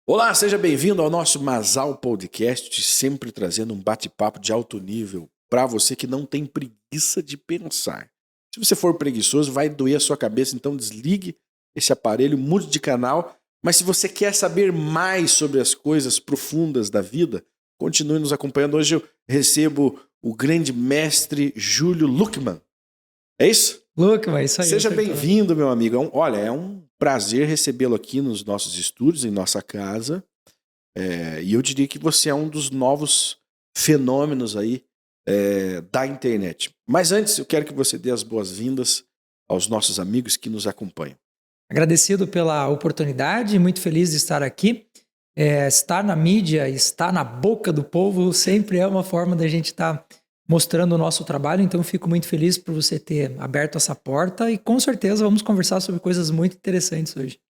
Olá, seja bem-vindo ao nosso Masal Podcast, sempre trazendo um bate-papo de alto nível para você que não tem preguiça de pensar. Se você for preguiçoso, vai doer a sua cabeça, então desligue esse aparelho, mude de canal. Mas se você quer saber mais sobre as coisas profundas da vida, continue nos acompanhando. Hoje eu recebo o grande mestre Júlio Luckmann. É isso? Luckmann, isso aí. Seja bem-vindo, meu amigo. É um prazer recebê-lo aqui nos nossos estúdios, em nossa casa. E eu diria que você é um dos novos fenômenos aí da internet. Mas antes, eu quero que você dê as boas-vindas aos nossos amigos que nos acompanham. Agradecido pela oportunidade, muito feliz de estar aqui. Estar na mídia, estar na boca do povo sempre é uma forma da gente estar mostrando o nosso trabalho, então fico muito feliz por você ter aberto essa porta e com certeza vamos conversar sobre coisas muito interessantes hoje.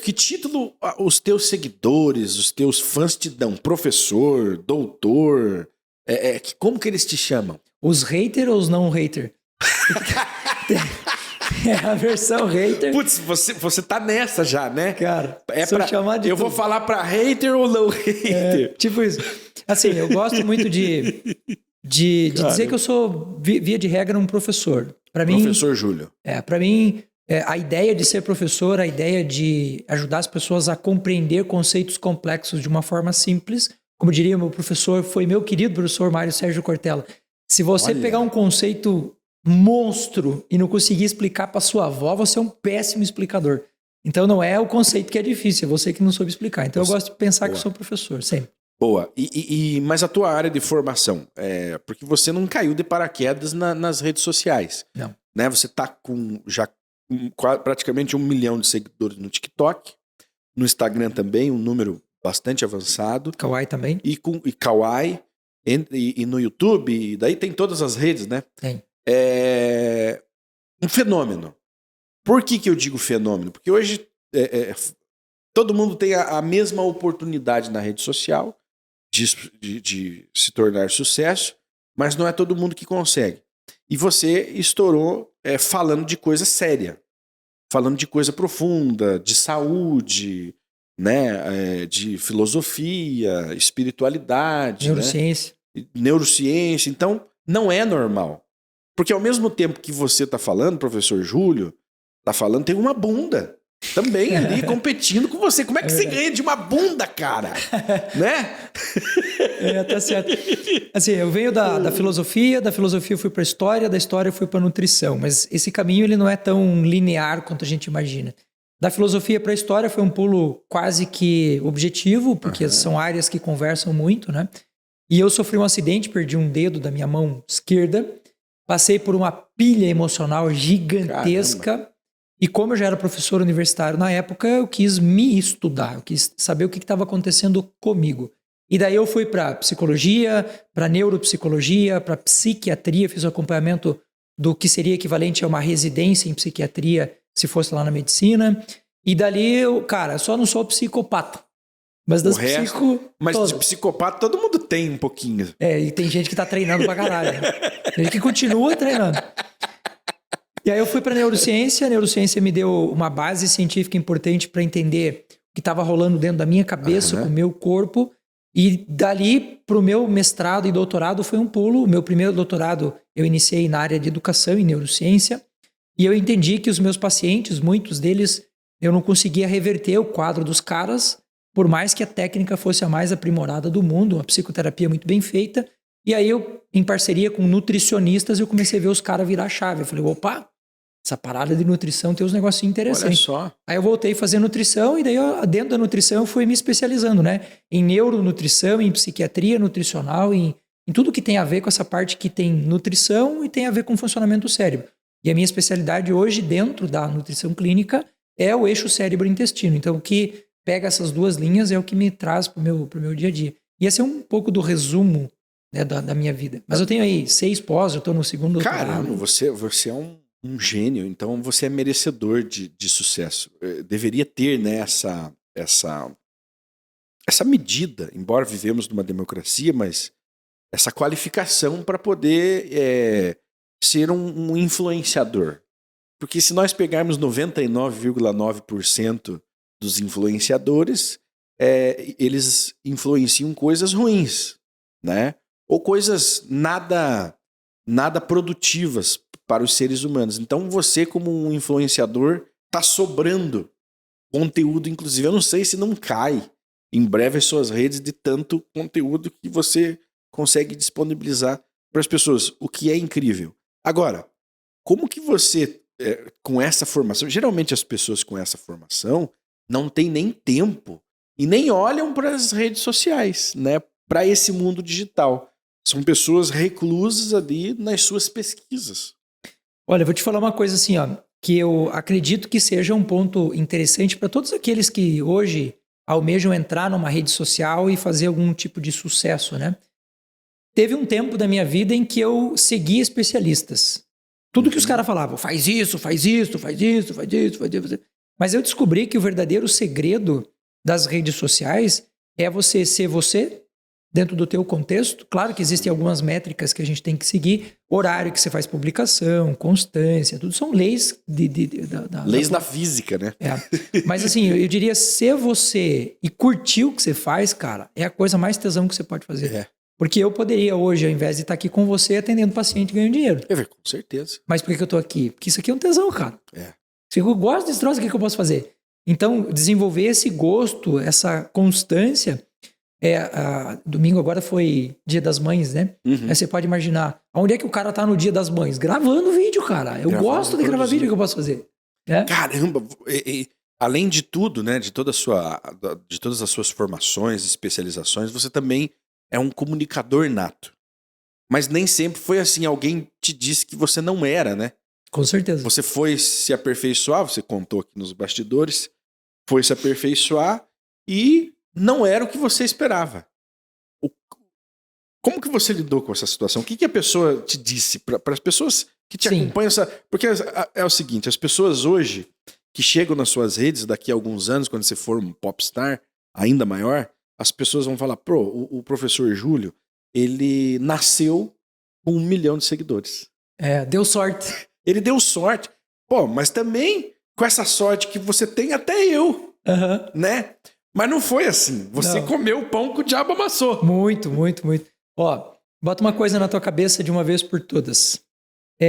Que título os teus seguidores, os teus fãs te dão? Professor, doutor? Como que eles te chamam? Os hater ou os não hater? É a versão hater. Putz, você tá nessa já, né? Cara, chamar de eu tudo. Vou falar pra hater ou não hater? Tipo isso. Assim, eu gosto muito de dizer que eu sou, via de regra, um professor. Professor Júlio. Para mim, a ideia de ser professor, a ideia de ajudar as pessoas a compreender conceitos complexos de uma forma simples, como diria meu professor, foi meu querido professor Mário Sérgio Cortella. Se você pegar um conceito monstro e não conseguir explicar para sua avó, você é um péssimo explicador. Então não é o conceito que é difícil, é você que não soube explicar. Então eu gosto de pensar que eu sou professor, sempre. Boa. Mas a tua área de formação, porque você não caiu de paraquedas nas redes sociais. Não. Né? Você tá com já praticamente 1 milhão de seguidores no TikTok, no Instagram também, um número bastante avançado. Kawaii também. E Kawaii, e no YouTube, e daí tem todas as redes, né? Tem. Um fenômeno. Por que eu digo fenômeno? Porque hoje todo mundo tem a mesma oportunidade na rede social de se tornar sucesso, mas não é todo mundo que consegue. E você estourou falando de coisa séria, falando de coisa profunda, de saúde, né, de filosofia, espiritualidade, neurociência. Né? Neurociência. Então, não é normal. Porque ao mesmo tempo que você está falando, professor Júlio, está falando, tem uma bunda também ali competindo com você. Como é que você ganha de uma bunda, cara? Né? Tá certo. Assim, eu venho da filosofia eu fui para a história, da história eu fui para a nutrição, mas esse caminho ele não é tão linear quanto a gente imagina. Da filosofia para a história foi um pulo quase que objetivo, porque são áreas que conversam muito, né? E eu sofri um acidente, perdi um dedo da minha mão esquerda, passei por uma pilha emocional gigantesca. Caramba. E como eu já era professor universitário na época, eu quis me estudar, eu quis saber o que estava acontecendo comigo. E daí eu fui para psicologia, para neuropsicologia, para psiquiatria, fiz o acompanhamento do que seria equivalente a uma residência em psiquiatria, se fosse lá na medicina. E dali eu, cara, só não sou psicopata. Mas das de psicopata todo mundo tem um pouquinho. E tem gente que tá treinando pra caralho. Né? Tem gente que continua treinando. E aí eu fui para neurociência. A neurociência me deu uma base científica importante para entender o que estava rolando dentro da minha cabeça, com o meu corpo. E dali para o meu mestrado e doutorado foi um pulo. O meu primeiro doutorado eu iniciei na área de educação e neurociência. E eu entendi que os meus pacientes, muitos deles, eu não conseguia reverter o quadro dos caras, por mais que a técnica fosse a mais aprimorada do mundo, uma psicoterapia muito bem feita. E aí eu, em parceria com nutricionistas, eu comecei a ver os caras virar a chave. Eu falei, opa, essa parada de nutrição tem uns negocinhos interessantes. Olha só. Aí eu voltei a fazer nutrição e daí dentro da nutrição eu fui me especializando, né? Em neuronutrição, em psiquiatria nutricional, em tudo que tem a ver com essa parte que tem nutrição e tem a ver com o funcionamento do cérebro. E a minha especialidade hoje dentro da nutrição clínica é o eixo cérebro-intestino. Então o que pega essas duas linhas é o que me traz pro meu dia a dia. E esse é um pouco do resumo, né, da minha vida. Mas eu tenho aí 6 pós, eu tô no segundo doutorado. Caramba, você é um gênio, então você é merecedor de sucesso. Deveria ter, né, essa medida, embora vivemos numa democracia, mas essa qualificação para poder ser um influenciador. Porque se nós pegarmos 99,9% dos influenciadores, eles influenciam coisas ruins, né? Ou coisas nada produtivas para os seres humanos. Então você, como um influenciador, tá sobrando conteúdo, inclusive. Eu não sei se não cai em breve as suas redes de tanto conteúdo que você consegue disponibilizar para as pessoas, o que é incrível. Agora, como que você, com essa formação, geralmente as pessoas com essa formação não têm nem tempo e nem olham para as redes sociais, né? Para esse mundo digital. São pessoas reclusas ali nas suas pesquisas. Olha, eu vou te falar uma coisa assim, ó, que eu acredito que seja um ponto interessante para todos aqueles que hoje almejam entrar numa rede social e fazer algum tipo de sucesso, né? Teve um tempo da minha vida em que eu seguia especialistas. Tudo que os caras falavam, faz isso, faz isso, faz isso, faz isso, faz isso. Mas eu descobri que o verdadeiro segredo das redes sociais é você ser você dentro do teu contexto. Claro que existem algumas métricas que a gente tem que seguir, horário que você faz publicação, constância, tudo são leis leis da física, né? Mas assim, eu diria ser você e curtir o que você faz, cara, é a coisa mais tesão que você pode fazer. Porque eu poderia hoje, ao invés de estar aqui com você, atendendo paciente e ganhando dinheiro. Com certeza. Mas por que eu tô aqui? Porque isso aqui é um tesão, cara. Se eu gosto desse troço, o que eu posso fazer? Então, desenvolver esse gosto, essa constância. Domingo agora foi Dia das Mães, né? Aí você pode imaginar, onde é que o cara tá no Dia das Mães? Gravando vídeo, cara. Eu gosto de gravar vídeo, que eu posso fazer. Caramba! Além de tudo, né? De todas as suas formações, especializações, você também é um comunicador nato. Mas nem sempre foi assim. Alguém te disse que você não era, né? Com certeza. Você foi se aperfeiçoar, você contou aqui nos bastidores, foi se aperfeiçoar e não era o que você esperava. Como que você lidou com essa situação? O que a pessoa te disse para as pessoas que te acompanham? Porque é o seguinte, as pessoas hoje que chegam nas suas redes daqui a alguns anos, quando você for um popstar ainda maior, as pessoas vão falar, o professor Júlio, ele nasceu com 1 milhão de seguidores. Deu sorte. Ele deu sorte. Mas também com essa sorte que você tem, até eu, né? Mas não foi assim. Você comeu o pão que o diabo amassou. Muito, muito, muito. Bota uma coisa na tua cabeça de uma vez por todas.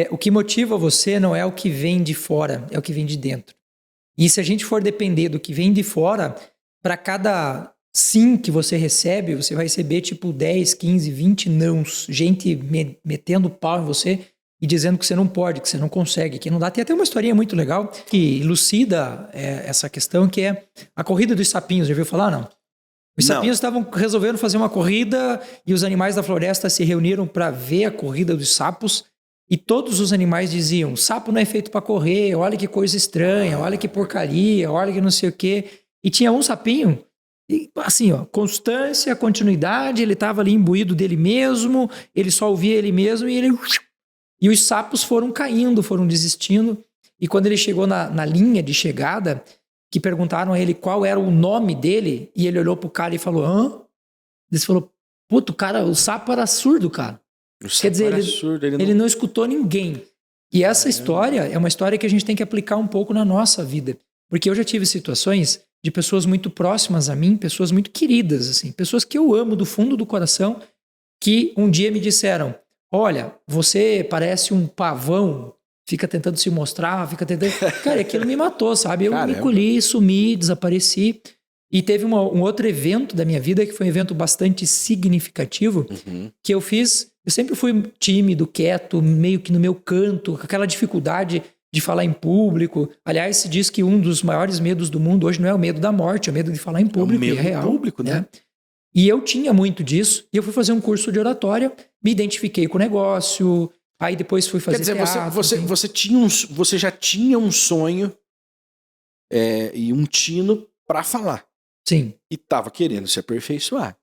O que motiva você não é o que vem de fora, é o que vem de dentro. E se a gente for depender do que vem de fora, para cada sim que você recebe, você vai receber tipo 10, 15, 20 nãos. Gente metendo pau em você e dizendo que você não pode, que você não consegue, que não dá. Tem até uma historinha muito legal que elucida essa questão, que é a corrida dos sapinhos. Já ouviu falar, não? Os sapinhos estavam resolvendo fazer uma corrida e os animais da floresta se reuniram para ver a corrida dos sapos e todos os animais diziam, sapo não é feito para correr, olha que coisa estranha, olha que porcaria, olha que não sei o quê. E tinha um sapinho, e, assim, constância, continuidade, ele estava ali imbuído dele mesmo, ele só ouvia ele mesmo e os sapos foram caindo, foram desistindo. E quando ele chegou na linha de chegada, que perguntaram a ele qual era o nome dele, e ele olhou pro cara e falou, hã? Ele falou, puto, cara, o sapo era surdo, cara. Quer dizer, ele não escutou ninguém. E essa história é uma história que a gente tem que aplicar um pouco na nossa vida. Porque eu já tive situações de pessoas muito próximas a mim, pessoas muito queridas, assim, pessoas que eu amo do fundo do coração, que um dia me disseram, olha, você parece um pavão, fica tentando se mostrar, fica tentando... Cara, aquilo me matou, sabe? Eu me encolhi, sumi, desapareci. E teve um outro evento da minha vida, que foi um evento bastante significativo, que eu fiz... Eu sempre fui tímido, quieto, meio que no meu canto, com aquela dificuldade de falar em público. Aliás, se diz que um dos maiores medos do mundo hoje não é o medo da morte, é o medo de falar em público. É o medo real, público, né? E eu tinha muito disso, e eu fui fazer um curso de oratória, me identifiquei com o negócio... Aí depois fui fazer teatro. Você já tinha um sonho e um tino para falar. Sim. E tava querendo se aperfeiçoar.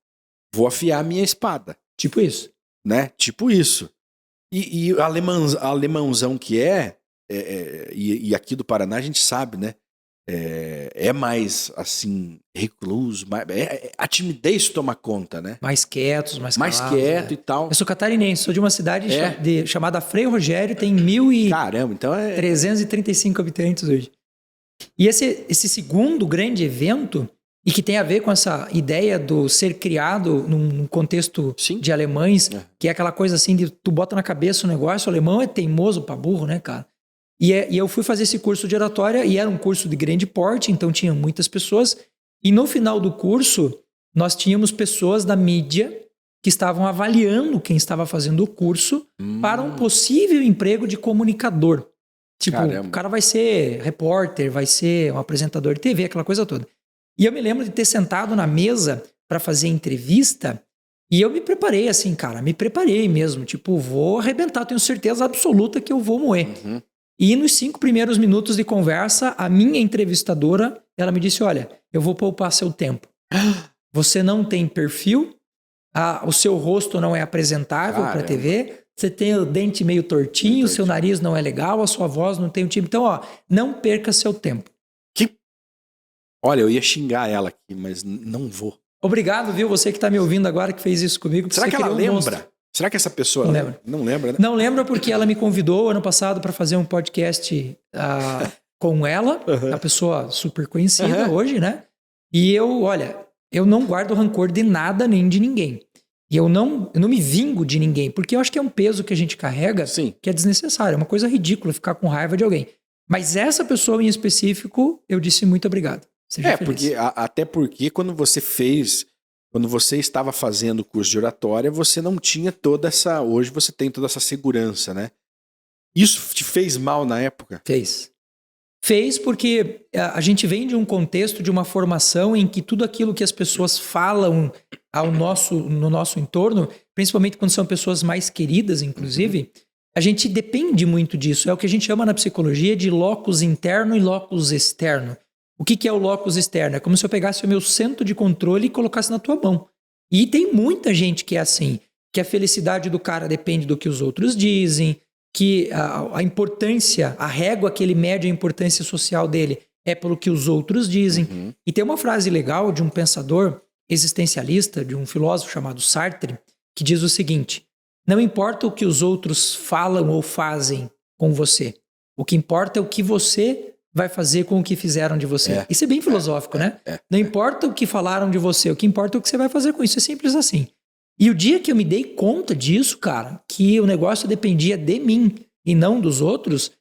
Vou afiar a minha espada. Tipo isso. Né? Tipo isso. E alemãozão que e aqui do Paraná a gente sabe, né? É mais, assim, recluso. A timidez toma conta, né? Mais quietos, mais calados. Mais quieto e tal. Eu sou catarinense, sou de uma cidade chamada Frei Rogério, tem 1.335 habitantes hoje. E esse segundo grande evento, e que tem a ver com essa ideia do ser criado num contexto Sim. de alemães, que é aquela coisa assim de tu bota na cabeça o negócio, o alemão é teimoso pra burro, né, cara? E eu fui fazer esse curso de oratória e era um curso de grande porte, então tinha muitas pessoas. E no final do curso, nós tínhamos pessoas da mídia que estavam avaliando quem estava fazendo o curso para um possível emprego de comunicador. Tipo, Caramba. o cara vai ser repórter, vai ser um apresentador de TV, aquela coisa toda. E eu me lembro de ter sentado na mesa para fazer entrevista e eu me preparei assim, cara, me preparei mesmo. Tipo, vou arrebentar, tenho certeza absoluta que eu vou moer. E nos 5 primeiros minutos de conversa, a minha entrevistadora, ela me disse, olha, eu vou poupar seu tempo. Você não tem perfil, o seu rosto não é apresentável para TV, você tem o dente meio tortinho, o seu nariz não é legal, a sua voz não tem um timbre. Então, ó, não perca seu tempo. Olha, eu ia xingar ela aqui, mas não vou. Obrigado, viu? Você que está me ouvindo agora, que fez isso comigo. Será que ela lembra? Será que essa pessoa não lembra? Não lembra, né? Não lembra porque ela me convidou ano passado para fazer um podcast com ela, uma pessoa super conhecida hoje, né? E eu não guardo rancor de nada nem de ninguém. E eu não me vingo de ninguém, porque eu acho que é um peso que a gente carrega que é desnecessário. É uma coisa ridícula ficar com raiva de alguém. Mas essa pessoa em específico, eu disse muito obrigado. Seja feliz. Até porque quando você estava fazendo o curso de oratória, você não tinha hoje você tem toda essa segurança, né? Isso te fez mal na época? Fez porque a gente vem de um contexto, de uma formação em que tudo aquilo que as pessoas falam no nosso entorno, principalmente quando são pessoas mais queridas, inclusive, a gente depende muito disso. É o que a gente chama na psicologia de locus interno e locus externo. O que é o locus externo? É como se eu pegasse o meu centro de controle e colocasse na tua mão. E tem muita gente que é assim, que a felicidade do cara depende do que os outros dizem, que a importância, a régua que ele mede a importância social dele é pelo que os outros dizem. E tem uma frase legal de um pensador existencialista, de um filósofo chamado Sartre, que diz o seguinte: não importa o que os outros falam ou fazem com você, o que importa é o que você vai fazer com o que fizeram de você. Isso é bem filosófico, né? Não importa o que falaram de você, o que importa é o que você vai fazer com isso. É simples assim. E o dia que eu me dei conta disso, cara, que o negócio dependia de mim e não dos outros,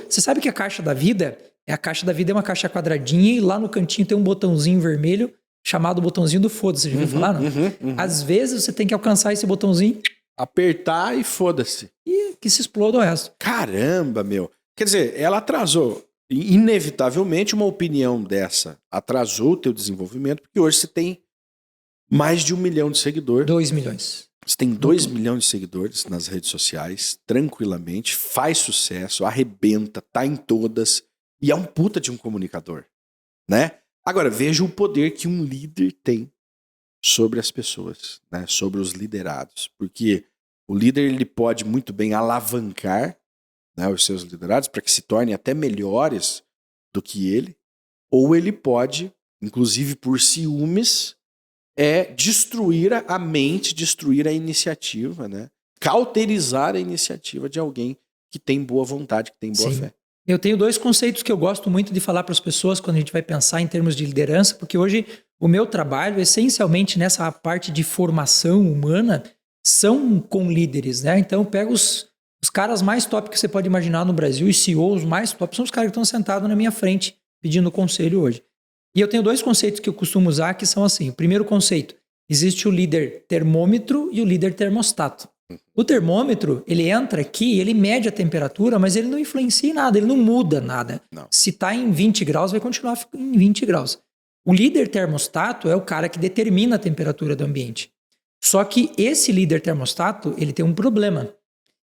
você sabe que a caixa da vida é uma caixa quadradinha e lá no cantinho tem um botãozinho vermelho chamado botãozinho do foda-se. Você já ouviu falar, não? Às vezes você tem que alcançar esse botãozinho, apertar e foda-se. E que se exploda o resto. Caramba, meu. Quer dizer, ela atrasou. Inevitavelmente, uma opinião dessa atrasou o teu desenvolvimento, porque hoje você tem mais de 1 milhão de seguidores. 2 milhões. Você tem 2 milhões de seguidores nas redes sociais, tranquilamente, faz sucesso, arrebenta, tá em todas, e é um puta de um comunicador, né? Agora, veja o poder que um líder tem sobre as pessoas, né? Sobre os liderados, porque o líder ele pode muito bem alavancar, né, os seus liderados para que se tornem até melhores do que ele, ou ele pode, inclusive por ciúmes, destruir a mente, destruir a iniciativa, né? Cauterizar a iniciativa de alguém que tem boa vontade, que tem boa fé. Eu tenho 2 conceitos que eu gosto muito de falar para as pessoas quando a gente vai pensar em termos de liderança, porque hoje o meu trabalho, essencialmente nessa parte de formação humana, são com líderes, né? Então eu pego os caras mais top que você pode imaginar no Brasil, os CEOs mais top, são os caras que estão sentados na minha frente pedindo conselho hoje. E eu tenho 2 conceitos que eu costumo usar que são assim. O primeiro conceito, existe o líder termômetro e o líder termostato. O termômetro, ele entra aqui, ele mede a temperatura, mas ele não influencia em nada, ele não muda nada. Não. Se está em 20 graus, vai continuar em 20 graus. O líder termostato é o cara que determina a temperatura do ambiente. Só que esse líder termostato, ele tem um problema.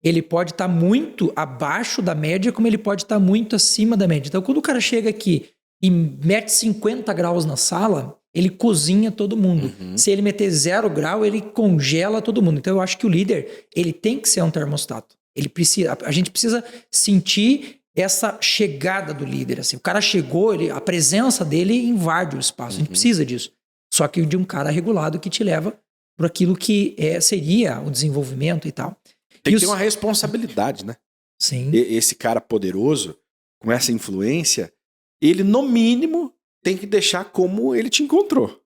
Ele pode estar muito abaixo da média, como ele pode estar muito acima da média. Então, quando o cara chega aqui e mete 50 graus na sala, ele cozinha todo mundo. Se ele meter 0 grau, ele congela todo mundo. Então, eu acho que o líder, ele tem que ser um termostato. A gente precisa sentir essa chegada do líder. Assim. O cara chegou, a presença dele invade o espaço. A gente precisa disso. Só que de um cara regulado que te leva para aquilo que seria o desenvolvimento e tal. Tem que ter uma responsabilidade, né? Sim. Esse cara poderoso, com essa influência, ele, no mínimo, tem que deixar como ele te encontrou.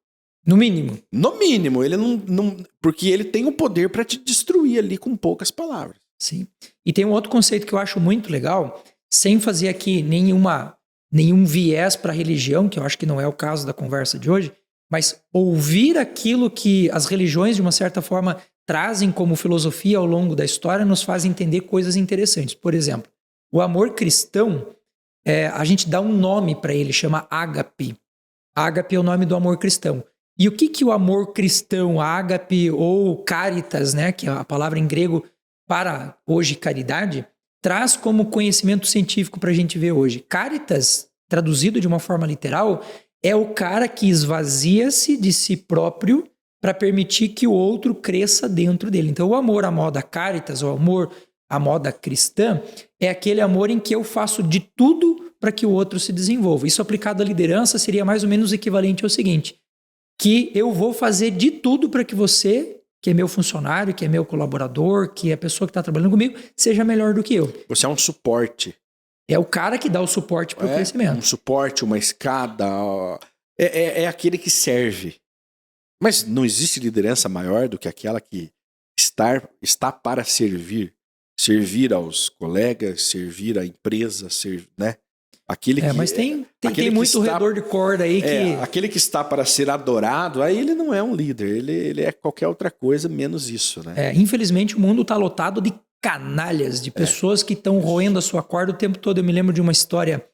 No mínimo. No mínimo, ele não porque ele tem o poder para te destruir ali com poucas palavras. Sim. E tem um outro conceito que eu acho muito legal, sem fazer aqui nenhum viés para a religião, que eu acho que não é o caso da conversa de hoje, mas ouvir aquilo que as religiões, de uma certa forma, trazem como filosofia ao longo da história, nos faz entender coisas interessantes. Por exemplo, o amor cristão, a gente dá um nome para ele, chama ágape. Ágape é o nome do amor cristão. E o que o amor cristão, ágape ou caritas, né, que é a palavra em grego para hoje caridade, traz como conhecimento científico para a gente ver hoje? Caritas, traduzido de uma forma literal, é o cara que esvazia-se de si próprio para permitir que o outro cresça dentro dele. Então, o amor à moda caritas, o amor à moda cristã, é aquele amor em que eu faço de tudo para que o outro se desenvolva. Isso aplicado à liderança seria mais ou menos equivalente ao seguinte, que eu vou fazer de tudo para que você, que é meu funcionário, que é meu colaborador, que é a pessoa que está trabalhando comigo, seja melhor do que eu. Você é um suporte. É o cara que dá o suporte para o crescimento. Um suporte, uma escada. É aquele que serve. Mas não existe liderança maior do que aquela que está para servir. Servir aos colegas, servir à empresa, né? Aquele que, mas tem aquele muito redor de corda aí que... Aquele que está para ser adorado, aí ele não é um líder. Ele é qualquer outra coisa, menos isso, né? Infelizmente o mundo está lotado de canalhas, de pessoas que estão roendo a sua corda o tempo todo. Eu me lembro de uma história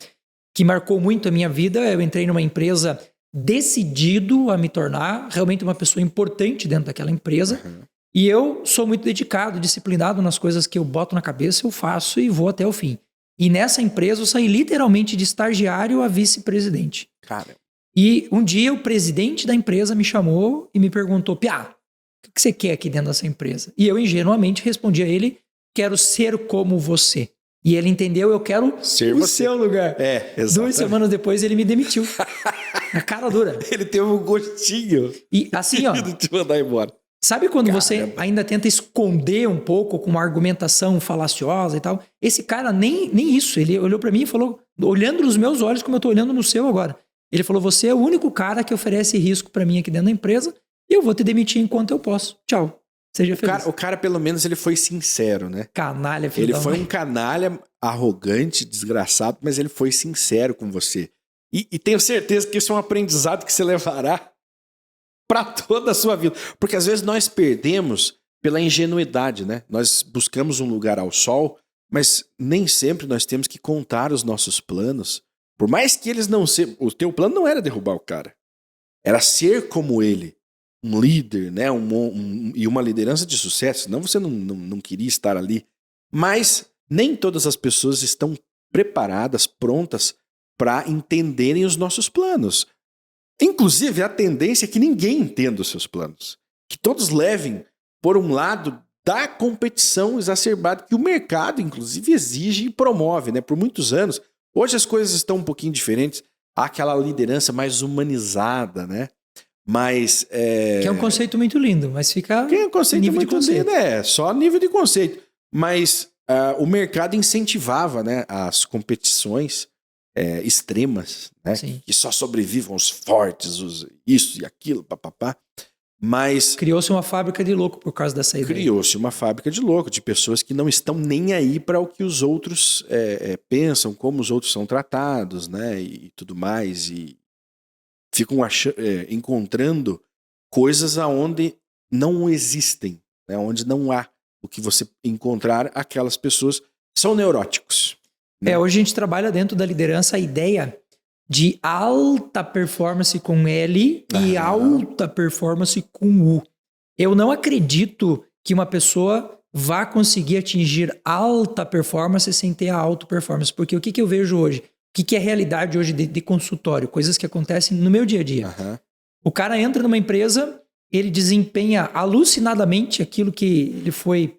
que marcou muito a minha vida. Eu entrei numa empresa decidido a me tornar realmente uma pessoa importante dentro daquela empresa. Uhum. E eu sou muito dedicado, disciplinado nas coisas que eu boto na cabeça, eu faço e vou até o fim. E nessa empresa eu saí literalmente de estagiário a vice-presidente. Cara. E um dia o presidente da empresa me chamou e me perguntou, Piá, o que você quer aqui dentro dessa empresa? E eu ingenuamente respondi a ele, quero ser como você. E ele entendeu, eu quero ser o seu lugar. Exatamente. 2 semanas depois ele me demitiu. Na cara dura. Ele teve um gostinho. E assim, ó. De te mandar embora. Sabe quando você ainda tenta esconder um pouco com uma argumentação falaciosa e tal? Esse cara nem isso. Ele olhou pra mim e falou, olhando nos meus olhos como eu tô olhando no seu agora. Ele falou, você é o único cara que oferece risco pra mim aqui dentro da empresa e eu vou te demitir enquanto eu posso. Tchau. Seja feliz. O cara pelo menos ele foi sincero, né? Canalha, filho. Ele foi um canalha arrogante, desgraçado, mas ele foi sincero com você. E tenho certeza que isso é um aprendizado que você levará para toda a sua vida. Porque às vezes nós perdemos pela ingenuidade, né? Nós buscamos um lugar ao sol, mas nem sempre nós temos que contar os nossos planos. Por mais que eles não sejam... O teu plano não era derrubar o cara. Era ser como ele. Um líder, né? E uma liderança de sucesso. Senão você não queria estar ali. Mas nem todas as pessoas estão preparadas, prontas para entenderem os nossos planos. Inclusive, a tendência é que ninguém entenda os seus planos. Que todos levem por um lado da competição exacerbada que o mercado, inclusive, exige e promove, né? Por muitos anos. Hoje as coisas estão um pouquinho diferentes. Há aquela liderança mais humanizada, né? Mas... Que é um conceito muito lindo, mas fica... Que é um conceito nível muito de conceito. lindo, só nível de conceito. Mas o mercado incentivava, né, as competições extremas, né? Sim. Que só sobrevivam os fortes, isso e aquilo, papapá. Mas... Criou-se uma fábrica de louco por causa dessa ideia. Criou-se uma fábrica de louco, de pessoas que não estão nem aí para o que os outros pensam, como os outros são tratados, né? E tudo mais. E ficam encontrando coisas aonde não existem, né? Onde não há o que você encontrar. Aquelas pessoas são neuróticos. Né? Hoje a gente trabalha dentro da liderança a ideia de alta performance com L e alta performance com U. Eu não acredito que uma pessoa vá conseguir atingir alta performance sem ter a alta performance. Porque o que eu vejo hoje? O que é realidade hoje de consultório? Coisas que acontecem no meu dia a dia. O cara entra numa empresa, ele desempenha alucinadamente aquilo que ele foi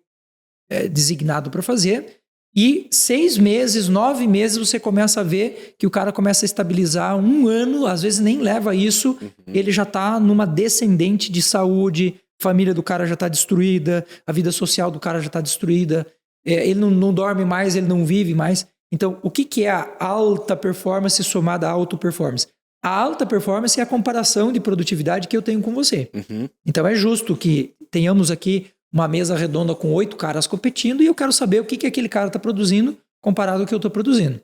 designado para fazer. E 6 meses, 9 meses, você começa a ver que o cara começa a estabilizar 1 ano, às vezes nem leva isso, ele já está numa descendente de saúde, a família do cara já está destruída, a vida social do cara já está destruída, ele não dorme mais, ele não vive mais. Então, o que é a alta performance somada à auto performance? A alta performance é a comparação de produtividade que eu tenho com você. Uhum. Então é justo que tenhamos aqui uma mesa redonda com 8 caras competindo e eu quero saber o que aquele cara está produzindo comparado ao que eu estou produzindo.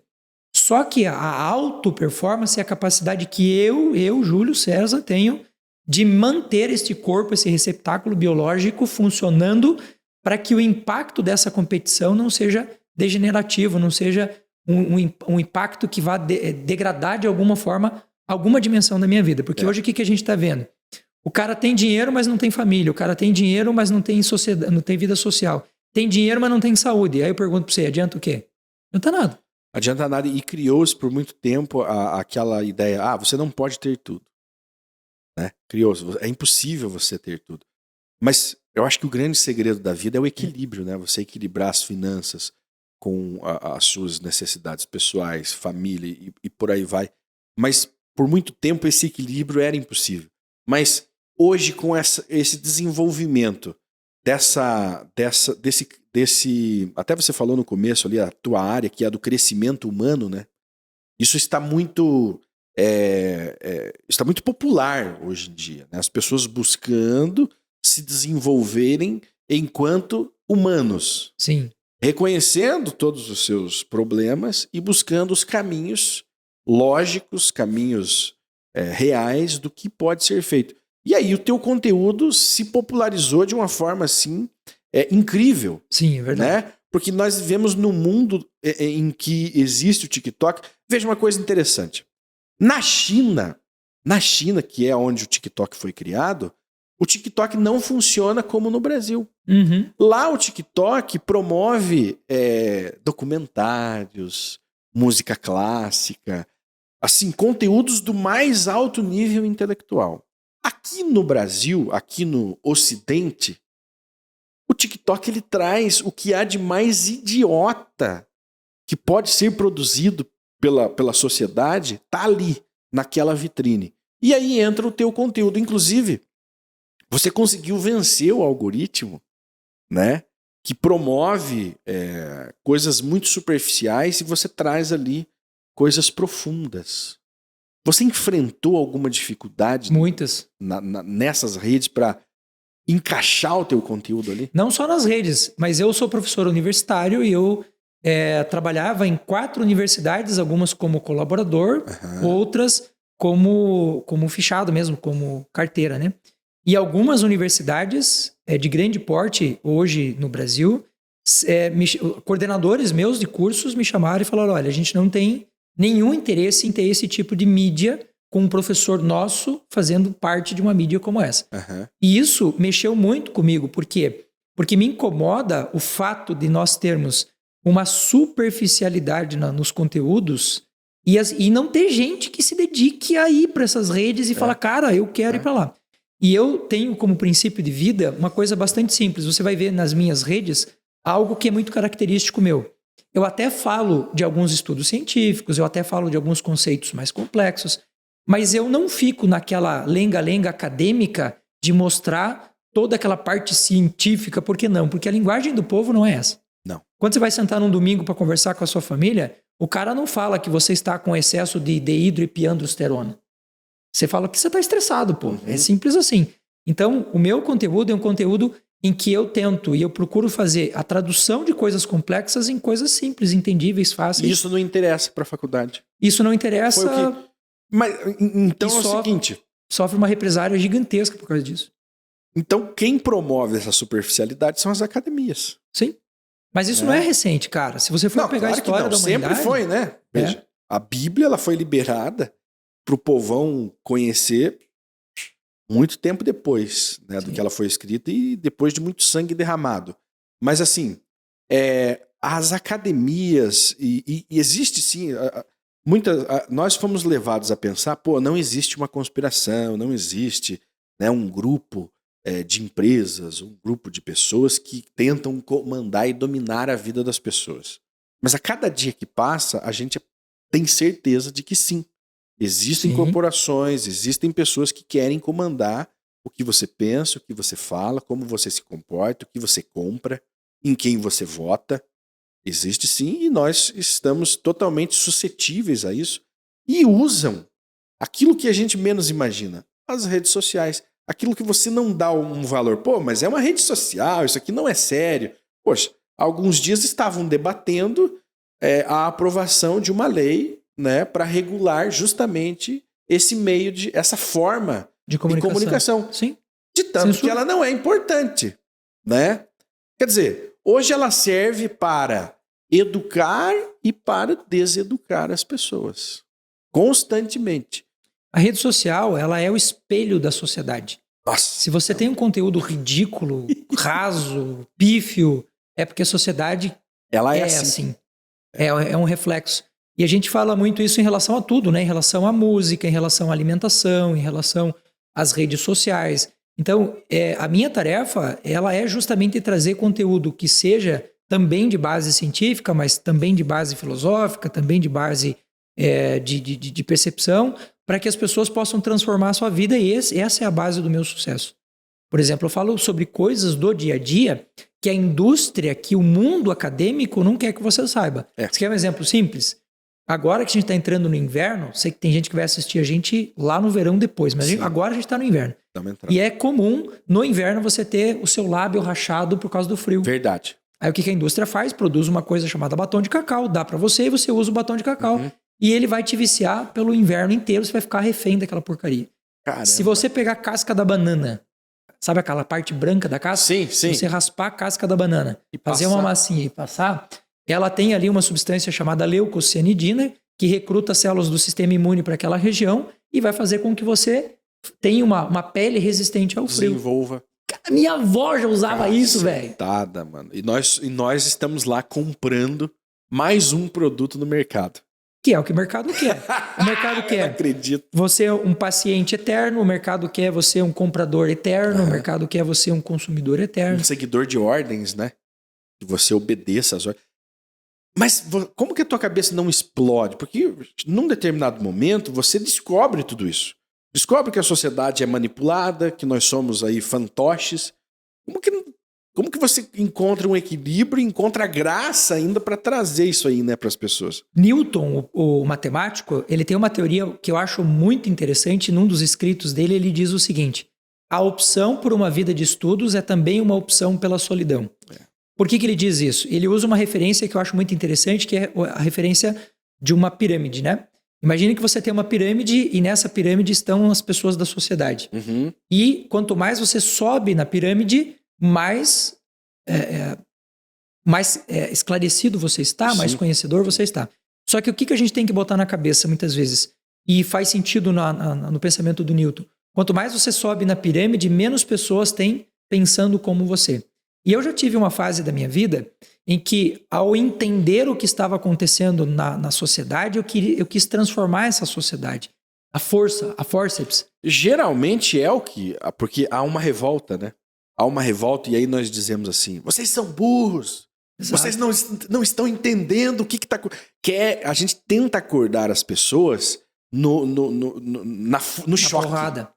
Só que a auto performance é a capacidade que eu, Júlio César, tenho de manter este corpo, esse receptáculo biológico funcionando para que o impacto dessa competição não seja degenerativo, não seja um impacto que vá degradar de alguma forma alguma dimensão da minha vida. Porque hoje o que a gente está vendo? O cara tem dinheiro, mas não tem família. O cara tem dinheiro, mas não tem sociedade, não tem vida social. Tem dinheiro, mas não tem saúde. Aí eu pergunto para você, adianta o quê? Não adianta nada. Adianta nada. E criou-se por muito tempo aquela ideia, você não pode ter tudo. Né? Criou-se, é impossível você ter tudo. Mas eu acho que o grande segredo da vida é o equilíbrio, né? Você equilibrar as finanças com as suas necessidades pessoais, família e por aí vai. Mas por muito tempo esse equilíbrio era impossível. Mas hoje, com esse desenvolvimento desse. Até você falou no começo ali, a tua área, que é a do crescimento humano, né? Isso está muito. Está muito popular hoje em dia. Né? As pessoas buscando se desenvolverem enquanto humanos. Sim. Reconhecendo todos os seus problemas e buscando os caminhos lógicos, caminhos reais do que pode ser feito. E aí o teu conteúdo se popularizou de uma forma assim incrível. Sim, é verdade. Né? Porque nós vivemos num mundo em que existe o TikTok. Veja uma coisa interessante. Na China, que é onde o TikTok foi criado, o TikTok não funciona como no Brasil. Uhum. Lá o TikTok promove documentários, música clássica, assim, conteúdos do mais alto nível intelectual. Aqui no Brasil, aqui no Ocidente, o TikTok ele traz o que há de mais idiota que pode ser produzido pela sociedade, tá ali, naquela vitrine. E aí entra o teu conteúdo. Inclusive, você conseguiu vencer o algoritmo, né? Que promove coisas muito superficiais e você traz ali coisas profundas. Você enfrentou alguma dificuldade Muitas. Nessas redes para encaixar o teu conteúdo ali? Não só nas redes, mas eu sou professor universitário e eu trabalhava em 4 universidades, algumas como colaborador, outras como fichado mesmo, como carteira, né? E algumas universidades de grande porte hoje no Brasil, coordenadores meus de cursos me chamaram e falaram, olha, a gente não tem nenhum interesse em ter esse tipo de mídia com um professor nosso fazendo parte de uma mídia como essa. E isso mexeu muito comigo. Por quê? Porque me incomoda o fato de nós termos uma superficialidade nos conteúdos e não ter gente que se dedique a ir para essas redes e falar, cara, eu quero ir para lá. E eu tenho como princípio de vida uma coisa bastante simples. Você vai ver nas minhas redes algo que é muito característico meu. Eu até falo de alguns estudos científicos, eu até falo de alguns conceitos mais complexos, mas eu não fico naquela lenga-lenga acadêmica de mostrar toda aquela parte científica. Por que não? Porque a linguagem do povo não é essa. Não. Quando você vai sentar num domingo para conversar com a sua família, o cara não fala que você está com excesso de dehidroepiandrosterona. Você fala que você está estressado, pô. É simples assim. Então, o meu conteúdo é um conteúdo em que eu tento e eu procuro fazer a tradução de coisas complexas em coisas simples, entendíveis, fáceis. Isso não interessa para a faculdade. Isso não interessa. Foi o que... Mas então é o seguinte... Sofre uma represária gigantesca por causa disso. Então, quem promove essa superficialidade são as academias. Sim. Mas isso não é recente, cara. Se você for pegar a história da humanidade... Sempre foi, né? Veja, a Bíblia ela foi liberada para o povão conhecer muito tempo depois, né, do que ela foi escrita e depois de muito sangue derramado. Mas assim, as academias, e existe sim, nós fomos levados a pensar, não existe uma conspiração, não existe, né, um grupo de empresas, um grupo de pessoas que tentam comandar e dominar a vida das pessoas. Mas a cada dia que passa, a gente tem certeza de que sim. Existem corporações, existem pessoas que querem comandar o que você pensa, o que você fala, como você se comporta, o que você compra, em quem você vota. Existe sim, e nós estamos totalmente suscetíveis a isso. E usam aquilo que a gente menos imagina, as redes sociais. Aquilo que você não dá um valor. Pô, mas é uma rede social, isso aqui não é sério. Poxa, há alguns dias estavam debatendo a aprovação de uma lei, né, para regular justamente esse meio essa forma de comunicação. Sim. De tanto que ela não é importante, né? Quer dizer, hoje ela serve para educar e para deseducar as pessoas. Constantemente. A rede social, ela é o espelho da sociedade. Nossa. Se você tem um conteúdo ridículo, raso, pífio, é porque a sociedade ela é assim. É um reflexo. E a gente fala muito isso em relação a tudo, né? Em relação à música, em relação à alimentação, em relação às redes sociais. Então, a minha tarefa, ela é justamente trazer conteúdo que seja também de base científica, mas também de base filosófica, também de base de percepção, para que as pessoas possam transformar a sua vida, e essa é a base do meu sucesso. Por exemplo, eu falo sobre coisas do dia a dia que a indústria, que o mundo acadêmico não quer que você saiba. Você quer um exemplo simples? Agora que a gente está entrando no inverno, sei que tem gente que vai assistir a gente lá no verão depois, mas agora a gente está no inverno. E é comum, no inverno, você ter o seu lábio rachado por causa do frio. Verdade. Aí o que a indústria faz? Produz uma coisa chamada batom de cacau, dá para você e você usa o batom de cacau. Uhum. E ele vai te viciar pelo inverno inteiro, você vai ficar refém daquela porcaria. Caramba. Se você pegar a casca da banana, sabe aquela parte branca da casca? Sim, sim. Você raspar a casca da banana e fazer uma massinha e passar, ela tem ali uma substância chamada leucocianidina, que recruta células do sistema imune para aquela região e vai fazer com que você tenha uma pele resistente ao frio. Desenvolva. Minha avó já usava isso, velho. Mano. E nós estamos lá comprando mais um produto no mercado. Que é o que o mercado quer. O mercado quer. Eu não acredito. Você é um paciente eterno, o mercado quer você um comprador eterno, o mercado quer você um consumidor eterno. Um seguidor de ordens, né? Que você obedeça às ordens. Mas como que a tua cabeça não explode? Porque num determinado momento você descobre tudo isso. Descobre que a sociedade é manipulada, que nós somos aí fantoches. Como que você encontra um equilíbrio, encontra graça ainda para trazer isso aí, né, para as pessoas? Newton, o matemático, ele tem uma teoria que eu acho muito interessante. Num dos escritos dele, ele diz o seguinte: a opção por uma vida de estudos é também uma opção pela solidão. Por que ele diz isso? Ele usa uma referência que eu acho muito interessante, que é a referência de uma pirâmide, né? Imagine que você tem uma pirâmide e nessa pirâmide estão as pessoas da sociedade. Uhum. E quanto mais você sobe na pirâmide, mais esclarecido você está, mais conhecedor você está. Só que o que a gente tem que botar na cabeça muitas vezes, e faz sentido no pensamento do Newton, quanto mais você sobe na pirâmide, menos pessoas tem pensando como você. E eu já tive uma fase da minha vida em que, ao entender o que estava acontecendo na sociedade, eu quis transformar essa sociedade. A forceps. Geralmente é o que... Porque há uma revolta, né? Há uma revolta e aí nós dizemos assim, vocês são burros, exato. Vocês não estão entendendo o que está... A gente tenta acordar as pessoas no choque. Porrada.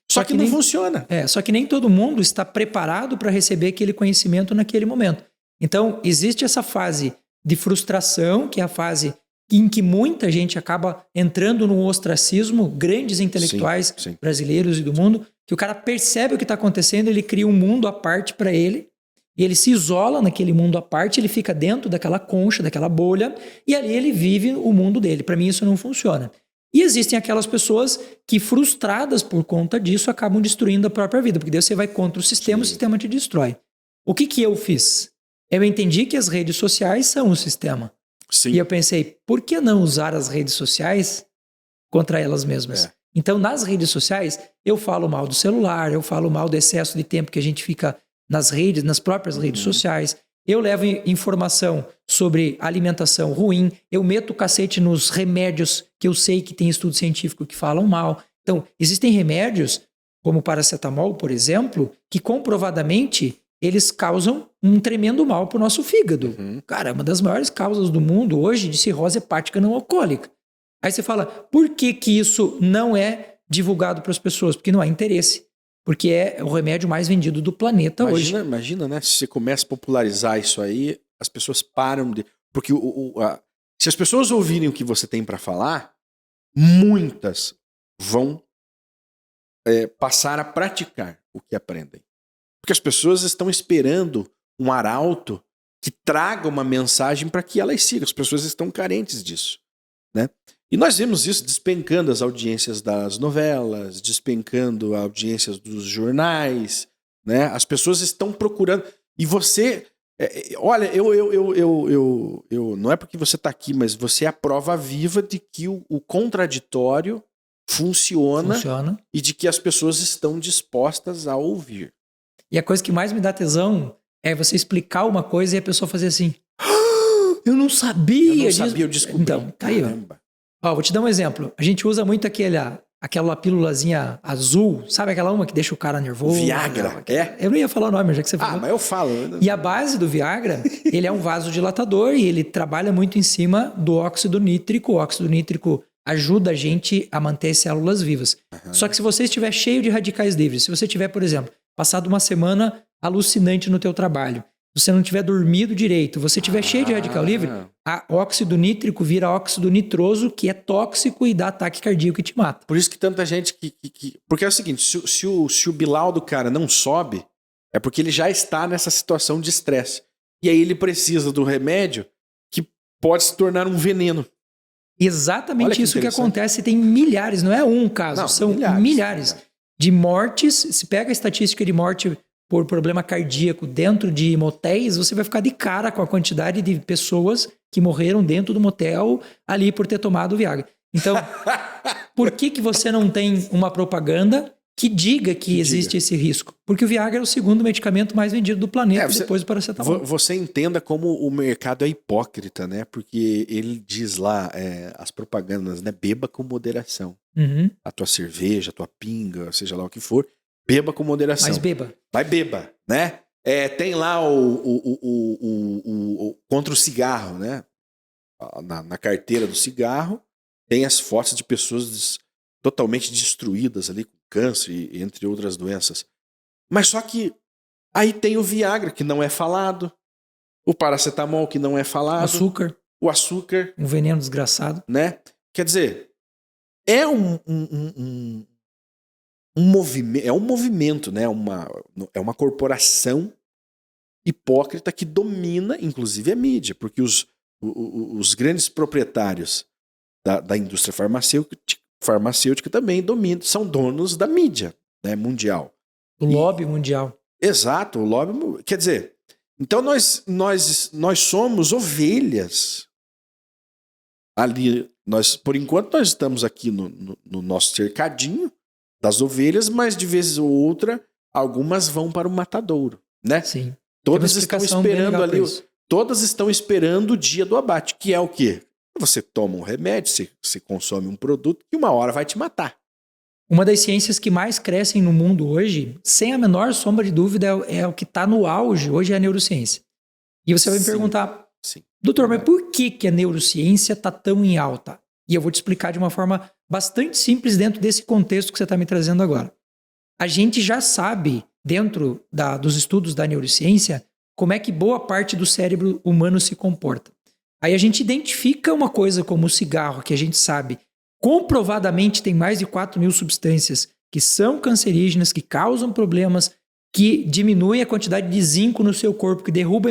Só que não funciona. Só que nem todo mundo está preparado para receber aquele conhecimento naquele momento. Então, existe essa fase de frustração, que é a fase em que muita gente acaba entrando no ostracismo, grandes intelectuais brasileiros e do mundo, que o cara percebe o que está acontecendo, ele cria um mundo à parte para ele, e ele se isola naquele mundo à parte, ele fica dentro daquela concha, daquela bolha, e ali ele vive o mundo dele. Para mim isso não funciona. E existem aquelas pessoas que, frustradas por conta disso, acabam destruindo a própria vida, porque daí você vai contra o sistema te destrói. O que eu fiz? Eu entendi que as redes sociais são o sistema. Sim. E eu pensei, por que não usar as redes sociais contra elas mesmas? Então, nas redes sociais, eu falo mal do celular, eu falo mal do excesso de tempo que a gente fica nas próprias redes sociais. Eu levo informação sobre alimentação ruim, eu meto o cacete nos remédios que eu sei que tem estudo científico que falam mal. Então, existem remédios, como o paracetamol, por exemplo, que comprovadamente eles causam um tremendo mal para o nosso fígado. Cara, uma das maiores causas do mundo hoje de cirrose hepática não alcoólica. Aí você fala, por que isso não é divulgado para as pessoas? Porque não há interesse. Porque é o remédio mais vendido do planeta hoje. Imagina, né? Se você começa a popularizar isso aí, as pessoas param de... Porque se as pessoas ouvirem o que você tem para falar, muitas vão passar a praticar o que aprendem. Porque as pessoas estão esperando um arauto que traga uma mensagem para que elas sigam. As pessoas estão carentes disso, né? E nós vemos isso despencando as audiências das novelas, despencando as audiências dos jornais, né? As pessoas estão procurando. E você... olha, eu não é porque você está aqui, mas você é a prova viva de que o contraditório funciona e de que as pessoas estão dispostas a ouvir. E a coisa que mais me dá tesão é você explicar uma coisa e a pessoa fazer assim... Eu não sabia disso. Eu descobri. Então, tá aí, ó. Vou te dar um exemplo. A gente usa muito aquela pílulazinha azul, sabe aquela uma que deixa o cara nervoso? Viagra, Eu não ia falar o nome, já que você falou. Mas eu falo. E a base do Viagra, ele é um vasodilatador e ele trabalha muito em cima do óxido nítrico. O óxido nítrico ajuda a gente a manter as células vivas. Uhum. Só que se você estiver cheio de radicais livres, se você tiver, por exemplo, passado uma semana alucinante no teu trabalho, você não tiver dormido direito, você tiver cheio de radical livre, o óxido nítrico vira óxido nitroso, que é tóxico e dá ataque cardíaco e te mata. Por isso que tanta gente Porque é o seguinte, se o Bilal do cara não sobe, é porque ele já está nessa situação de estresse. E aí ele precisa do remédio que pode se tornar um veneno. Exatamente isso que acontece. Tem milhares, não é um caso, são milhares de mortes. Se pega a estatística de morte por problema cardíaco dentro de motéis, você vai ficar de cara com a quantidade de pessoas que morreram dentro do motel ali por ter tomado Viagra. Então, por que você não tem uma propaganda que diga que existe esse risco? Porque o Viagra é o segundo medicamento mais vendido do planeta depois do paracetamol. Você entenda como o mercado é hipócrita, né? Porque ele diz lá, as propagandas, né? Beba com moderação. Uhum. A tua cerveja, a tua pinga, seja lá o que for, beba com moderação. Mas beba. Vai beba, né? Tem lá o contra o cigarro, né? Na carteira do cigarro, tem as fotos de pessoas totalmente destruídas ali, com câncer e entre outras doenças. Mas só que aí tem o Viagra, que não é falado, o paracetamol, que não é falado, o açúcar. Um veneno desgraçado. Né? Quer dizer, é um movimento, né? É uma corporação hipócrita que domina, inclusive, a mídia, porque os grandes proprietários da indústria farmacêutica também dominam, são donos da mídia, né, mundial. O lobby mundial. Exato, o lobby. Quer dizer, então nós somos ovelhas. Ali, por enquanto, nós estamos aqui no nosso cercadinho das ovelhas, mas de vez ou outra, algumas vão para o matadouro, né? Sim. Todas estão esperando ali. Todas estão esperando o dia do abate, que é o quê? Você toma um remédio, você consome um produto que uma hora vai te matar. Uma das ciências que mais crescem no mundo hoje, sem a menor sombra de dúvida, é o que está no auge hoje, é a neurociência. E você vai me perguntar, doutor, mas por que a neurociência está tão em alta? E eu vou te explicar de uma forma bastante simples dentro desse contexto que você está me trazendo agora. A gente já sabe, dentro dos estudos da neurociência, como é que boa parte do cérebro humano se comporta. Aí a gente identifica uma coisa como o cigarro, que a gente sabe comprovadamente tem mais de 4.000 substâncias que são cancerígenas, que causam problemas, que diminuem a quantidade de zinco no seu corpo, que derruba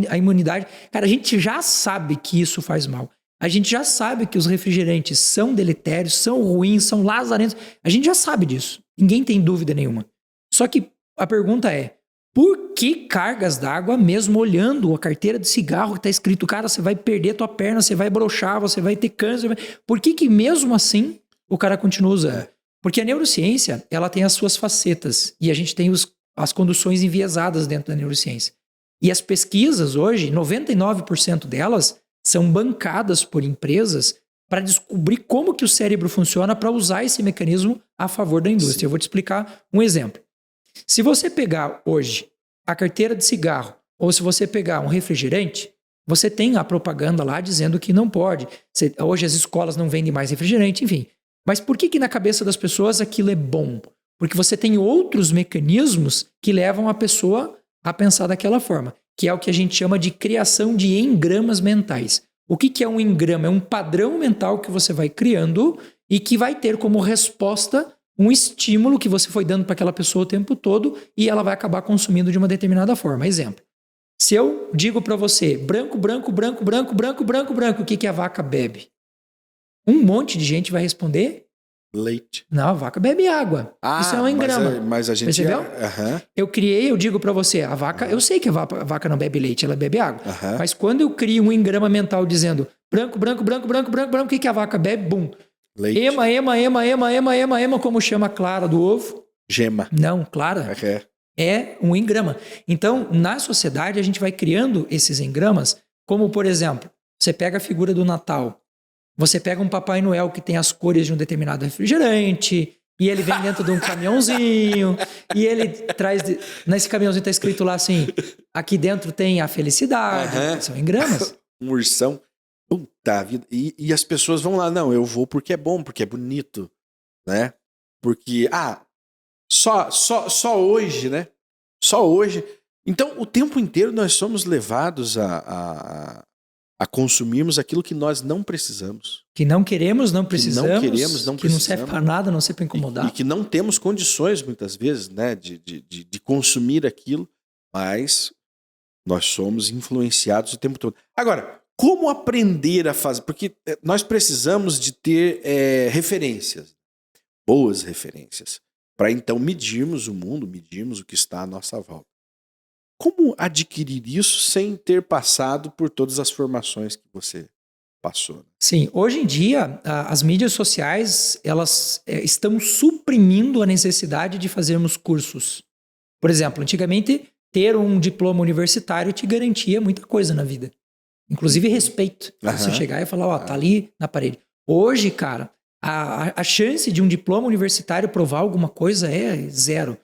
a imunidade. Cara, a gente já sabe que isso faz mal. A gente já sabe que os refrigerantes são deletérios, são ruins, são lazarentos. A gente já sabe disso. Ninguém tem dúvida nenhuma. Só que a pergunta é, por que cargas d'água, mesmo olhando a carteira de cigarro que está escrito, cara, você vai perder tua perna, você vai brochar, você vai ter câncer. Por que mesmo assim o cara continua usando? Porque a neurociência, ela tem as suas facetas e a gente tem as conduções enviesadas dentro da neurociência. E as pesquisas hoje, 99% delas são bancadas por empresas para descobrir como que o cérebro funciona para usar esse mecanismo a favor da indústria. Sim. Eu vou te explicar um exemplo. Se você pegar hoje a carteira de cigarro ou se você pegar um refrigerante, você tem a propaganda lá dizendo que não pode. Hoje as escolas não vendem mais refrigerante, enfim. Mas por que na cabeça das pessoas aquilo é bom? Porque você tem outros mecanismos que levam a pessoa a pensar daquela forma, que é o que a gente chama de criação de engramas mentais. O que é um engrama? É um padrão mental que você vai criando e que vai ter como resposta um estímulo que você foi dando para aquela pessoa o tempo todo e ela vai acabar consumindo de uma determinada forma. Exemplo, se eu digo para você, branco, branco, branco, branco, branco, branco, branco, o que a vaca bebe? Um monte de gente vai responder... Leite. Não, a vaca bebe água. Isso é um engrama. Mas a gente... Percebeu? Eu digo para você, a vaca... Eu sei que a vaca não bebe leite, ela bebe água. Mas quando eu crio um engrama mental dizendo branco, branco, branco, branco, branco, branco, o que a vaca bebe? Bum. Leite. Ema, como chama a clara do ovo? Gema. Não, clara. É um engrama. Então, na sociedade, a gente vai criando esses engramas, como, por exemplo, você pega a figura do Natal. Você pega um Papai Noel que tem as cores de um determinado refrigerante, e ele vem dentro de um caminhãozinho, e ele traz... Nesse caminhãozinho está escrito lá assim, aqui dentro tem a felicidade, são engramas. Um ursão. Puta vida. E as pessoas vão lá, não, eu vou porque é bom, porque é bonito, né? Porque, só hoje, né? Só hoje. Então, o tempo inteiro nós somos levados a consumirmos aquilo que nós não precisamos. Que não queremos, não precisamos. Que não queremos, não que precisamos. Não serve para nada, não serve para incomodar. E que não temos condições, muitas vezes, né, de consumir aquilo, mas nós somos influenciados o tempo todo. Agora, como aprender a fazer? Porque nós precisamos de ter referências, boas referências, para então medirmos o mundo, medirmos o que está à nossa volta. Como adquirir isso sem ter passado por todas as formações que você passou? Sim, hoje em dia as mídias sociais elas estão suprimindo a necessidade de fazermos cursos. Por exemplo, antigamente ter um diploma universitário te garantia muita coisa na vida. Inclusive respeito. Você chegar e falar, tá ali na parede. Hoje, cara, a chance de um diploma universitário provar alguma coisa é zero.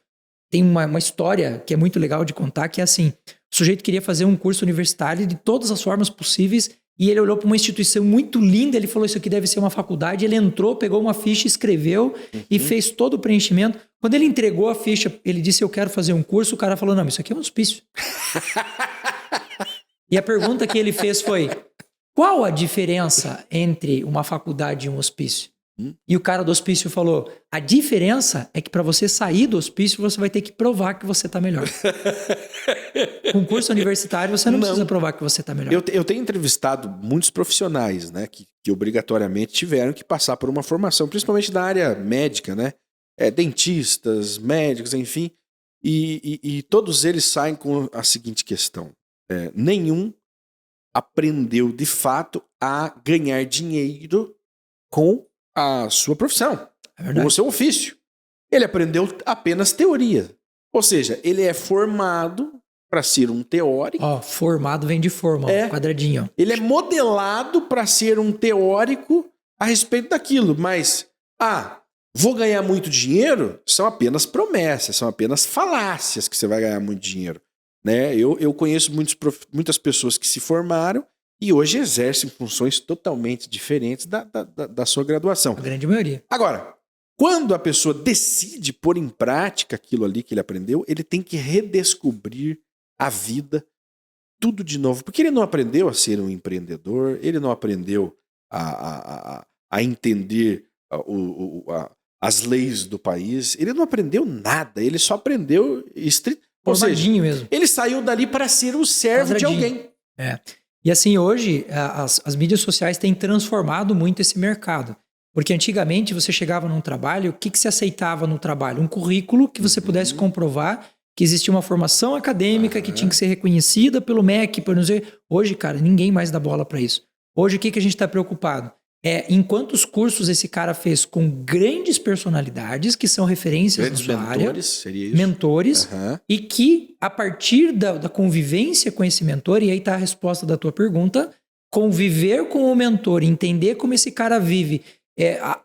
Tem uma história que é muito legal de contar, que é assim, o sujeito queria fazer um curso universitário de todas as formas possíveis e ele olhou para uma instituição muito linda, ele falou, isso aqui deve ser uma faculdade, ele entrou, pegou uma ficha, escreveu e fez todo o preenchimento. Quando ele entregou a ficha, ele disse, eu quero fazer um curso, o cara falou, não, isso aqui é um hospício. E a pergunta que ele fez foi, qual a diferença entre uma faculdade e um hospício? E o cara do hospício falou, a diferença é que para você sair do hospício, você vai ter que provar que você está melhor. Com curso universitário, você não precisa provar que você está melhor. Eu tenho entrevistado muitos profissionais, né, que obrigatoriamente tiveram que passar por uma formação, principalmente da área médica, né? Dentistas, médicos, enfim. E todos eles saem com a seguinte questão. Nenhum aprendeu, de fato, a ganhar dinheiro com a sua profissão, com o seu ofício. Ele aprendeu apenas teoria. Ou seja, ele é formado para ser um teórico. Formado vem de forma, quadradinho. Ele é modelado para ser um teórico a respeito daquilo, mas, vou ganhar muito dinheiro? São apenas promessas, são apenas falácias que você vai ganhar muito dinheiro. Né? Eu conheço muitas pessoas que se formaram e hoje exercem funções totalmente diferentes da sua graduação. A grande maioria. Agora, quando a pessoa decide pôr em prática aquilo ali que ele aprendeu, ele tem que redescobrir a vida, tudo de novo. Porque ele não aprendeu a ser um empreendedor, ele não aprendeu a entender as leis do país, ele não aprendeu nada, ele só aprendeu... Ou seja, mesmo. Ele saiu dali para ser o servo de alguém. E assim, hoje, as mídias sociais têm transformado muito esse mercado. Porque antigamente você chegava num trabalho, o que se aceitava no trabalho? Um currículo que você pudesse comprovar que existia uma formação acadêmica que tinha que ser reconhecida pelo MEC, por não dizer. Hoje, cara, ninguém mais dá bola para isso. Hoje, o que a gente está preocupado? Em quantos cursos esse cara fez com grandes personalidades que são referências na sua área, mentores, e que a partir da convivência com esse mentor, e aí está a resposta da tua pergunta, conviver com o mentor, entender como esse cara vive,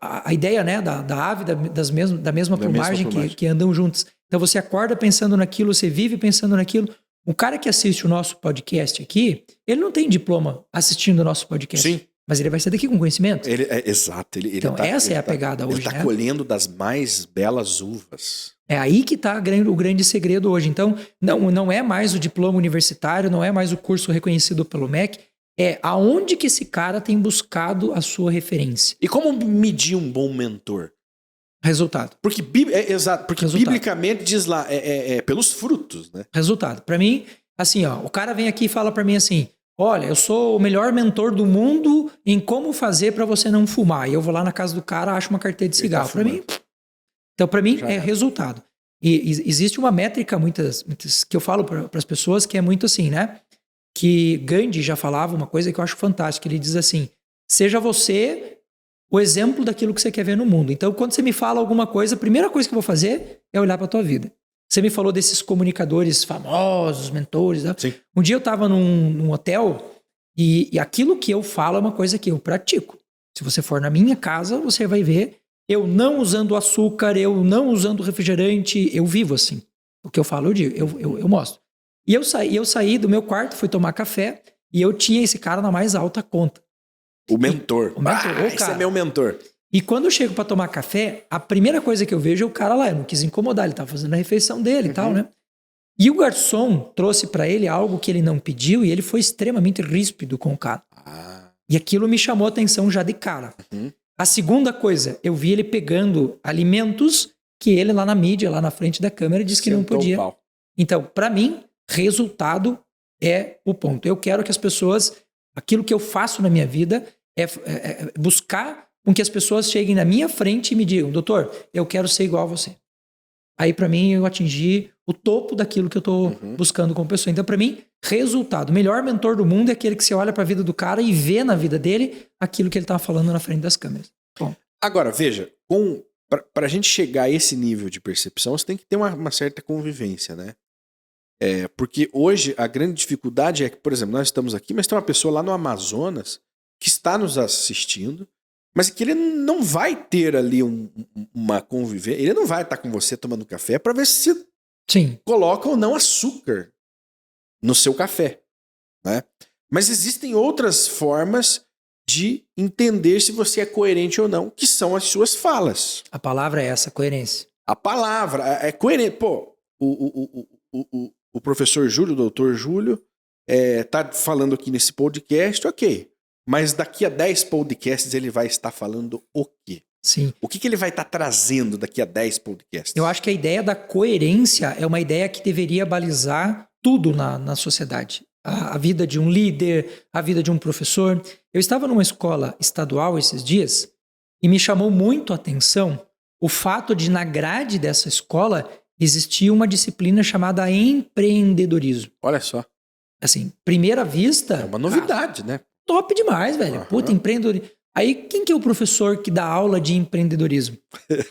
a ideia, né, da ave da mesma plumagem que andam juntas. Então você acorda pensando naquilo, você vive pensando naquilo. O cara que assiste o nosso podcast aqui, ele não tem diploma assistindo o nosso podcast. Sim. Mas ele vai sair daqui com conhecimento. Exato. Então essa é a pegada hoje, né? Ele está colhendo das mais belas uvas. É aí que está o grande segredo hoje. Então, não é mais o diploma universitário, não é mais o curso reconhecido pelo MEC, é aonde que esse cara tem buscado a sua referência. E como medir um bom mentor? Resultado. Porque, exato, porque biblicamente diz lá, pelos frutos, né? Resultado. Para mim, assim, ó, o cara vem aqui e fala para mim assim, olha, eu sou o melhor mentor do mundo em como fazer para você não fumar. E eu vou lá na casa do cara, acho uma carteira de cigarro. Para mim, então para mim é resultado. E existe uma métrica muitas que eu falo para as pessoas que é muito assim, né? Que Gandhi já falava uma coisa que eu acho fantástica. Ele diz assim, seja você o exemplo daquilo que você quer ver no mundo. Então, quando você me fala alguma coisa, a primeira coisa que eu vou fazer é olhar para a tua vida. Você me falou desses comunicadores famosos, mentores. Né? Sim. Um dia eu estava num hotel e aquilo que eu falo é uma coisa que eu pratico. Se você for na minha casa, você vai ver eu não usando açúcar, eu não usando refrigerante, eu vivo assim. O que eu falo, eu digo, eu mostro. E eu saí do meu quarto, fui tomar café e eu tinha esse cara na mais alta conta. O mentor. O mentor, esse é meu mentor. E quando eu chego para tomar café, a primeira coisa que eu vejo é o cara lá. Eu não quis incomodar, ele estava fazendo a refeição dele e tal, né? E o garçom trouxe para ele algo que ele não pediu e ele foi extremamente ríspido com o cara. E aquilo me chamou a atenção já de cara. A segunda coisa, eu vi ele pegando alimentos que ele lá na mídia, lá na frente da câmera, disse que não podia. Então, para mim, resultado é o ponto. Eu quero que as pessoas, aquilo que eu faço na minha vida é buscar com que as pessoas cheguem na minha frente e me digam, doutor, eu quero ser igual a você. Aí, para mim, eu atingi o topo daquilo que eu estou buscando como pessoa. Então, para mim, resultado. O melhor mentor do mundo é aquele que você olha para a vida do cara e vê na vida dele aquilo que ele estava falando na frente das câmeras. Bom. Agora, veja, para a gente chegar a esse nível de percepção, você tem que ter uma certa convivência, né? Porque hoje a grande dificuldade é que, por exemplo, nós estamos aqui, mas tem uma pessoa lá no Amazonas que está nos assistindo, mas que ele não vai ter ali uma convivência, ele não vai estar com você tomando café para ver se coloca ou não açúcar no seu café, né? Mas existem outras formas de entender se você é coerente ou não, que são as suas falas. A palavra é essa, coerência. A palavra é coerente. Pô, o professor Júlio, o doutor Júlio, tá falando aqui nesse podcast, ok. Mas daqui a 10 podcasts ele vai estar falando o quê? Sim. O que ele vai estar trazendo daqui a 10 podcasts? Eu acho que a ideia da coerência é uma ideia que deveria balizar tudo na sociedade. A vida de um líder, a vida de um professor. Eu estava numa escola estadual esses dias e me chamou muito a atenção o fato de, na grade dessa escola, existia uma disciplina chamada empreendedorismo. Olha só. Assim, primeira vista... É uma novidade, né? Top demais, velho. Puta, empreendedorismo. Aí, quem que é o professor que dá aula de empreendedorismo?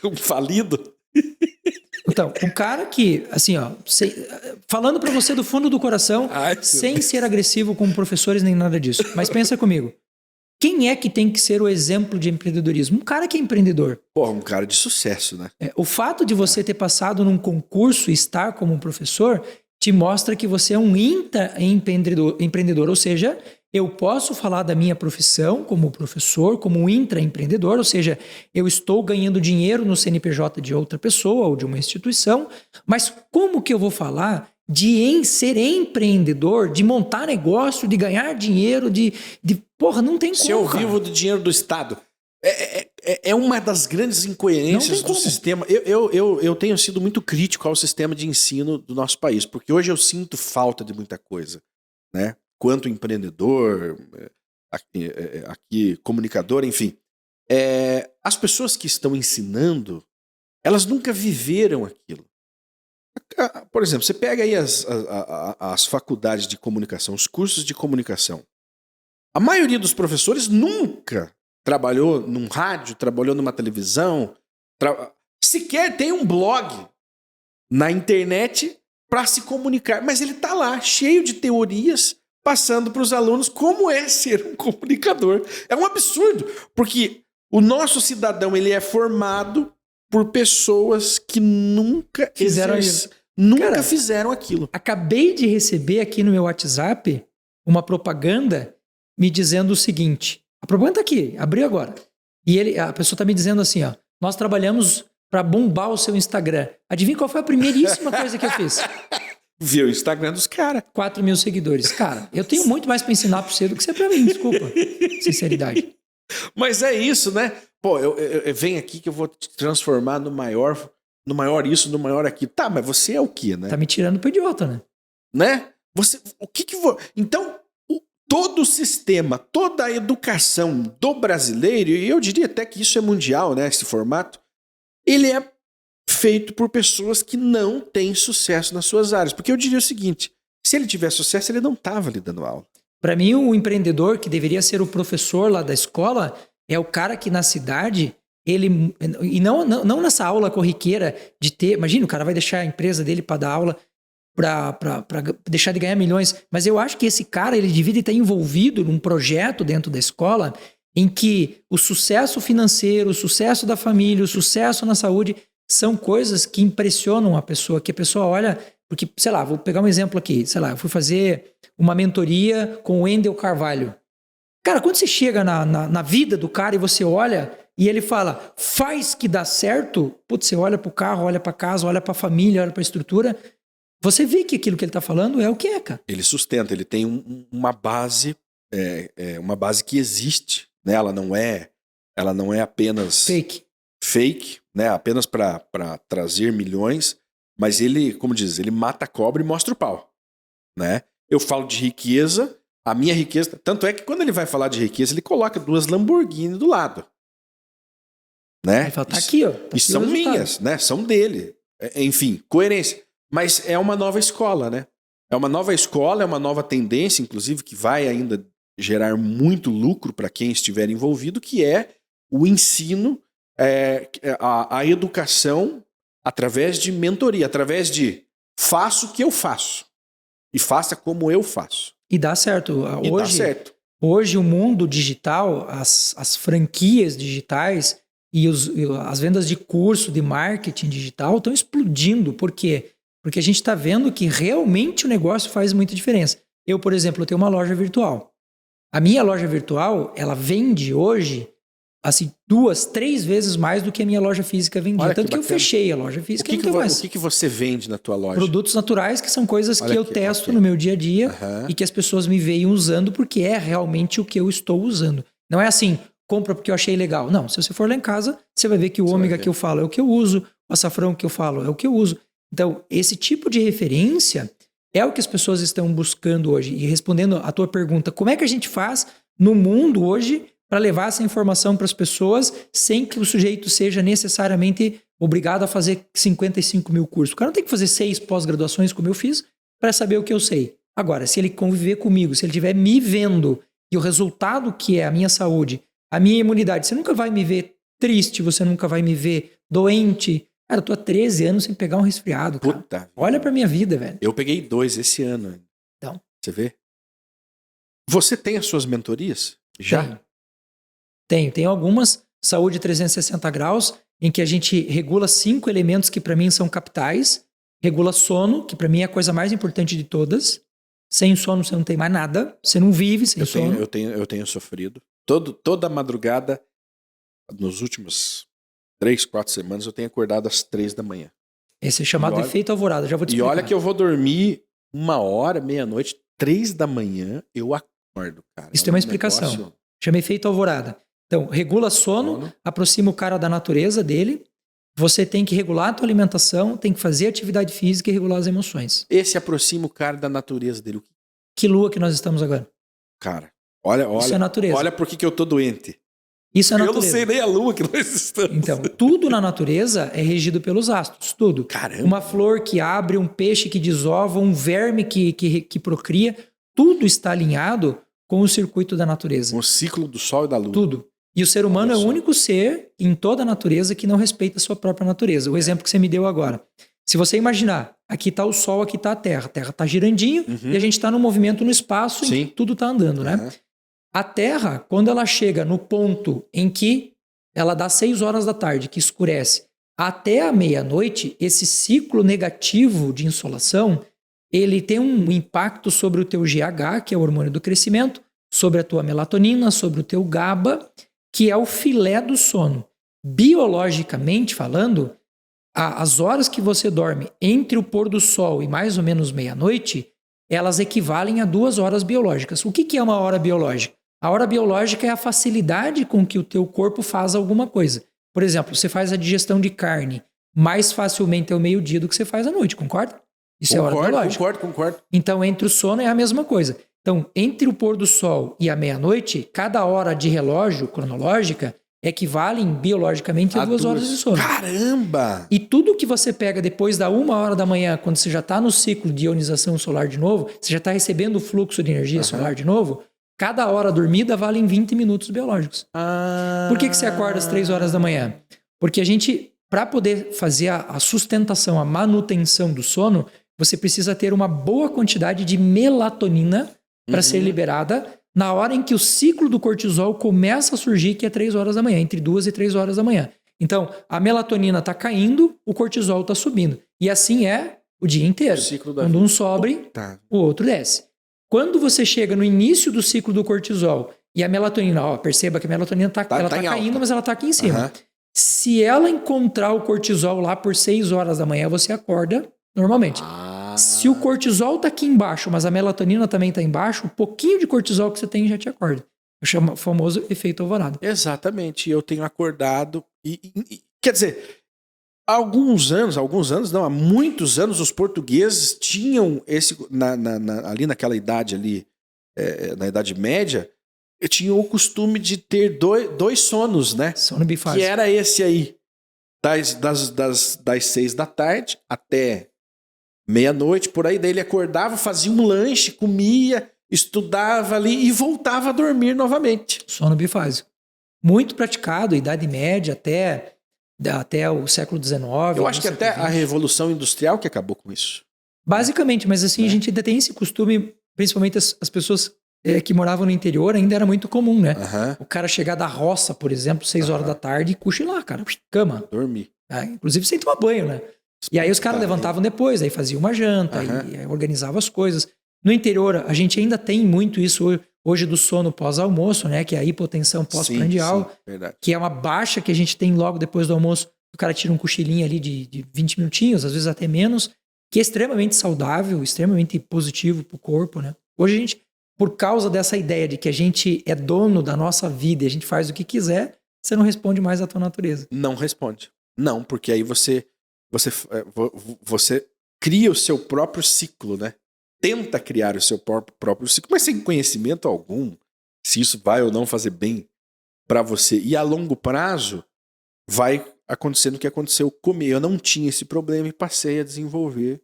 Um falido. Então, um cara que, assim, ó, falando pra você do fundo do coração, sem ser agressivo com professores nem nada disso. Mas pensa comigo. Quem é que tem que ser o exemplo de empreendedorismo? Um cara que é empreendedor. Porra, um cara de sucesso, né? O fato de você ter passado num concurso e estar como um professor te mostra que você é um intraempreendedor, ou seja, eu posso falar da minha profissão como professor, como um intraempreendedor, ou seja, eu estou ganhando dinheiro no CNPJ de outra pessoa ou de uma instituição, mas como que eu vou falar de ser empreendedor, de montar negócio, de ganhar dinheiro, porra, não tem como, se eu vivo do dinheiro do Estado. É uma das grandes incoerências do sistema. Eu tenho sido muito crítico ao sistema de ensino do nosso país, porque hoje eu sinto falta de muita coisa, né? Quanto empreendedor, aqui comunicador, enfim. As pessoas que estão ensinando, elas nunca viveram aquilo. Por exemplo, você pega aí as faculdades de comunicação, os cursos de comunicação. A maioria dos professores nunca trabalhou num rádio, trabalhou numa televisão, sequer tem um blog na internet para se comunicar. Mas ele está lá, cheio de teorias, passando para os alunos como é ser um comunicador. É um absurdo, porque o nosso cidadão ele é formado por pessoas que nunca fizeram aquilo. Acabei de receber aqui no meu WhatsApp uma propaganda me dizendo o seguinte. A propaganda tá aqui, abri agora. E a pessoa tá me dizendo assim, ó, nós trabalhamos para bombar o seu Instagram. Adivinha qual foi a primeiríssima coisa que eu fiz? ver o Instagram dos caras. 4 mil seguidores. Cara, eu tenho muito mais pra ensinar pra você do que você pra mim, desculpa. Sinceridade. Mas é isso, né? Pô, eu venho aqui que eu vou te transformar no maior isso, no maior aqui. Tá, mas você é o quê, né? Tá me tirando pro idiota, né? Né? Você, o que que então, todo o sistema, toda a educação do brasileiro, e eu diria até que isso é mundial, né, esse formato, ele é feito por pessoas que não têm sucesso nas suas áreas. Porque eu diria o seguinte, se ele tivesse sucesso, ele não estava lhe dando aula. Para mim, o empreendedor, que deveria ser o professor lá da escola, é o cara que na cidade, ele... E não nessa aula corriqueira de ter... Imagina, o cara vai deixar a empresa dele para dar aula, para deixar de ganhar milhões. Mas eu acho que esse cara, ele devia estar envolvido num projeto dentro da escola em que o sucesso financeiro, o sucesso da família, o sucesso na saúde são coisas que impressionam a pessoa, que a pessoa olha... Porque, sei lá, vou pegar um exemplo aqui. Sei lá, eu fui fazer uma mentoria com o Wendel Carvalho. Cara, quando você chega na vida do cara e você olha e ele fala, faz que dá certo, putz, você olha pro carro, olha pra casa, olha pra família, olha pra estrutura, você vê que aquilo que ele tá falando é o que é, cara. Ele sustenta, ele tem uma base, uma base que existe, né? Ela não é apenas fake, né? Apenas para trazer milhões, mas ele, como diz, ele mata a cobra e mostra o pau, né? Eu falo de riqueza, a minha riqueza... Tanto é que quando ele vai falar de riqueza, ele coloca 2 Lamborghini do lado. Né? Ele fala, tá aqui, ó. Tá e são minhas, né? São dele. Enfim, coerência. Mas é uma nova escola, né? É uma nova escola, é uma nova tendência, inclusive, que vai ainda gerar muito lucro para quem estiver envolvido, que é o ensino, a educação através de mentoria, através de faço o que eu faço. E faça como eu faço. E dá certo. Dá certo. Hoje o mundo digital, as franquias digitais e as vendas de curso de marketing digital estão explodindo. Por quê? Porque a gente está vendo que realmente o negócio faz muita diferença. Eu, por exemplo, tenho uma loja virtual. A minha loja virtual, ela vende hoje assim 2, 3 vezes mais do que a minha loja física vendia. Tanto que eu fechei a loja física. O que você vende na tua loja? Produtos naturais, que são coisas que eu testo no meu dia a dia e que as pessoas me veem usando porque é realmente o que eu estou usando. Não é assim, compra porque eu achei legal. Não, se você for lá em casa, você vai ver que o ômega que eu falo é o que eu uso, o açafrão que eu falo é o que eu uso. Então, esse tipo de referência é o que as pessoas estão buscando hoje. E respondendo a tua pergunta, como é que a gente faz no mundo hoje para levar essa informação para as pessoas sem que o sujeito seja necessariamente obrigado a fazer 55 mil cursos? O cara não tem que fazer 6 pós-graduações como eu fiz para saber o que eu sei. Agora, se ele conviver comigo, se ele estiver me vendo e o resultado que é a minha saúde, a minha imunidade, você nunca vai me ver triste, você nunca vai me ver doente. Cara, eu tô há 13 anos sem pegar um resfriado, cara. Puta. Olha pra minha vida, velho. Eu peguei 2 esse ano. Então. Você vê? Você tem as suas mentorias? Já? Tenho algumas, saúde 360 graus, em que a gente regula 5 elementos que para mim são capitais. Regula sono, que para mim é a coisa mais importante de todas. Sem sono você não tem mais nada. Você não vive sem sono. Eu tenho sofrido. Toda madrugada, nos últimos 3, 4 semanas, eu tenho acordado às 3 da manhã. Esse é chamado efeito alvorada, já vou te explicar. E olha que eu vou dormir 1h, meia-noite, 3 da manhã, eu acordo, cara. Isso tem uma explicação. Negócio... Chama efeito alvorada. Então, regula sono, aproxima o cara da natureza dele. Você tem que regular a tua alimentação, tem que fazer atividade física e regular as emoções. Esse aproxima o cara da natureza dele. Que lua que nós estamos agora? Cara, olha. Isso é natureza. Olha por que eu tô doente. Isso é natureza. Eu não sei nem a lua que nós estamos. Então, tudo na natureza é regido pelos astros, tudo. Caramba. Uma flor que abre, um peixe que desova, um verme que procria, tudo está alinhado com o circuito da natureza. Com o ciclo do sol e da lua. Tudo. E o ser humano é o único ser em toda a natureza que não respeita a sua própria natureza. O exemplo que você me deu agora. Se você imaginar, aqui está o sol, aqui está a Terra está girandinho e a gente está no movimento no espaço em que tudo está andando, né? A Terra, quando ela chega no ponto em que ela dá 6 horas da tarde, que escurece, até a meia-noite, esse ciclo negativo de insolação, ele tem um impacto sobre o teu GH, que é o hormônio do crescimento, sobre a tua melatonina, sobre o teu GABA, que é o filé do sono. Biologicamente falando, as horas que você dorme entre o pôr do sol e mais ou menos meia-noite, elas equivalem a 2 horas biológicas. O que é uma hora biológica? A hora biológica é a facilidade com que o teu corpo faz alguma coisa. Por exemplo, você faz a digestão de carne mais facilmente ao meio-dia do que você faz à noite, concorda? Isso é hora biológica. Concordo. Então, entre o sono é a mesma coisa. Então, entre o pôr do sol e a meia-noite, cada hora de relógio cronológica equivalem biologicamente a 2 horas de sono. Caramba! E tudo que você pega depois da 1 hora da manhã, quando você já está no ciclo de ionização solar de novo, você já está recebendo o fluxo de energia solar de novo, cada hora dormida vale 20 minutos biológicos. Por que você acorda às 3 horas da manhã? Porque a gente, para poder fazer a sustentação, a manutenção do sono, você precisa ter uma boa quantidade de melatonina para ser liberada na hora em que o ciclo do cortisol começa a surgir, que é 3 horas da manhã, entre 2 e 3 horas da manhã. Então, a melatonina está caindo, o cortisol está subindo. E assim é o dia inteiro. Quando um sobe, o outro desce. Quando você chega no início do ciclo do cortisol e a melatonina, perceba que a melatonina está caindo, mas ela está aqui em cima. Se ela encontrar o cortisol lá por 6 horas da manhã, você acorda normalmente. Se o cortisol está aqui embaixo, mas a melatonina também está embaixo, um pouquinho de cortisol que você tem já te acorda. O famoso efeito alvorada. Exatamente. Eu tenho acordado quer dizer, há muitos anos os portugueses tinham esse ali naquela idade ali, na Idade Média, tinham o costume de ter dois sonos, né? Sono bifásico. Que era esse aí, das 6 da tarde até meia-noite, por aí. Daí ele acordava, fazia um lanche, comia, estudava ali e voltava a dormir novamente. Sono bifásico. Muito praticado, Idade Média até o século XIX. Eu acho que até a Revolução Industrial que acabou com isso. Basicamente, mas assim, a gente ainda tem esse costume, principalmente as pessoas que moravam no interior, ainda era muito comum, né? O cara chegar da roça, por exemplo, 6 horas da tarde e cochilar, cara, cama. Dormir. Inclusive sem tomar banho, né? E aí os caras levantavam depois, aí faziam uma janta, aí organizavam as coisas. No interior, a gente ainda tem muito isso hoje do sono pós-almoço, né? Que é a hipotensão pós-prandial, que é uma baixa que a gente tem logo depois do almoço. O cara tira um cochilinho ali de 20 minutinhos, às vezes até menos, que é extremamente saudável, extremamente positivo pro corpo, né? Hoje a gente, por causa dessa ideia de que a gente é dono da nossa vida e a gente faz o que quiser, você não responde mais à tua natureza. Não responde. Não, porque aí você cria o seu próprio ciclo, né? Tenta criar o seu próprio ciclo, mas sem conhecimento algum, se isso vai ou não fazer bem para você. E a longo prazo vai acontecendo o que aconteceu comigo. Eu não tinha esse problema e passei a desenvolver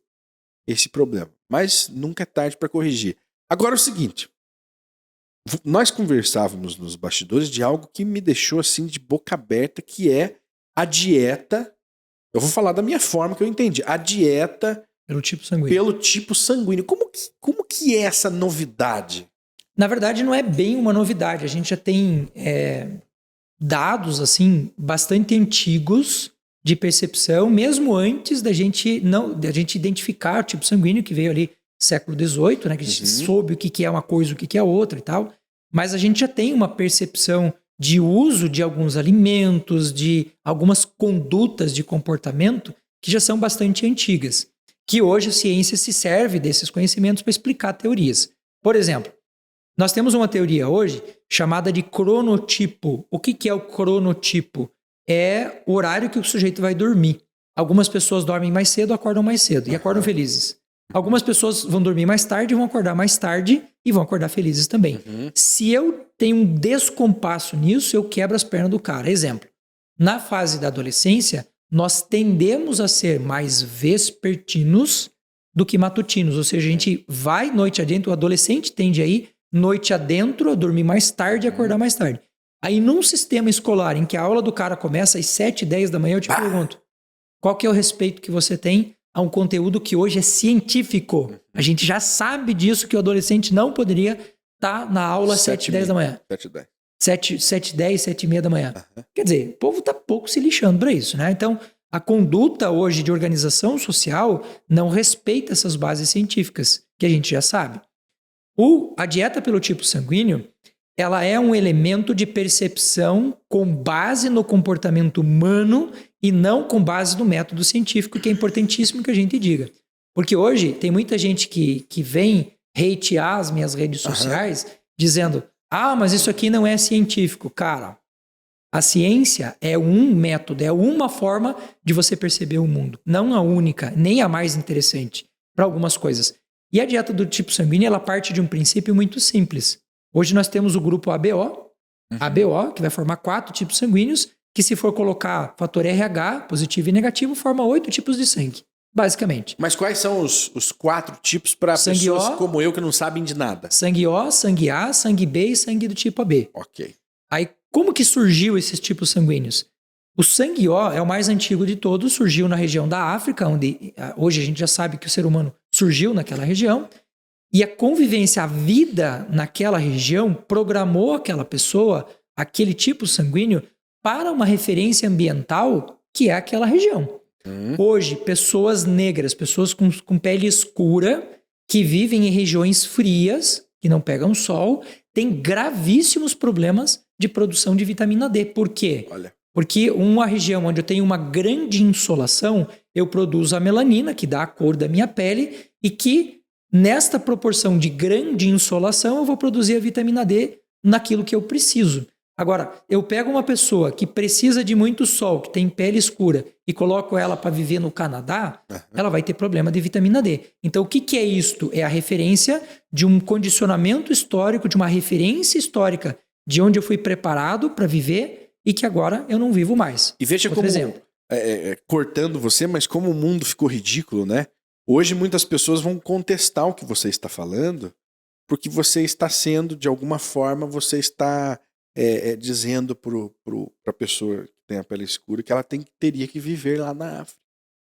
esse problema. Mas nunca é tarde para corrigir. Agora é o seguinte, nós conversávamos nos bastidores de algo que me deixou assim de boca aberta, que é a dieta. Eu vou falar da minha forma que eu entendi. A dieta pelo tipo sanguíneo. Como que é essa novidade? Na verdade, não é bem uma novidade. A gente já tem dados assim bastante antigos de percepção, mesmo antes da gente identificar o tipo sanguíneo, que veio ali século XVIII, né? Que a gente soube o que é uma coisa, o que é outra e tal. Mas a gente já tem uma percepção de uso de alguns alimentos, de algumas condutas de comportamento que já são bastante antigas, que hoje a ciência se serve desses conhecimentos para explicar teorias. Por exemplo, nós temos uma teoria hoje chamada de cronotipo. O que é o cronotipo? É o horário que o sujeito vai dormir. Algumas pessoas dormem mais cedo, acordam mais cedo e acordam felizes. Algumas pessoas vão dormir mais tarde, vão acordar mais tarde e vão acordar felizes também. Se eu tenho um descompasso nisso, eu quebro as pernas do cara. Exemplo, na fase da adolescência, nós tendemos a ser mais vespertinos do que matutinos. Ou seja, a gente vai noite adentro, o adolescente tende a ir noite adentro, a dormir mais tarde e acordar mais tarde. Aí num sistema escolar em que a aula do cara começa às 7, 10 da manhã, eu te pergunto, qual que é o respeito que você tem a um conteúdo que hoje é científico? A gente já sabe disso, que o adolescente não poderia estar na aula às 7, 10 da manhã. 7, 10, 7 e meia da manhã. Quer dizer, o povo está pouco se lixando para isso, né? Então, a conduta hoje de organização social não respeita essas bases científicas, que a gente já sabe. A dieta pelo tipo sanguíneo, ela é um elemento de percepção com base no comportamento humano e não com base no método científico, que é importantíssimo que a gente diga. Porque hoje tem muita gente que vem hatear as minhas redes sociais dizendo, mas isso aqui não é científico. Cara, a ciência é um método, é uma forma de você perceber o mundo. Não a única, nem a mais interessante para algumas coisas. E a dieta do tipo sanguíneo, ela parte de um princípio muito simples. Hoje nós temos o grupo ABO, que vai formar 4 tipos sanguíneos, que se for colocar fator RH, positivo e negativo, forma 8 tipos de sangue, basicamente. Mas quais são os 4 tipos para pessoas como eu que não sabem de nada? Sangue O, sangue A, sangue B e sangue do tipo AB. Ok. Aí, como que surgiu esses tipos sanguíneos? O sangue O é o mais antigo de todos, surgiu na região da África, onde hoje a gente já sabe que o ser humano surgiu naquela região, e a convivência, a vida naquela região programou aquela pessoa, aquele tipo sanguíneo, para uma referência ambiental que é aquela região. Hoje, pessoas negras, pessoas com pele escura, que vivem em regiões frias, que não pegam sol, têm gravíssimos problemas de produção de vitamina D. Por quê? Olha. Porque uma região onde eu tenho uma grande insolação, eu produzo a melanina, que dá a cor da minha pele, e que nesta proporção de grande insolação eu vou produzir a vitamina D naquilo que eu preciso. Agora, eu pego uma pessoa que precisa de muito sol, que tem pele escura, e coloco ela para viver no Canadá, ela vai ter problema de vitamina D. Então, o que é isto? É a referência de um condicionamento histórico, de uma referência histórica de onde eu fui preparado para viver e que agora eu não vivo mais. E veja como, cortando você, mas como o mundo ficou ridículo, né? Hoje muitas pessoas vão contestar o que você está falando, porque você está sendo, de alguma forma, você está dizendo para a pessoa que tem a pele escura que ela teria que viver lá na África.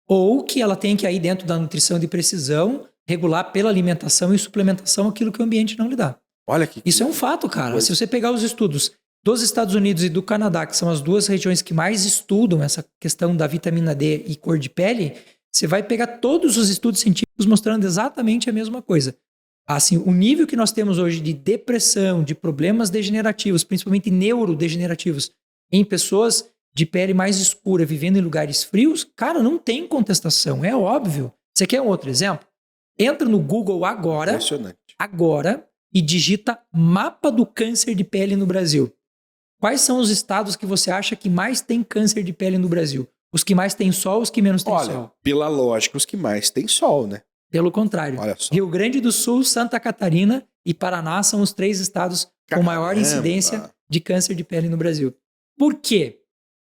Ou que ela tem que ir dentro da nutrição de precisão, regular pela alimentação e suplementação aquilo que o ambiente não lhe dá. Olha que Isso é um fato, cara. Coisa. Se você pegar os estudos dos Estados Unidos e do Canadá, que são as 2 regiões que mais estudam essa questão da vitamina D e cor de pele, você vai pegar todos os estudos científicos mostrando exatamente a mesma coisa. Assim, o nível que nós temos hoje de depressão, de problemas degenerativos, principalmente neurodegenerativos, em pessoas de pele mais escura, vivendo em lugares frios, cara, não tem contestação, é óbvio. Você quer um outro exemplo? Entra no Google agora e digita mapa do câncer de pele no Brasil. Quais são os estados que você acha que mais tem câncer de pele no Brasil? Os que mais têm sol, os que menos têm sol? Olha, pela lógica, os que mais têm sol, né? Pelo contrário. Olha só. Rio Grande do Sul, Santa Catarina e Paraná são os 3 estados com maior incidência de câncer de pele no Brasil. Por quê?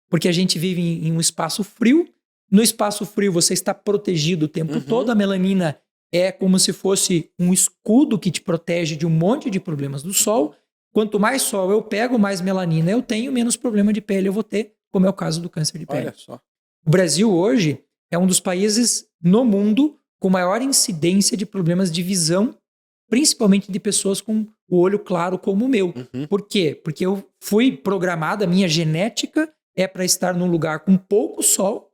Porque a gente vive em um espaço frio. No espaço frio você está protegido o tempo todo. A melanina é como se fosse um escudo que te protege de um monte de problemas do sol. Quanto mais sol eu pego, mais melanina eu tenho, menos problema de pele eu vou ter, como é o caso do câncer de pele. Olha só. O Brasil hoje é um dos países no mundo com maior incidência de problemas de visão, principalmente de pessoas com o olho claro como o meu. Por quê? Porque eu fui programado, a minha genética é para estar num lugar com pouco sol,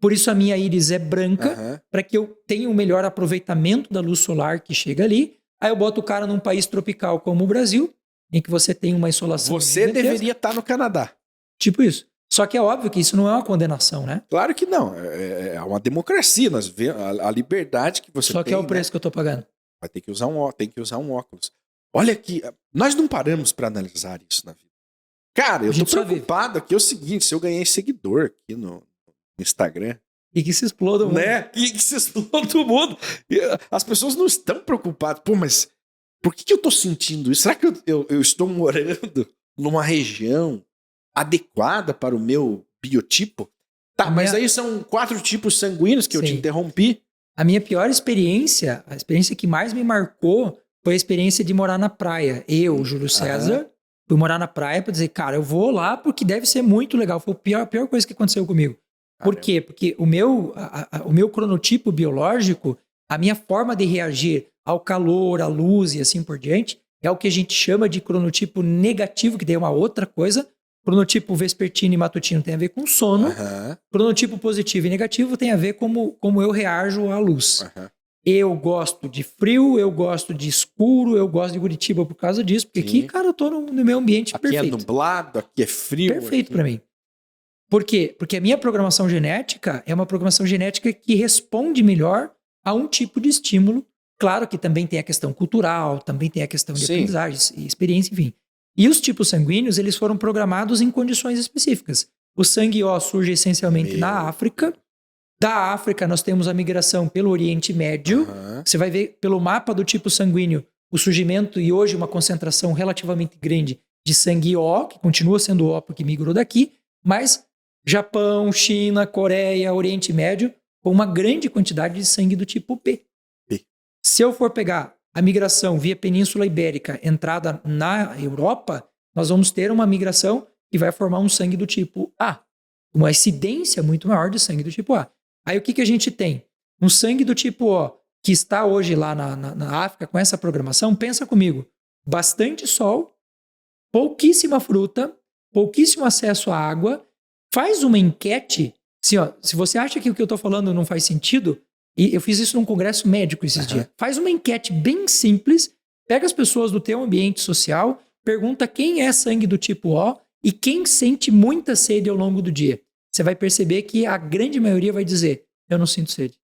por isso a minha íris é branca, para que eu tenha um melhor aproveitamento da luz solar que chega ali. Aí eu boto o cara num país tropical como o Brasil, em que você tem uma insolação. Você deveria estar no Canadá. Tipo isso. Só que é óbvio que isso não é uma condenação, né? Claro que não. É uma democracia. Nós vemos a liberdade que você tem. Só que é o preço que eu tô pagando. Vai ter que usar um óculos. Olha aqui, nós não paramos para analisar isso na vida. Cara, eu tô preocupado aqui. É o seguinte, se eu ganhei seguidor aqui no Instagram... E que se exploda o mundo. Né? E que se exploda o mundo. As pessoas não estão preocupadas. Pô, mas por que eu tô sentindo isso? Será que eu estou morando numa região adequada para o meu biotipo? Tá, mas aí são 4 tipos sanguíneos que eu te interrompi. A minha pior experiência, a experiência que mais me marcou, foi a experiência de morar na praia. Eu, Júlio César, fui morar na praia para dizer, cara, eu vou lá porque deve ser muito legal. Foi a pior coisa que aconteceu comigo. Por quê? Porque o meu cronotipo biológico, a minha forma de reagir ao calor, à luz e assim por diante, é o que a gente chama de cronotipo negativo, que daí é uma outra coisa. Cronotipo vespertino e matutino tem a ver com sono. Cronotipo positivo e negativo tem a ver como eu reajo à luz. Eu gosto de frio, eu gosto de escuro, eu gosto de Curitiba por causa disso, porque aqui, cara, eu tô no meu ambiente perfeito. Aqui é nublado, aqui é frio. Perfeito aqui... pra mim. Por quê? Porque a minha programação genética é uma programação genética que responde melhor a um tipo de estímulo. Claro que também tem a questão cultural, também tem a questão de aprendizagem e experiência, enfim. E os tipos sanguíneos, eles foram programados em condições específicas. O sangue O surge essencialmente na África. Da África, nós temos a migração pelo Oriente Médio. Você vai ver pelo mapa do tipo sanguíneo o surgimento e hoje uma concentração relativamente grande de sangue O, que continua sendo O porque migrou daqui, mas Japão, China, Coreia, Oriente Médio, com uma grande quantidade de sangue do tipo B. Se eu for pegar a migração via Península Ibérica, entrada na Europa, nós vamos ter uma migração que vai formar um sangue do tipo A. Uma incidência muito maior de sangue do tipo A. Aí o que a gente tem? Um sangue do tipo O, que está hoje lá na África com essa programação, pensa comigo, bastante sol, pouquíssima fruta, pouquíssimo acesso à água, faz uma enquete, assim, ó, se você acha que o que eu estou falando não faz sentido, e eu fiz isso num congresso médico esses dias, faz uma enquete bem simples, pega as pessoas do teu ambiente social, pergunta quem é sangue do tipo O e quem sente muita sede ao longo do dia. Você vai perceber que a grande maioria vai dizer, eu não sinto sede.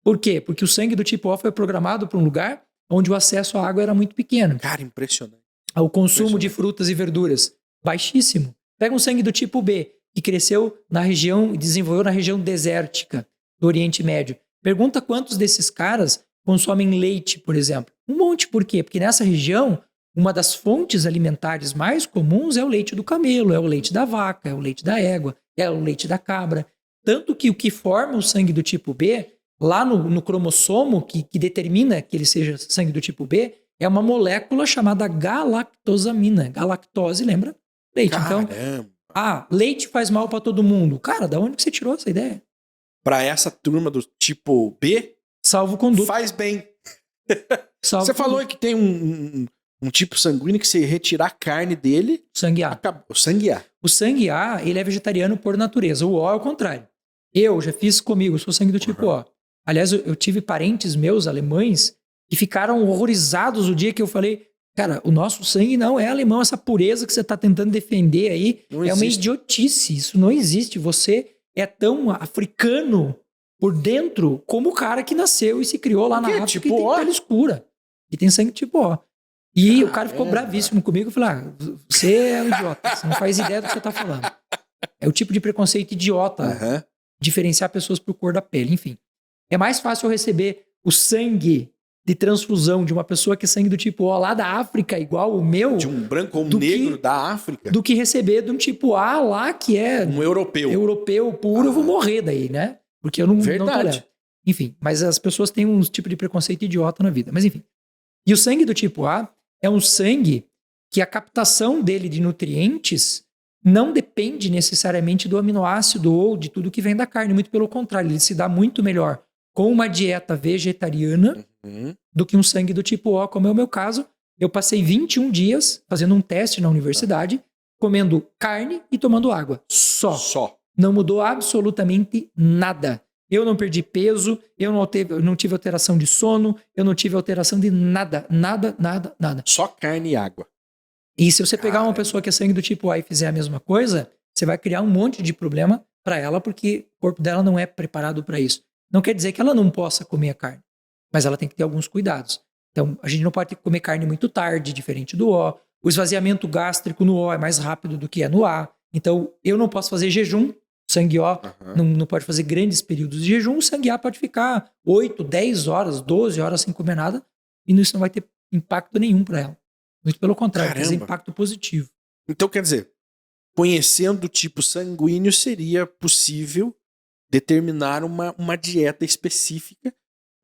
Por quê? Porque o sangue do tipo O foi programado para um lugar onde o acesso à água era muito pequeno. Cara, impressionante. O consumo de frutas e verduras, baixíssimo. Pega um sangue do tipo B, que cresceu na região, desenvolveu na região desértica do Oriente Médio. Pergunta quantos desses caras consomem leite, por exemplo. Um monte, por quê? Porque nessa região, uma das fontes alimentares mais comuns é o leite do camelo, é o leite da vaca, é o leite da égua, é o leite da cabra. Tanto que o que forma o sangue do tipo B, lá no cromossomo que determina que ele seja sangue do tipo B, é uma molécula chamada galactosamina. Galactose, lembra? Leite. Caramba. Então, leite faz mal para todo mundo. Cara, da onde que você tirou essa ideia? Para essa turma do tipo B, salvo conduta. Faz bem. Você falou que tem um tipo sanguíneo que se retirar a carne dele... Sangue A. O sangue A. O sangue A, ele é vegetariano por natureza. O O é o contrário. Eu já fiz comigo, eu sou sangue do tipo O. Aliás, eu tive parentes meus alemães que ficaram horrorizados o dia que eu falei, cara, o nosso sangue não é alemão, essa pureza que você está tentando defender aí é uma idiotice, isso não existe. Você é tão africano por dentro como o cara que nasceu e se criou lá na África tipo e tem pele escura. E tem sangue tipo O. E o cara ficou bravíssimo comigo e falou, você é um idiota, você não faz ideia do que você está falando. É o tipo de preconceito idiota, diferenciar pessoas por cor da pele, enfim. É mais fácil eu receber o sangue de transfusão de uma pessoa que é sangue do tipo O lá da África, igual o meu. De um branco ou um negro da África. Do que receber de um tipo A lá que é... Um europeu. Europeu puro, eu vou morrer daí, né? Porque eu não tolero. Enfim, mas as pessoas têm um tipo de preconceito idiota na vida. Mas enfim. E o sangue do tipo A é um sangue que a captação dele de nutrientes não depende necessariamente do aminoácido ou de tudo que vem da carne. Muito pelo contrário, ele se dá muito melhor com uma dieta vegetariana do que um sangue do tipo O, como é o meu caso. Eu passei 21 dias fazendo um teste na universidade, comendo carne e tomando água. Só. Não mudou absolutamente nada. Eu não perdi peso, eu não tive alteração de sono, eu não tive alteração de nada. Nada. Só carne e água. E se você pegar uma pessoa que é sangue do tipo A e fizer a mesma coisa, você vai criar um monte de problema para ela, porque o corpo dela não é preparado para isso. Não quer dizer que ela não possa comer a carne, mas ela tem que ter alguns cuidados. Então, a gente não pode comer carne muito tarde, diferente do O. O esvaziamento gástrico no O é mais rápido do que é no A. Então, eu não posso fazer jejum. Sangue O não pode fazer grandes períodos de jejum. O sangue A pode ficar 8, 10 horas, 12 horas sem comer nada e isso não vai ter impacto nenhum para ela. Muito pelo contrário, vai ter impacto positivo. Então, quer dizer, conhecendo o tipo sanguíneo, seria possível determinar uma dieta específica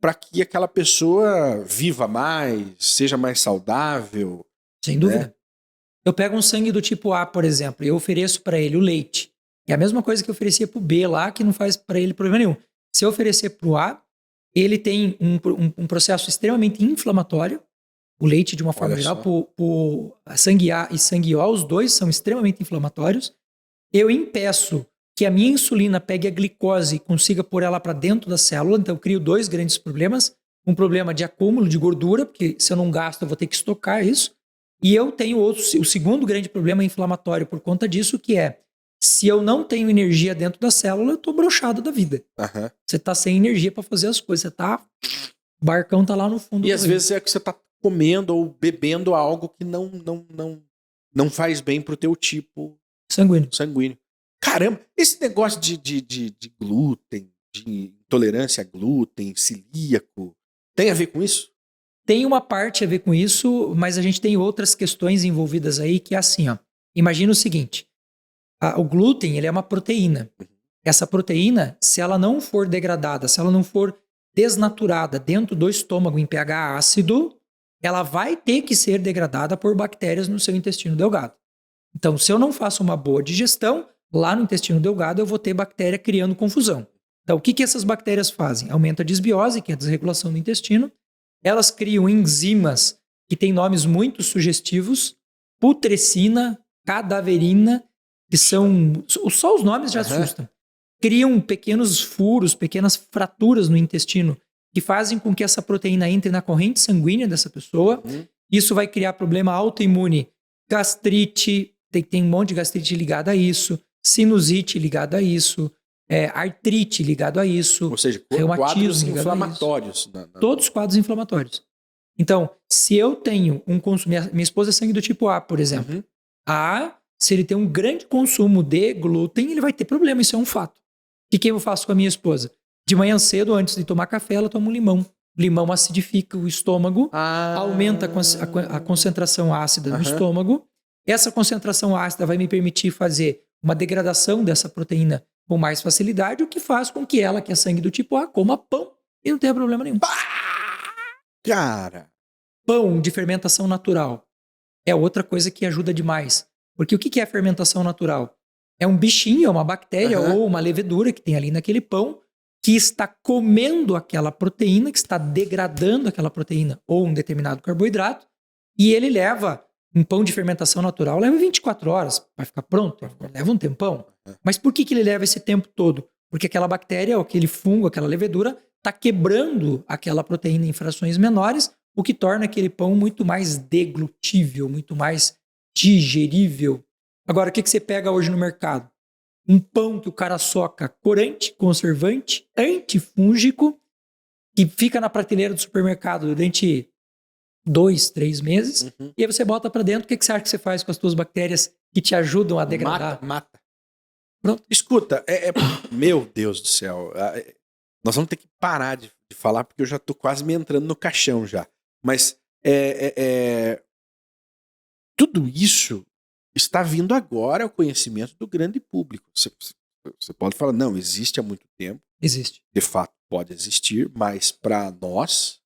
para que aquela pessoa viva mais, seja mais saudável. Sem dúvida. Eu pego um sangue do tipo A, por exemplo, e eu ofereço para ele o leite. É a mesma coisa que eu oferecia para o B lá, que não faz para ele problema nenhum. Se eu oferecer para o A, ele tem um processo extremamente inflamatório. O leite, de uma forma geral, sangue A e sangue O, os dois são extremamente inflamatórios. Eu impeço que a minha insulina pegue a glicose e consiga pôr ela para dentro da célula. Então, eu crio dois grandes problemas. Um problema de acúmulo de gordura, porque se eu não gasto, eu vou ter que estocar isso. E eu tenho o segundo grande problema inflamatório por conta disso, que é Se eu não tenho energia dentro da célula, eu tô broxado da vida. Aham. Você tá sem energia para fazer as coisas. Você tá... O barcão tá lá no fundo. E às vezes é que você tá comendo ou bebendo algo que não faz bem pro teu tipo sanguíneo. Caramba, esse negócio de glúten, de intolerância a glúten, celíaco, tem a ver com isso? Tem uma parte a ver com isso, mas a gente tem outras questões envolvidas aí que é assim, ó. Imagina o seguinte, o glúten, ele é uma proteína. Essa proteína, se ela não for degradada, se ela não for desnaturada dentro do estômago em pH ácido, ela vai ter que ser degradada por bactérias no seu intestino delgado. Então, se eu não faço uma boa digestão, lá no intestino delgado eu vou ter bactéria criando confusão. Então, o que essas bactérias fazem? Aumenta a disbiose, que é a desregulação do intestino. Elas criam enzimas que têm nomes muito sugestivos, putrescina, cadaverina, que são... Só os nomes já assustam. Criam pequenos furos, pequenas fraturas no intestino que fazem com que essa proteína entre na corrente sanguínea dessa pessoa. Isso vai criar problema autoimune, gastrite, tem um monte de gastrite ligada a isso, sinusite ligada a isso, artrite ligado a isso, ou seja, reumatismo quadros ligado inflamatórios. Todos os quadros inflamatórios. Então, se eu tenho um consumo... Minha esposa é sangue do tipo A, por exemplo. Se ele tem um grande consumo de glúten, ele vai ter problema, isso é um fato. O que eu faço com a minha esposa? De manhã cedo, antes de tomar café, ela toma um limão. Limão acidifica o estômago, aumenta a concentração ácida no estômago. Essa concentração ácida vai me permitir fazer uma degradação dessa proteína com mais facilidade, o que faz com que ela, que é sangue do tipo A, coma pão e não tenha problema nenhum. Cara! Pão de fermentação natural é outra coisa que ajuda demais. Porque o que é a fermentação natural? É um bichinho, é uma bactéria ou uma levedura que tem ali naquele pão que está comendo aquela proteína, que está degradando aquela proteína ou um determinado carboidrato, e ele leva, um pão de fermentação natural leva 24 horas para ficar pronto, leva um tempão. Mas por que ele leva esse tempo todo? Porque aquela bactéria, ou aquele fungo, aquela levedura, está quebrando aquela proteína em frações menores, o que torna aquele pão muito mais deglutível, muito mais digerível. Agora, o que você pega hoje no mercado? Um pão que o cara soca corante, conservante, antifúngico, que fica na prateleira do supermercado durante 2, 3 meses, e aí você bota para dentro, o que você acha que você faz com as suas bactérias que te ajudam a degradar? Mata. Pronto. Escuta, meu Deus do céu, nós vamos ter que parar de falar, porque eu já tô quase me entrando no caixão já. Mas tudo isso está vindo agora ao conhecimento do grande público. Você pode falar, não, existe há muito tempo. Existe. De fato, pode existir, mas para nós,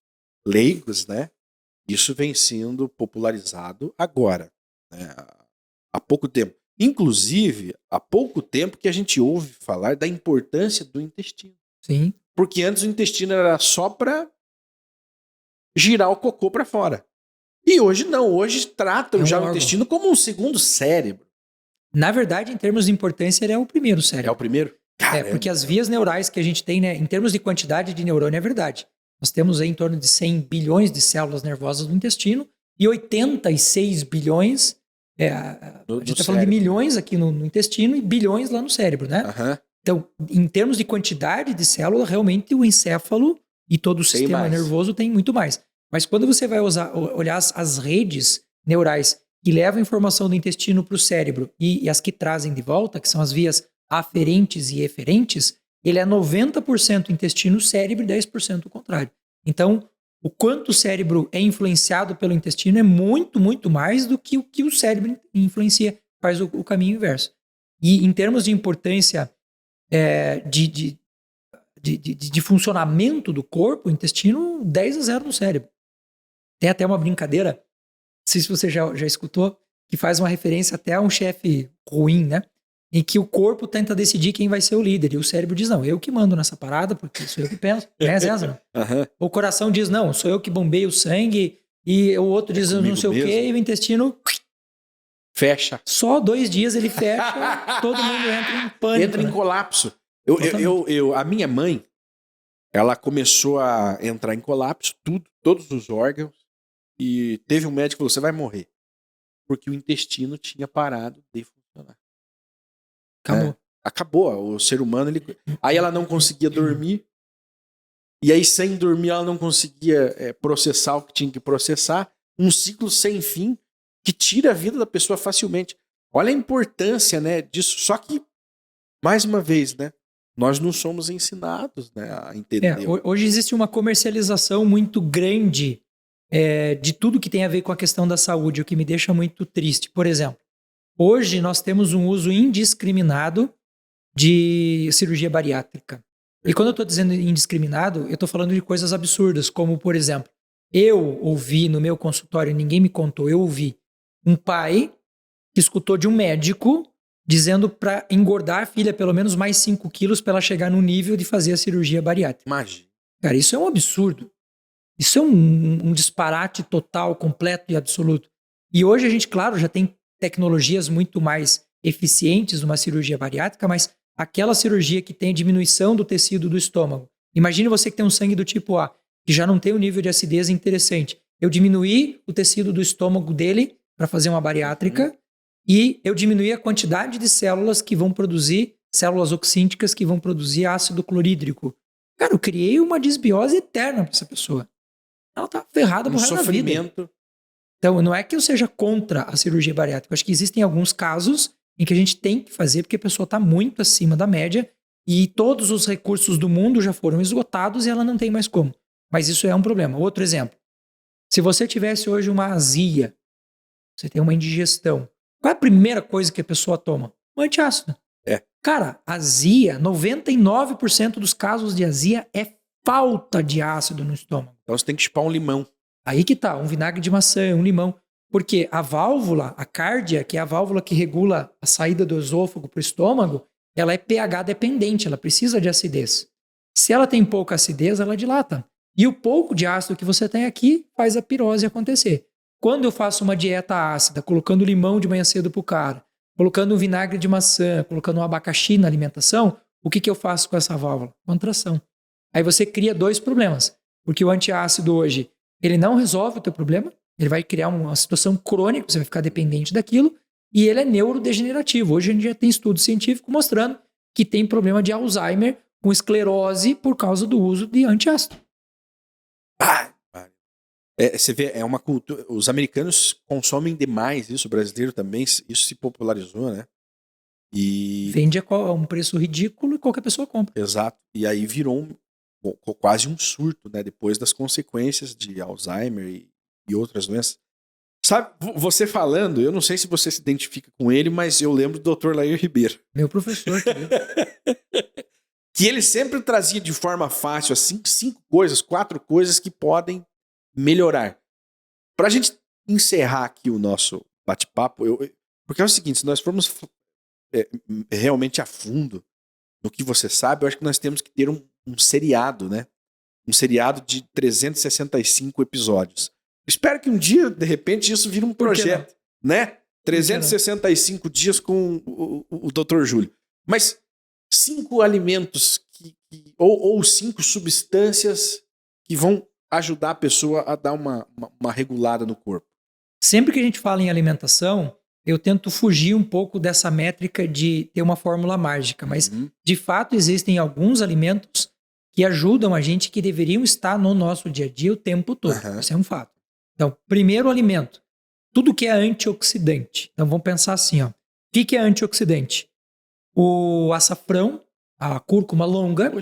leigos, né, isso vem sendo popularizado agora, né, há pouco tempo. Inclusive, há pouco tempo que a gente ouve falar da importância do intestino. Sim. Porque antes o intestino era só para girar o cocô para fora. E hoje não, hoje tratam já o intestino como um segundo cérebro. Na verdade, em termos de importância, ele é o primeiro cérebro. É o primeiro? Caramba. Porque as vias neurais que a gente tem, né, em termos de quantidade de neurônio, é verdade. Nós temos aí em torno de 100 bilhões de células nervosas no intestino e 86 bilhões, a gente está falando de milhões aqui no intestino e bilhões lá no cérebro, né? Então, em termos de quantidade de célula, realmente o encéfalo e todo o sistema nervoso tem muito mais. Mas quando você vai olhar as redes neurais que levam informação do intestino para o cérebro e as que trazem de volta, que são as vias aferentes e eferentes, ele é 90% intestino-cérebro e 10% o contrário. Então, o quanto o cérebro é influenciado pelo intestino é muito, muito mais do que o que o cérebro influencia, faz o caminho inverso. E em termos de importância de funcionamento do corpo, o intestino 10-0 no cérebro. Tem até uma brincadeira, não sei se você já escutou, que faz uma referência até a um chefe ruim, né? Em que o corpo tenta decidir quem vai ser o líder. E o cérebro diz, não, eu que mando nessa parada, porque sou eu que penso. Né, César? O coração diz, não, sou eu que bombeio o sangue. E o outro diz, não sei o quê. E o intestino... fecha. Só 2 dias ele fecha, todo mundo entra em pânico. Entra em colapso. A minha mãe, ela começou a entrar em colapso, todos os órgãos. E teve um médico que falou, você vai morrer. Porque o intestino tinha parado de funcionar. Acabou. Né? Acabou. O ser humano, aí ela não conseguia dormir. E aí, sem dormir, ela não conseguia processar o que tinha que processar. Um ciclo sem fim que tira a vida da pessoa facilmente. Olha a importância, né, disso. Só que, mais uma vez, né, nós não somos ensinados, né, a entender. Hoje existe uma comercialização muito grande de tudo que tem a ver com a questão da saúde, o que me deixa muito triste. Por exemplo, hoje nós temos um uso indiscriminado de cirurgia bariátrica. E quando eu estou dizendo indiscriminado, eu estou falando de coisas absurdas, como, por exemplo, eu ouvi no meu consultório, ninguém me contou, eu ouvi um pai que escutou de um médico dizendo para engordar a filha pelo menos mais 5 quilos para ela chegar no nível de fazer a cirurgia bariátrica. Imagina. Cara, isso é um absurdo. Isso é um disparate total, completo e absoluto. E hoje a gente, claro, já tem tecnologias muito mais eficientes numa cirurgia bariátrica, mas aquela cirurgia que tem diminuição do tecido do estômago. Imagine você que tem um sangue do tipo A, que já não tem um nível de acidez interessante. Eu diminuí o tecido do estômago dele para fazer uma bariátrica e eu diminuí a quantidade de células que vão produzir, células oxínticas que vão produzir ácido clorídrico. Cara, eu criei uma desbiose eterna para essa pessoa. Ela tá ferrada pro resto da vida. Então, não é que eu seja contra a cirurgia bariátrica. Eu acho que existem alguns casos em que a gente tem que fazer porque a pessoa está muito acima da média e todos os recursos do mundo já foram esgotados e ela não tem mais como. Mas isso é um problema. Outro exemplo. Se você tivesse hoje uma azia, você tem uma indigestão, qual é a primeira coisa que a pessoa toma? Um antiácido. Cara, azia, 99% dos casos de azia é falta de ácido no estômago. Então você tem que chupar um limão. Aí que tá, um vinagre de maçã, um limão. Porque a válvula, a cárdia, que é a válvula que regula a saída do esôfago para o estômago, ela é pH dependente, ela precisa de acidez. Se ela tem pouca acidez, ela dilata. E o pouco de ácido que você tem aqui faz a pirose acontecer. Quando eu faço uma dieta ácida, colocando limão de manhã cedo pro cara, colocando um vinagre de maçã, colocando um abacaxi na alimentação, o que eu faço com essa válvula? Contração. Aí você cria dois problemas. Porque o antiácido hoje, ele não resolve o teu problema, ele vai criar uma situação crônica, você vai ficar dependente daquilo, e ele é neurodegenerativo. Hoje a gente já tem estudo científico mostrando que tem problema de Alzheimer com esclerose por causa do uso de antiácido. Você vê, é uma cultura. Os americanos consomem demais isso, o brasileiro também, isso se popularizou, né? E vende a um preço ridículo e qualquer pessoa compra. Exato. E aí virou quase um surto, né? Depois das consequências de Alzheimer e outras doenças. Sabe, você falando, eu não sei se você se identifica com ele, mas eu lembro do Dr. Lair Ribeiro. Meu professor, querido. Que ele sempre trazia de forma fácil, assim, 4 coisas que podem melhorar. Pra gente encerrar aqui o nosso bate-papo, porque é o seguinte, se nós formos realmente a fundo no que você sabe, eu acho que nós temos que ter um seriado, né? Um seriado de 365 episódios. Espero que um dia, de repente, isso vire um projeto, né? 365 dias com o Dr. Júlio. Mas 5 alimentos ou 5 substâncias que vão ajudar a pessoa a dar uma regulada no corpo. Sempre que a gente fala em alimentação, eu tento fugir um pouco dessa métrica de ter uma fórmula mágica, mas de fato existem alguns alimentos que ajudam a gente que deveriam estar no nosso dia a dia o tempo todo. Isso é um fato. Então, primeiro alimento, tudo que é antioxidante. Então vamos pensar assim, ó. O que é antioxidante? O açafrão, a cúrcuma longa,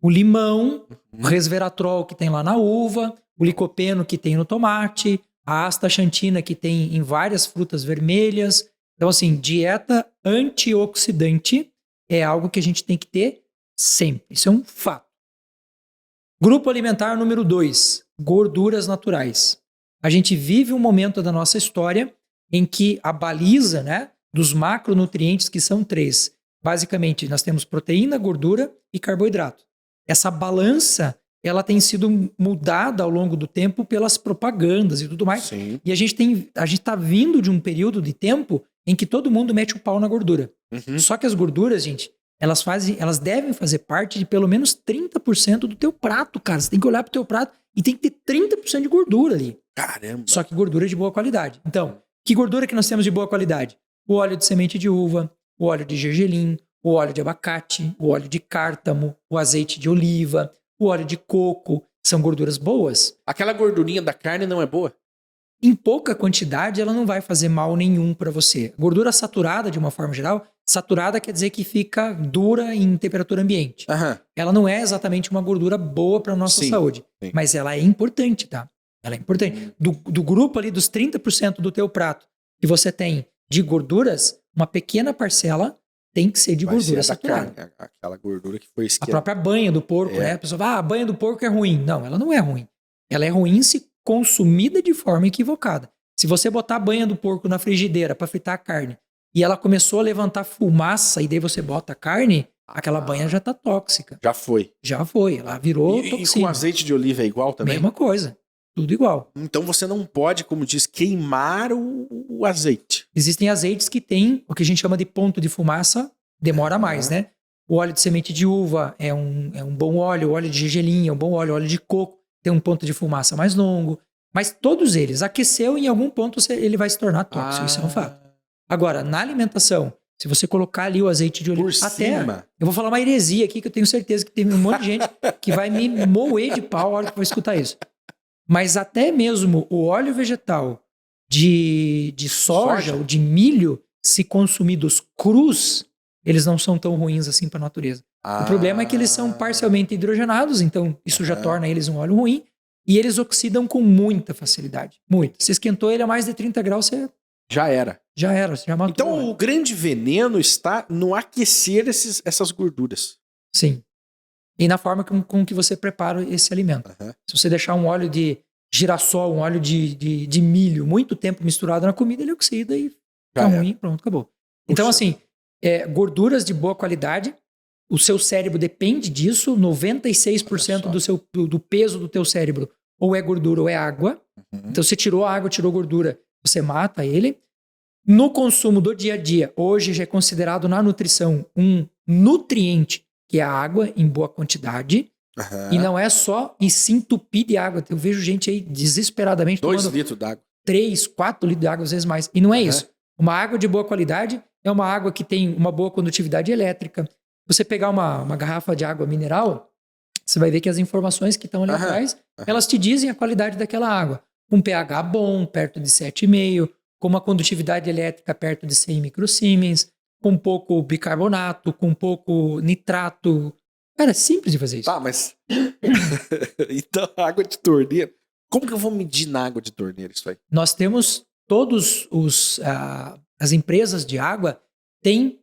o limão, o resveratrol que tem lá na uva, o licopeno que tem no tomate, a astaxantina que tem em várias frutas vermelhas. Então, assim, dieta antioxidante é algo que a gente tem que ter sempre. Isso é um fato. Grupo alimentar número 2, gorduras naturais. A gente vive um momento da nossa história em que a baliza, né, dos macronutrientes, que são 3, basicamente nós temos proteína, gordura e carboidrato. Essa balança, ela tem sido mudada ao longo do tempo pelas propagandas e tudo mais. Sim. E a gente está vindo de um período de tempo em que todo mundo mete o pau na gordura. Só que as gorduras, gente, elas devem fazer parte de pelo menos 30% do teu prato, cara. Você tem que olhar pro teu prato e tem que ter 30% de gordura ali. Caramba! Só que gordura de boa qualidade. Então, que gordura que nós temos de boa qualidade? O óleo de semente de uva, o óleo de gergelim, o óleo de abacate, o óleo de cártamo, o azeite de oliva, o óleo de coco. São gorduras boas. Aquela gordurinha da carne não é boa? Em pouca quantidade, ela não vai fazer mal nenhum para você. Gordura saturada, de uma forma geral, saturada quer dizer que fica dura em temperatura ambiente. Aham. Ela não é exatamente uma gordura boa para nossa Sim, saúde, sim. mas ela é importante, tá? Ela é importante. Do grupo ali dos 30% do teu prato que você tem de gorduras, uma pequena parcela tem que ser de Vai gordura ser a da saturada. carne, aquela gordura que foi A esquerda. própria banha do porco, É. né? A pessoa fala, a banha do porco é ruim. Não, ela não é ruim. Ela é ruim se consumida de forma equivocada. Se você botar a banha do porco na frigideira para fritar a carne e ela começou a levantar fumaça e daí você bota a carne, aquela banha já tá tóxica. Já foi. Já foi, ela virou E toxina. com azeite de oliva é igual também? Mesma coisa, tudo igual. Então você não pode, como diz, queimar o azeite. Existem azeites que têm o que a gente chama de ponto de fumaça, demora mais, né? O óleo de semente de uva é um bom óleo, o óleo de gergelim é um bom óleo, o óleo de coco tem um ponto de fumaça mais longo. Mas todos eles, aqueceu em algum ponto ele vai se tornar tóxico, isso é um fato. Agora, na alimentação, se você colocar ali o azeite de oliva... Por cima. Eu vou falar uma heresia aqui que eu tenho certeza que tem um monte de gente que vai me moer de pau a hora que vai escutar isso. Mas até mesmo o óleo vegetal de soja ou de milho, se consumidos crus, eles não são tão ruins assim para a natureza. O problema é que eles são parcialmente hidrogenados, então isso já torna eles um óleo ruim, e eles oxidam com muita facilidade. Muito. Se esquentou ele a mais de 30 graus, você Já era. você já matou. Então o grande veneno está no aquecer essas gorduras. Sim. E na forma com que você prepara esse alimento. Se você deixar um óleo de girassol, um óleo de milho muito tempo misturado na comida, ele oxida e fica ruim, pronto, acabou. Então, assim, gorduras de boa qualidade, o seu cérebro depende disso, 96% do peso do teu cérebro ou é gordura ou é água. Então, você tirou a água, tirou gordura, você mata ele. No consumo do dia a dia, hoje já é considerado na nutrição um nutriente, que é a água em boa quantidade. E não é só e se entupir de água. Eu vejo gente aí desesperadamente 2 tomando litros d'água. 3, 4 litros de água, às vezes mais. E não é isso. Uma água de boa qualidade é uma água que tem uma boa condutividade elétrica. Você pegar uma garrafa de água mineral, você vai ver que as informações que estão ali atrás, elas te dizem a qualidade daquela água. Um pH bom, perto de 7,5, com uma condutividade elétrica perto de 100 microsiemens, com pouco bicarbonato, com pouco nitrato. Cara, é simples de fazer isso. Tá, mas... Então, água de torneira... Como que eu vou medir na água de torneira isso aí? Nós temos todos as empresas de água têm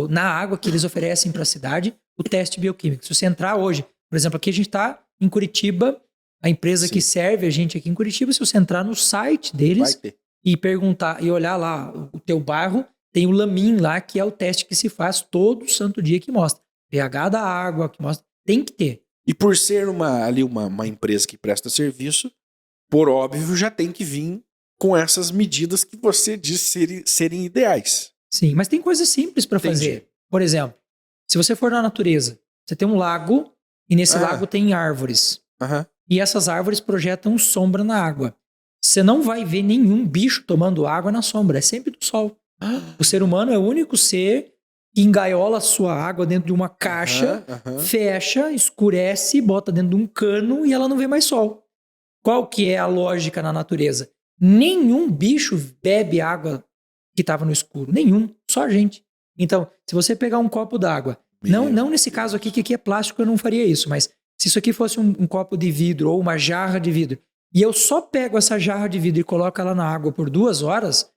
na água que eles oferecem para a cidade o teste bioquímico. Se você entrar hoje, por exemplo, aqui a gente está em Curitiba, a empresa que serve a gente aqui em Curitiba, se você entrar no site deles e perguntar e olhar lá o teu bairro, tem o Lamin lá, que é o teste que se faz todo santo dia, que mostra pH da água, que mostra, tem que ter. E por ser uma empresa que presta serviço, por óbvio, já tem que vir com essas medidas que você disse serem ideais. Sim, mas tem coisas simples para fazer. Por exemplo, se você for na natureza, você tem um lago e nesse lago tem árvores. E essas árvores projetam sombra na água. Você não vai ver nenhum bicho tomando água na sombra, é sempre do sol. O ser humano é o único ser que engaiola a sua água dentro de uma caixa, fecha, escurece, bota dentro de um cano e ela não vê mais sol. Qual que é a lógica na natureza? Nenhum bicho bebe água que estava no escuro. Nenhum. Só a gente. Então, se você pegar um copo d'água, não nesse caso aqui, que aqui é plástico, eu não faria isso, mas se isso aqui fosse um copo de vidro ou uma jarra de vidro, e eu só pego essa jarra de vidro e coloco ela na água por 2 horas,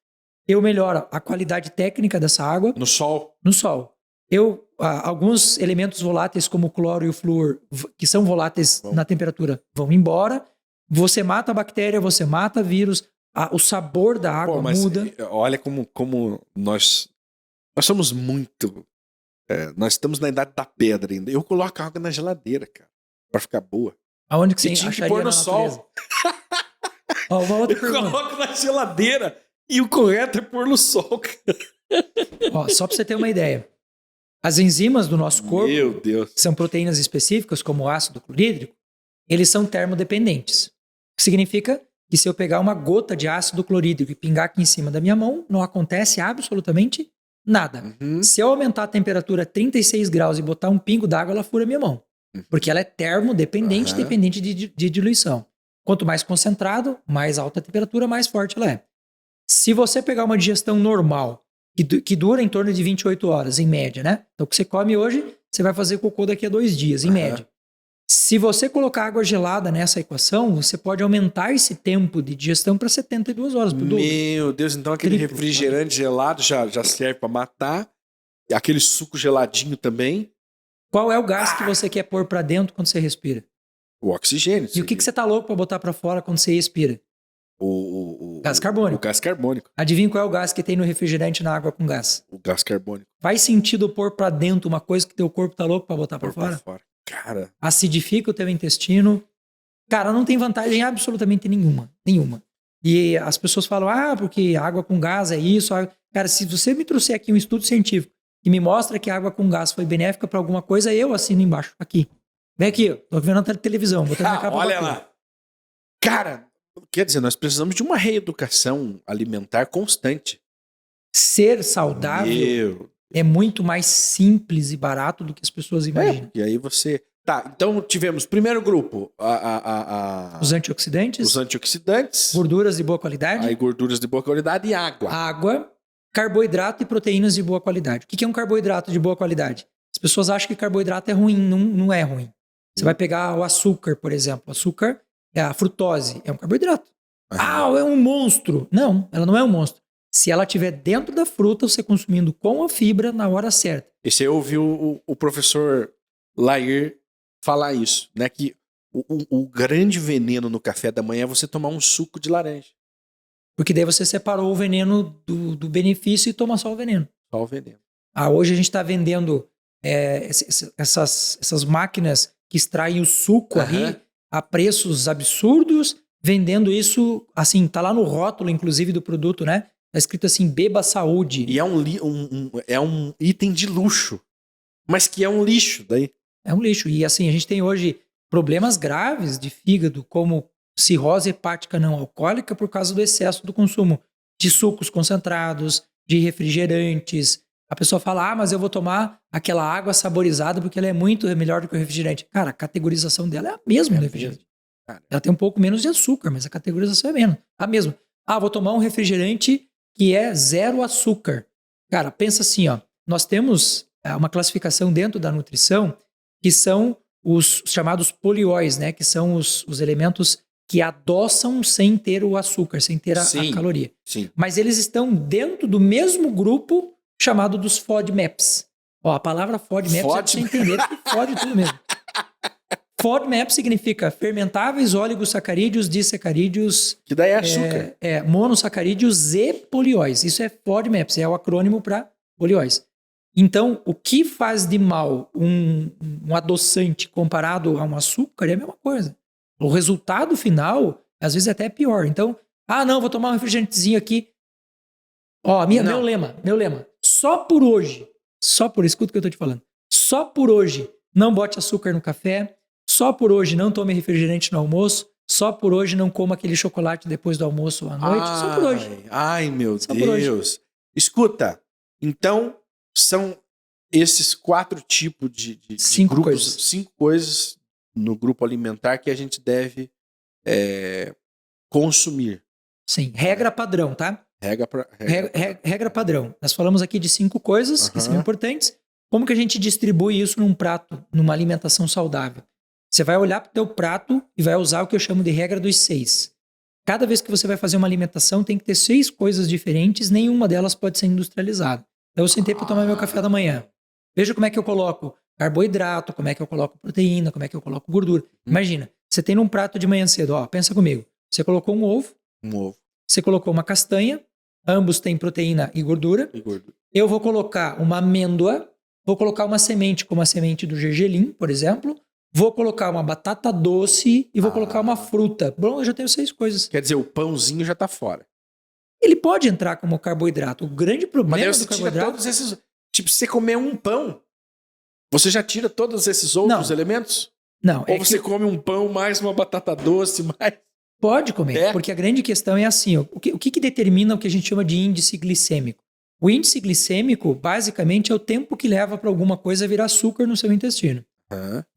eu melhoro a qualidade técnica dessa água. No sol? No sol. Alguns elementos voláteis, como o cloro e o flúor, que são voláteis na temperatura, vão embora. Você mata a bactéria, você mata vírus, o sabor da água muda. Olha como nós somos muito... nós estamos na idade da pedra ainda. Eu coloco a água na geladeira, cara, pra ficar boa. Aonde que você tinha que acharia pôr no sol? Uma outra eu pergunta. coloco na geladeira e o correto é pôr no sol, cara. Só pra você ter uma ideia. As enzimas do nosso corpo, Meu Deus, que são proteínas específicas, como o ácido clorídrico, eles são termodependentes. O que significa que se eu pegar uma gota de ácido clorídrico e pingar aqui em cima da minha mão, não acontece absolutamente Nada. Uhum. Se eu aumentar a temperatura a 36 graus e botar um pingo d'água, ela fura minha mão. Porque ela é termodependente, dependente de diluição. Quanto mais concentrado, mais alta a temperatura, mais forte ela é. Se você pegar uma digestão normal, que dura em torno de 28 horas, em média, né? Então, o que você come hoje, você vai fazer cocô daqui a 2 dias, em média. Se você colocar água gelada nessa equação, você pode aumentar esse tempo de digestão para 72 horas. Meu Deus, então aquele refrigerante gelado já serve para matar. Aquele suco geladinho também. Qual é o gás que você quer pôr para dentro quando você respira? O oxigênio. E o que você tá louco para botar para fora quando você expira? O Gás carbônico. O gás carbônico. Adivinha qual é o gás que tem no refrigerante na água com gás? O gás carbônico. Faz sentido pôr para dentro uma coisa que teu corpo tá louco para botar para fora? Cara. Acidifica o teu intestino. Cara, não tem vantagem absolutamente nenhuma. Nenhuma. E as pessoas falam, porque água com gás é isso. Cara, se você me trouxer aqui um estudo científico que me mostra que a água com gás foi benéfica para alguma coisa, eu assino embaixo. Aqui. Vem aqui, tô vendo na televisão. Olha lá. Cara, quer dizer, nós precisamos de uma reeducação alimentar constante. Ser saudável é muito mais simples e barato do que as pessoas imaginam. E aí você... Tá, então tivemos primeiro grupo, os antioxidantes. Os antioxidantes. Gorduras de boa qualidade. Aí gorduras de boa qualidade e água. Água, carboidrato e proteínas de boa qualidade. O que é um carboidrato de boa qualidade? As pessoas acham que carboidrato é ruim, não é ruim. Você vai pegar o açúcar, por exemplo. O açúcar é a frutose, é um carboidrato. É um monstro. Não, ela não é um monstro. Se ela estiver dentro da fruta, você consumindo com a fibra na hora certa. E você ouviu o professor Lair falar isso, né? Que o grande veneno no café da manhã é você tomar um suco de laranja. Porque daí você separou o veneno do benefício e toma só o veneno. Só o veneno. Hoje a gente está vendendo essas máquinas que extraem o suco ali a preços absurdos, vendendo isso, assim, tá lá no rótulo, inclusive, do produto, né? Tá escrito assim, beba saúde. E é um item de luxo, mas que é um lixo daí. É um lixo. E assim, a gente tem hoje problemas graves de fígado, como cirrose hepática não alcoólica por causa do excesso do consumo de sucos concentrados, de refrigerantes. A pessoa fala, mas eu vou tomar aquela água saborizada porque ela é muito melhor do que o refrigerante. Cara, a categorização dela é a mesma do refrigerante. Ela tem um pouco menos de açúcar, mas a categorização é menos. A mesma. Vou tomar um refrigerante que é 0 açúcar. Cara, pensa assim, nós temos uma classificação dentro da nutrição que são os chamados polióis, né? Que são os elementos que adoçam sem ter o açúcar, sem ter a caloria. Sim. Mas eles estão dentro do mesmo grupo chamado dos FODMAPs. A palavra FODMAPs é pra você entender que fode tudo mesmo. FODMAP significa fermentáveis oligosacarídeos, disacarídeos... Que daí é açúcar. Monossacarídeos e polióis. Isso é FODMAPs, é o acrônimo para polióis. Então, o que faz de mal um adoçante comparado a um açúcar é a mesma coisa. O resultado final, às vezes, é até pior. Então, não, vou tomar um refrigerantezinho aqui. Meu lema. Só por hoje, escuta o que eu tô te falando. Só por hoje, não bote açúcar no café. Só por hoje, não tome refrigerante no almoço. Só por hoje, não coma aquele chocolate depois do almoço ou à noite. Só por hoje. Ai, meu Deus. Escuta, então... São esses 4 tipos de grupos, 5 coisas no grupo alimentar que a gente deve consumir. Sim, regra padrão, tá? Regra padrão. Nós falamos aqui de 5 coisas que são importantes. Como que a gente distribui isso num prato, numa alimentação saudável? Você vai olhar para o teu prato e vai usar o que eu chamo de regra dos 6. Cada vez que você vai fazer uma alimentação, tem que ter 6 coisas diferentes, nenhuma delas pode ser industrializada. Então eu sentei para tomar meu café da manhã. Veja como é que eu coloco carboidrato, como é que eu coloco proteína, como é que eu coloco gordura. Imagina, você tem num prato de manhã cedo, pensa comigo. Você colocou um ovo. Você colocou uma castanha. Ambos têm proteína e gordura. Eu vou colocar uma amêndoa. Vou colocar uma semente, como a semente do gergelim, por exemplo. Vou colocar uma batata doce e vou colocar uma fruta. Bom, eu já tenho 6 coisas. Quer dizer, o pãozinho já tá fora. Ele pode entrar como carboidrato. O grande problema do carboidrato... Todos esses... Tipo, se você comer um pão, você já tira todos esses outros elementos? Não. Ou você come um pão mais uma batata doce, mais... Pode comer, porque a grande questão é assim, o que determina o que a gente chama de índice glicêmico? O índice glicêmico, basicamente, é o tempo que leva para alguma coisa virar açúcar no seu intestino.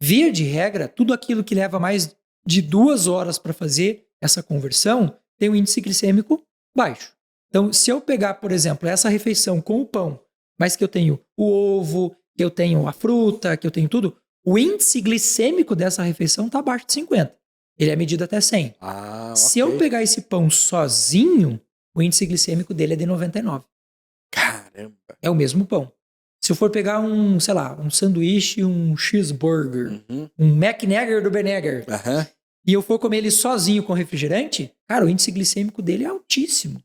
Via de regra, tudo aquilo que leva mais de 2 horas para fazer essa conversão tem um índice glicêmico baixo. Então, se eu pegar, por exemplo, essa refeição com o pão, mas que eu tenho o ovo, que eu tenho a fruta, que eu tenho tudo, o índice glicêmico dessa refeição está abaixo de 50. Ele é medido até 100. Se eu pegar esse pão sozinho, o índice glicêmico dele é de 99. Caramba! É o mesmo pão. Se eu for pegar um sanduíche, um cheeseburger, um McNagger do Benegger, e eu for comer ele sozinho com refrigerante, cara, o índice glicêmico dele é altíssimo.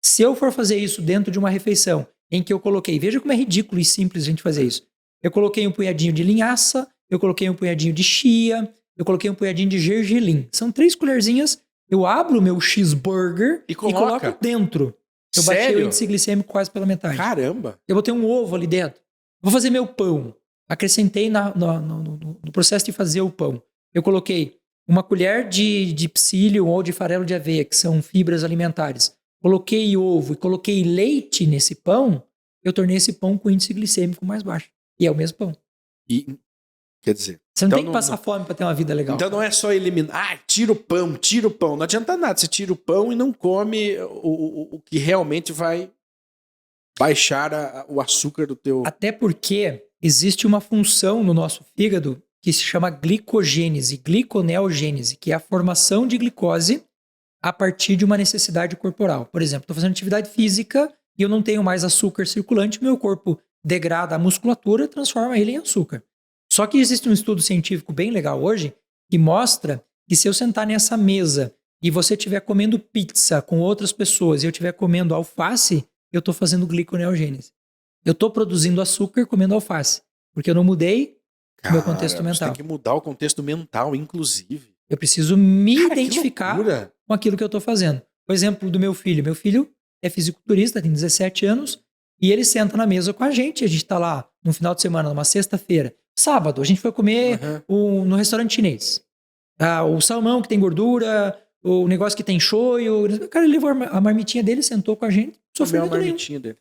Se eu for fazer isso dentro de uma refeição em que eu coloquei, veja como é ridículo e simples a gente fazer isso. Eu coloquei um punhadinho de linhaça, eu coloquei um punhadinho de chia, eu coloquei um punhadinho de gergelim. São 3 colherzinhas, eu abro o meu cheeseburger e coloco dentro. Eu bati o índice glicêmico quase pela metade. Caramba! Eu botei um ovo ali dentro. Vou fazer meu pão. Acrescentei no processo de fazer o pão. Eu coloquei uma colher de psyllium ou de farelo de aveia, que são fibras alimentares. Coloquei ovo e coloquei leite nesse pão, eu tornei esse pão com índice glicêmico mais baixo. E é o mesmo pão. Quer dizer... Você não tem que passar fome para ter uma vida legal. Então não é só eliminar... tira o pão. Não adianta nada. Você tira o pão e não come o que realmente vai baixar o açúcar do teu... Até porque existe uma função no nosso fígado que se chama glicogênese, gliconeogênese, que é a formação de glicose a partir de uma necessidade corporal. Por exemplo, estou fazendo atividade física e eu não tenho mais açúcar circulante, meu corpo degrada a musculatura e transforma ele em açúcar. Só que existe um estudo científico bem legal hoje que mostra que se eu sentar nessa mesa e você estiver comendo pizza com outras pessoas e eu estiver comendo alface, eu estou fazendo gliconeogênese. Eu estou produzindo açúcar comendo alface, porque eu não mudei o meu contexto mental. Você tem que mudar o contexto mental, inclusive. Eu preciso me identificar com aquilo que eu estou fazendo. O exemplo do meu filho. Meu filho é fisiculturista, tem 17 anos, e ele senta na mesa com a gente está lá no final de semana, numa sexta-feira. Sábado, a gente foi comer no restaurante chinês. O salmão que tem gordura, o negócio que tem shoyu. O cara levou a marmitinha dele, sentou com a gente, sofreu a marmitinha dele.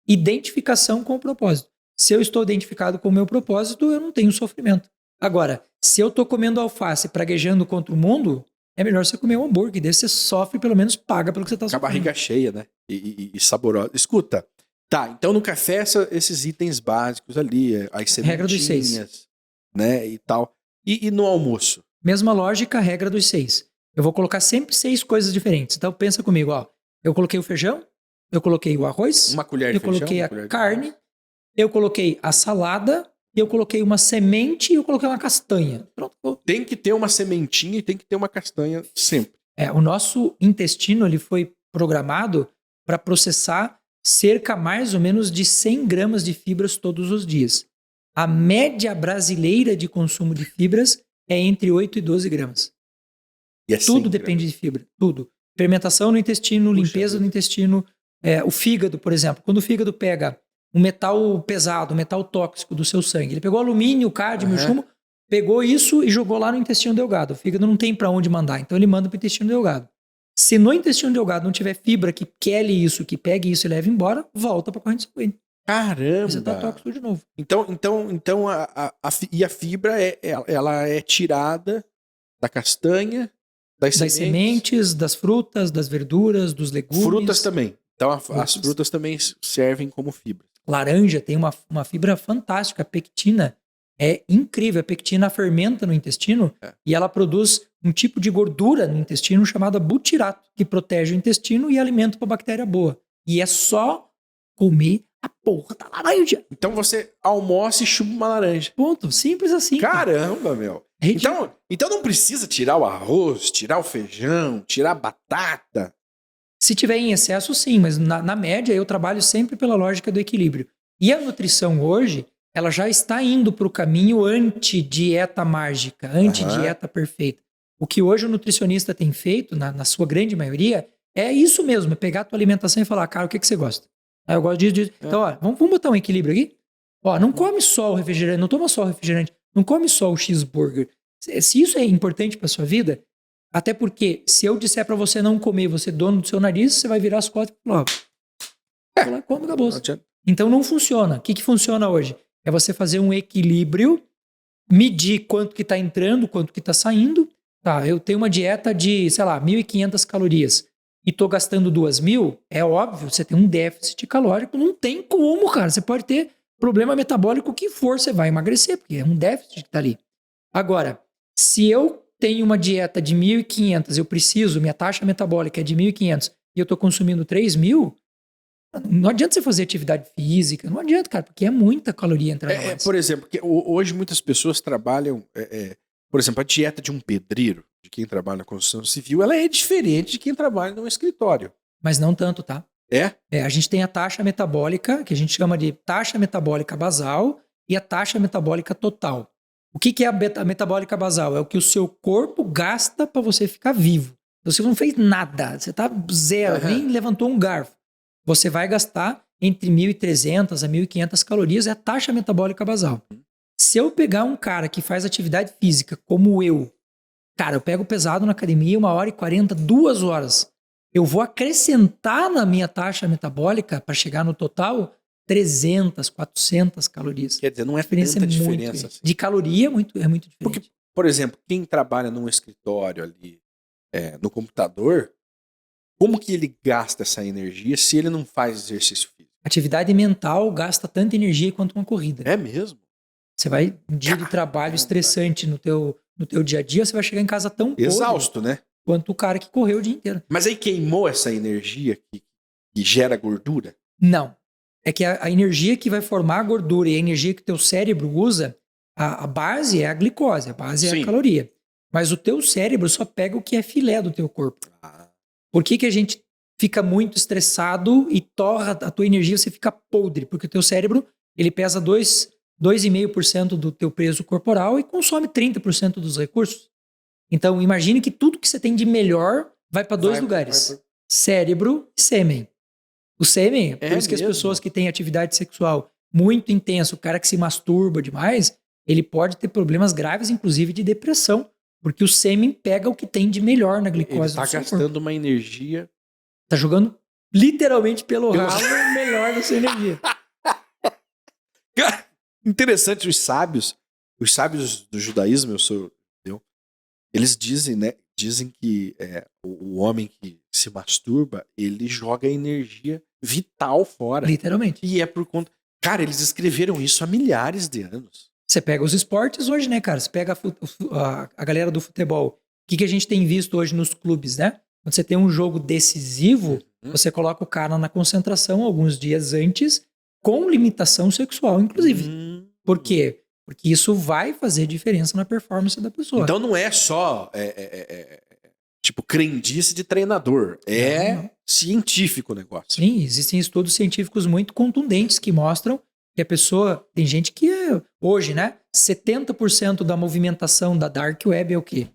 Identificação com o propósito. Se eu estou identificado com o meu propósito, eu não tenho sofrimento. Agora, se eu estou comendo alface praguejando contra o mundo, é melhor você comer um hambúrguer. Daí você sofre, pelo menos paga pelo que você está sofrendo. Com a barriga cheia, né? E saborosa. Escuta, então no café esses itens básicos ali, as sementinhas, regra dos 6, né, e tal. E no almoço? Mesma lógica, regra dos 6. Eu vou colocar sempre 6 coisas diferentes. Então pensa comigo, eu coloquei o feijão, eu coloquei o arroz, uma colher de eu feijão, coloquei a carne, eu coloquei a salada, eu coloquei uma semente e eu coloquei uma castanha. Pronto. Tem que ter uma sementinha e tem que ter uma castanha sempre. O nosso intestino ele foi programado para processar cerca mais ou menos de 100 gramas de fibras todos os dias. A média brasileira de consumo de fibras é entre 8 e 12 gramas. E tudo depende de fibra, tudo. Fermentação no intestino, limpeza do intestino, o fígado, por exemplo. Quando o fígado pega um metal pesado, um metal tóxico do seu sangue, ele pegou alumínio, cádmio, chumbo, pegou isso e jogou lá no intestino delgado. O fígado não tem para onde mandar, então ele manda para o intestino delgado. Se no intestino delgado não tiver fibra que quele isso, que pegue isso e leve embora, volta para a corrente sanguínea. Caramba! Você está tóxico de novo. Então a fibra ela é tirada da castanha, das sementes, das frutas, das verduras, dos legumes. Frutas também. Então as frutas também servem como fibra. Laranja tem uma fibra fantástica, a pectina. É incrível. A pectina fermenta no intestino e ela produz um tipo de gordura no intestino chamada butirato, que protege o intestino e alimenta para bactéria boa. E é só comer a porra da laranja. Então você almoça e chupa uma laranja. Ponto. Simples assim. Caramba, meu. Então não precisa tirar o arroz, tirar o feijão, tirar a batata. Se tiver em excesso, sim. Mas na média eu trabalho sempre pela lógica do equilíbrio. E a nutrição hoje, ela já está indo para o caminho anti-dieta mágica, anti-dieta perfeita. O que hoje o nutricionista tem feito, na sua grande maioria, é isso mesmo, é pegar a tua alimentação e falar, cara, o que você gosta? Eu gosto disso. Então, vamos botar um equilíbrio aqui? Não come só o refrigerante, não toma só o refrigerante, não come só o cheeseburger. Se isso é importante para sua vida, até porque se eu disser para você não comer, você é dono do seu nariz, você vai virar as costas e falar, vai lá, come, acabou. Não adianta. Então não funciona. O que funciona hoje? É você fazer um equilíbrio, medir quanto que está entrando, quanto que está saindo. Tá, eu tenho uma dieta de, sei lá, 1.500 calorias e estou gastando 2.000, é óbvio, você tem um déficit calórico, não tem como, cara. Você pode ter problema metabólico que for, você vai emagrecer, porque é um déficit que está ali. Agora, se eu tenho uma dieta de 1.500, eu preciso, minha taxa metabólica é de 1.500 e eu estou consumindo 3.000, não adianta você fazer atividade física, não adianta, cara, porque é muita caloria entrando mais. Por exemplo, hoje muitas pessoas trabalham... por exemplo, a dieta de um pedreiro, de quem trabalha na construção civil, ela é diferente de quem trabalha num escritório. Mas não tanto, tá? É? A gente tem a taxa metabólica, que a gente chama de taxa metabólica basal, e a taxa metabólica total. O que é a metabólica basal? É o que o seu corpo gasta para você ficar vivo. Você não fez nada, você tá zero, nem levantou um garfo. Você vai gastar entre 1.300 a 1.500 calorias, é a taxa metabólica basal. Se eu pegar um cara que faz atividade física como eu, cara, eu pego pesado na academia 1h40, 2 horas. Eu vou acrescentar na minha taxa metabólica para chegar no total 300, 400 calorias. Quer dizer, não é tanta diferença assim. De caloria é muito diferente. Porque, por exemplo, quem trabalha num escritório ali, no computador, como que ele gasta essa energia se ele não faz exercício físico? Atividade mental gasta tanta energia quanto uma corrida. É mesmo? Você vai, um dia de trabalho estressante no teu dia a dia, você vai chegar em casa tão exausto, né? Quanto o cara que correu o dia inteiro. Mas aí queimou essa energia que gera gordura? Não. É que a energia que vai formar a gordura e a energia que o teu cérebro usa, a base é a glicose, a base é a caloria. Mas o teu cérebro só pega o que é filé do teu corpo. Por que a gente fica muito estressado e torra a tua energia, você fica podre? Porque o teu cérebro, ele pesa 2,5% do teu peso corporal e consome 30% dos recursos. Então, imagine que tudo que você tem de melhor vai para dois lugares. Cérebro e sêmen. O sêmen, por isso que as pessoas que têm atividade sexual muito intensa, o cara que se masturba demais, ele pode ter problemas graves, inclusive de depressão, porque o sêmen pega o que tem de melhor na glicose. Ele está gastando uma energia... Está jogando literalmente pelo ralo o melhor da sua energia. Interessante, os sábios do judaísmo, eles dizem, né? Dizem que o homem que se masturba, ele joga energia vital fora. Literalmente. E é por conta... Cara, eles escreveram isso há milhares de anos. Você pega os esportes hoje, né, cara? Você pega a galera do futebol. O que a gente tem visto hoje nos clubes, né? Quando você tem um jogo decisivo, você coloca o cara na concentração alguns dias antes, com limitação sexual, inclusive. Por quê? Porque isso vai fazer diferença na performance da pessoa. Então não é só tipo crendice de treinador. É científico o negócio. Sim, existem estudos científicos muito contundentes que mostram que a pessoa... Tem gente que hoje, né? 70% da movimentação da Dark Web é o quê?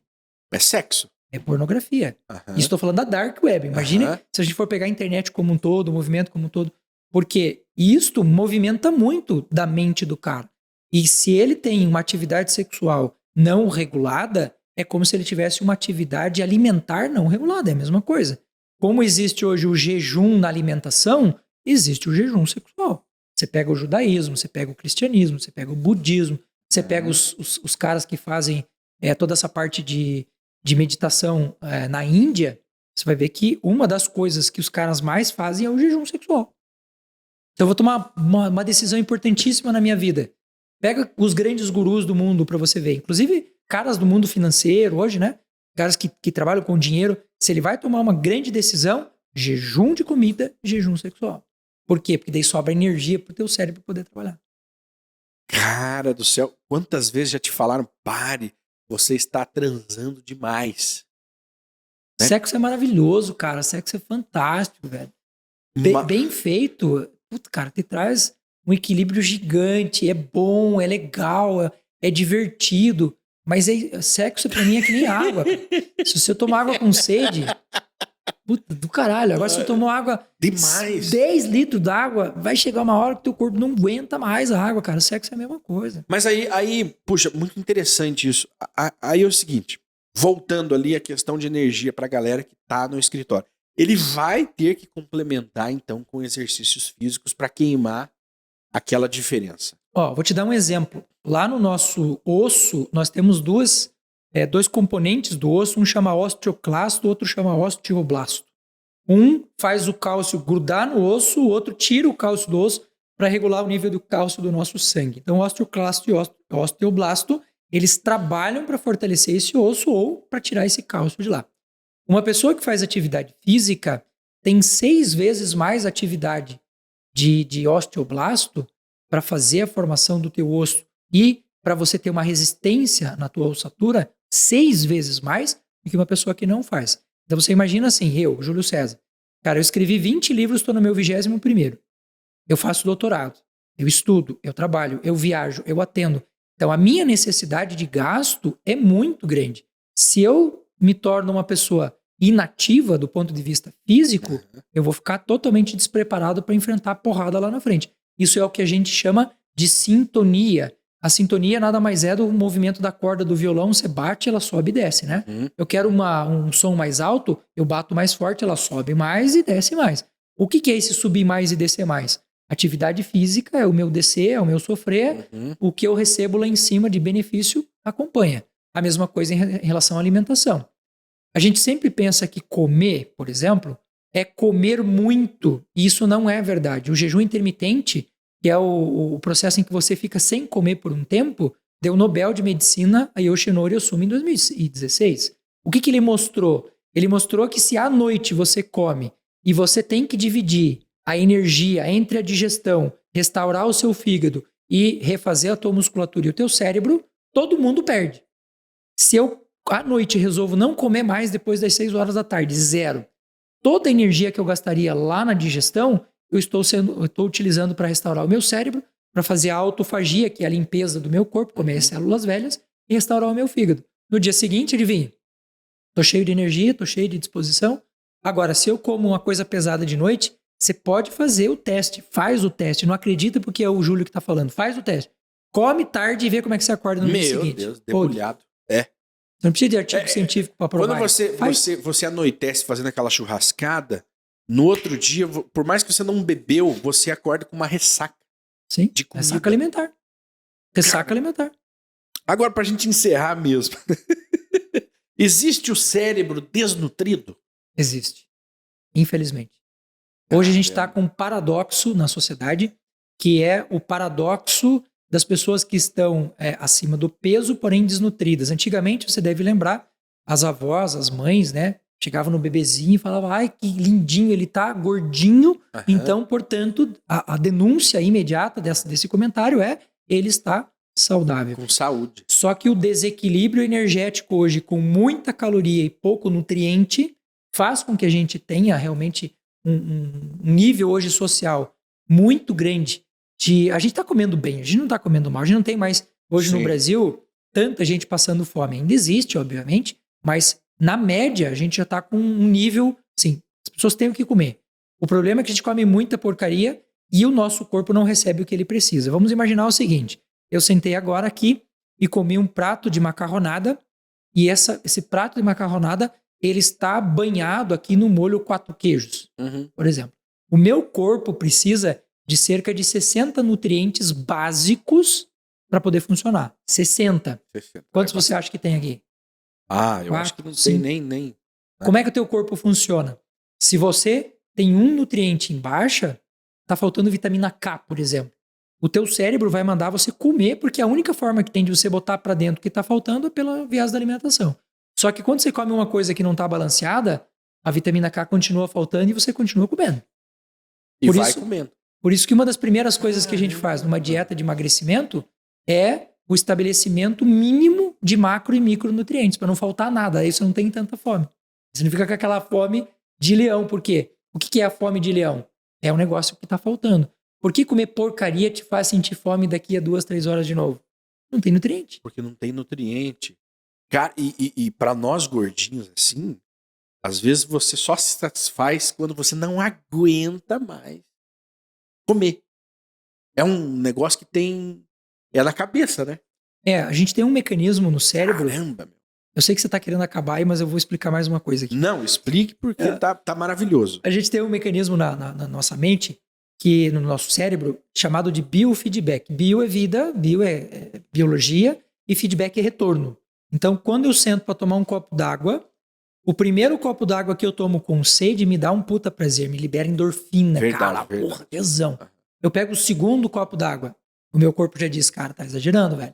É sexo. É pornografia. E estou falando da Dark Web. Imagine se a gente for pegar a internet como um todo, o movimento como um todo. Porque isto movimenta muito da mente do cara. E se ele tem uma atividade sexual não regulada, é como se ele tivesse uma atividade alimentar não regulada. É a mesma coisa. Como existe hoje o jejum na alimentação, existe o jejum sexual. Você pega o judaísmo, você pega o cristianismo, você pega o budismo, você pega os caras que fazem toda essa parte de meditação na Índia, você vai ver que uma das coisas que os caras mais fazem é o jejum sexual. Então eu vou tomar uma decisão importantíssima na minha vida. Pega os grandes gurus do mundo para você ver. Inclusive, caras do mundo financeiro hoje, né? Caras que trabalham com dinheiro. Se ele vai tomar uma grande decisão, jejum de comida, jejum sexual. Por quê? Porque daí sobra energia pro teu cérebro poder trabalhar. Cara do céu, quantas vezes já te falaram, pare, você está transando demais. Né? Sexo é maravilhoso, cara. Sexo é fantástico, velho. Bem feito. Puta, cara, te traz um equilíbrio gigante. É bom, é legal, é divertido. Mas sexo pra mim é que nem água. Se você tomar água com sede, puta do caralho. Agora se você tomou água demais, 10 litros d'água, vai chegar uma hora que teu corpo não aguenta mais a água, cara. Sexo é a mesma coisa. Mas aí, puxa, muito interessante isso. Aí é o seguinte, voltando ali a questão de energia pra galera que tá no escritório. ele vai ter que complementar, então, com exercícios físicos para queimar aquela diferença. Ó, vou te dar um exemplo. Lá no nosso osso, nós temos dois componentes do osso, um chama osteoclasto, o outro chama osteoblasto. Um faz o cálcio grudar no osso, o outro tira o cálcio do osso para regular o nível do cálcio do nosso sangue. Então, o osteoclasto e o osteoblasto, eles trabalham para fortalecer esse osso ou para tirar esse cálcio de lá. Uma pessoa que faz atividade física tem 6 vezes mais atividade de osteoblasto para fazer a formação do teu osso e para você ter uma resistência na tua ossatura 6 vezes mais do que uma pessoa que não faz. Então você imagina assim, eu, Júlio César, cara, eu escrevi 20 livros, estou no meu 21º. Eu faço doutorado, eu estudo, eu trabalho, eu viajo, eu atendo. Então a minha necessidade de gasto é muito grande. Se eu me torno uma pessoa inativa do ponto de vista físico, eu vou ficar totalmente despreparado para enfrentar a porrada lá na frente. Isso é o que a gente chama de sintonia. A sintonia nada mais é do movimento da corda do violão, você bate, ela sobe e desce, né? Eu quero um som mais alto, eu bato mais forte, ela sobe mais e desce mais. O que é esse subir mais e descer mais? Atividade física é o meu descer, é o meu sofrer, o que eu recebo lá em cima de benefício acompanha. A mesma coisa em relação à alimentação. A gente sempre pensa que comer, por exemplo, é comer muito, e isso não é verdade. O jejum intermitente, que é o processo em que você fica sem comer por um tempo, deu o Nobel de Medicina a Yoshinori Ohsumi em 2016. O que ele mostrou? Ele mostrou que se à noite você come e você tem que dividir a energia entre a digestão, restaurar o seu fígado e refazer a tua musculatura e o teu cérebro, todo mundo perde. Se eu à noite resolvo não comer mais depois das 6 horas da tarde, 0. Toda a energia que eu gastaria lá na digestão, eu estou utilizando para restaurar o meu cérebro, para fazer a autofagia, que é a limpeza do meu corpo, comer as células velhas, e restaurar o meu fígado. No dia seguinte, adivinha? Estou cheio de energia, estou cheio de disposição. Agora, se eu como uma coisa pesada de noite, você pode fazer o teste, faz o teste. Não acredita porque é o Júlio que está falando. Faz o teste. Come tarde e vê como é que você acorda no dia seguinte. Meu Deus, debulhado. Você não precisa de artigo científico para provar. Quando você anoitece fazendo aquela churrascada, no outro dia, por mais que você não bebeu, você acorda com uma ressaca. Sim, de comida. ressaca alimentar. Ressaca alimentar. Agora, pra gente encerrar mesmo. Existe o cérebro desnutrido? Existe. Infelizmente. Hoje a gente está com um paradoxo na sociedade, que é o paradoxo das pessoas que estão acima do peso, porém desnutridas. Antigamente, você deve lembrar, as avós, as mães, né? Chegavam no bebezinho e falavam, ai, que lindinho, ele tá gordinho. Então, portanto, a denúncia imediata desse comentário é, ele está saudável. Com saúde. Só que o desequilíbrio energético hoje, com muita caloria e pouco nutriente, faz com que a gente tenha realmente um nível hoje social muito grande. A gente está comendo bem, a gente não está comendo mal, a gente não tem mais, hoje no Brasil, tanta gente passando fome. Ainda existe, obviamente, mas na média a gente já está com um nível, sim, as pessoas têm o que comer. O problema é que a gente come muita porcaria e o nosso corpo não recebe o que ele precisa. Vamos imaginar o seguinte, eu sentei agora aqui e comi um prato de macarronada e esse prato de macarronada, ele está banhado aqui no molho 4 queijos, por exemplo. O meu corpo precisa de cerca de 60 nutrientes básicos para poder funcionar. 60. Quantos você acha que tem aqui? Eu acho que não tem nem. Como é que o teu corpo funciona? Se você tem um nutriente em baixa, tá faltando vitamina K, por exemplo. O teu cérebro vai mandar você comer, porque a única forma que tem de você botar para dentro o que tá faltando é pela viés da alimentação. Só que quando você come uma coisa que não tá balanceada, a vitamina K continua faltando e você continua comendo. E vai comendo. Por isso que uma das primeiras coisas que a gente faz numa dieta de emagrecimento é o estabelecimento mínimo de macro e micronutrientes, para não faltar nada. Aí você não tem tanta fome. Você não fica com aquela fome de leão. Por quê? O que é a fome de leão? É um negócio que está faltando. Por que comer porcaria te faz sentir fome daqui a 2, 3 horas de novo? Não tem nutriente. Porque não tem nutriente. Cara, e para nós gordinhos assim, às vezes você só se satisfaz quando você não aguenta mais comer. É um negócio que tem... É na cabeça, né? A gente tem um mecanismo no cérebro Eu sei que você está querendo acabar aí, mas eu vou explicar mais uma coisa aqui. Não, explique porque tá maravilhoso. A gente tem um mecanismo na nossa mente, no nosso cérebro, chamado de biofeedback. Bio é vida, bio é biologia e feedback é retorno. Então, quando eu sento para tomar um copo d'água, o primeiro copo d'água que eu tomo com sede me dá um puta prazer, me libera endorfina, cara, porra, tesão. Eu pego o segundo copo d'água, o meu corpo já diz, cara, tá exagerando, velho.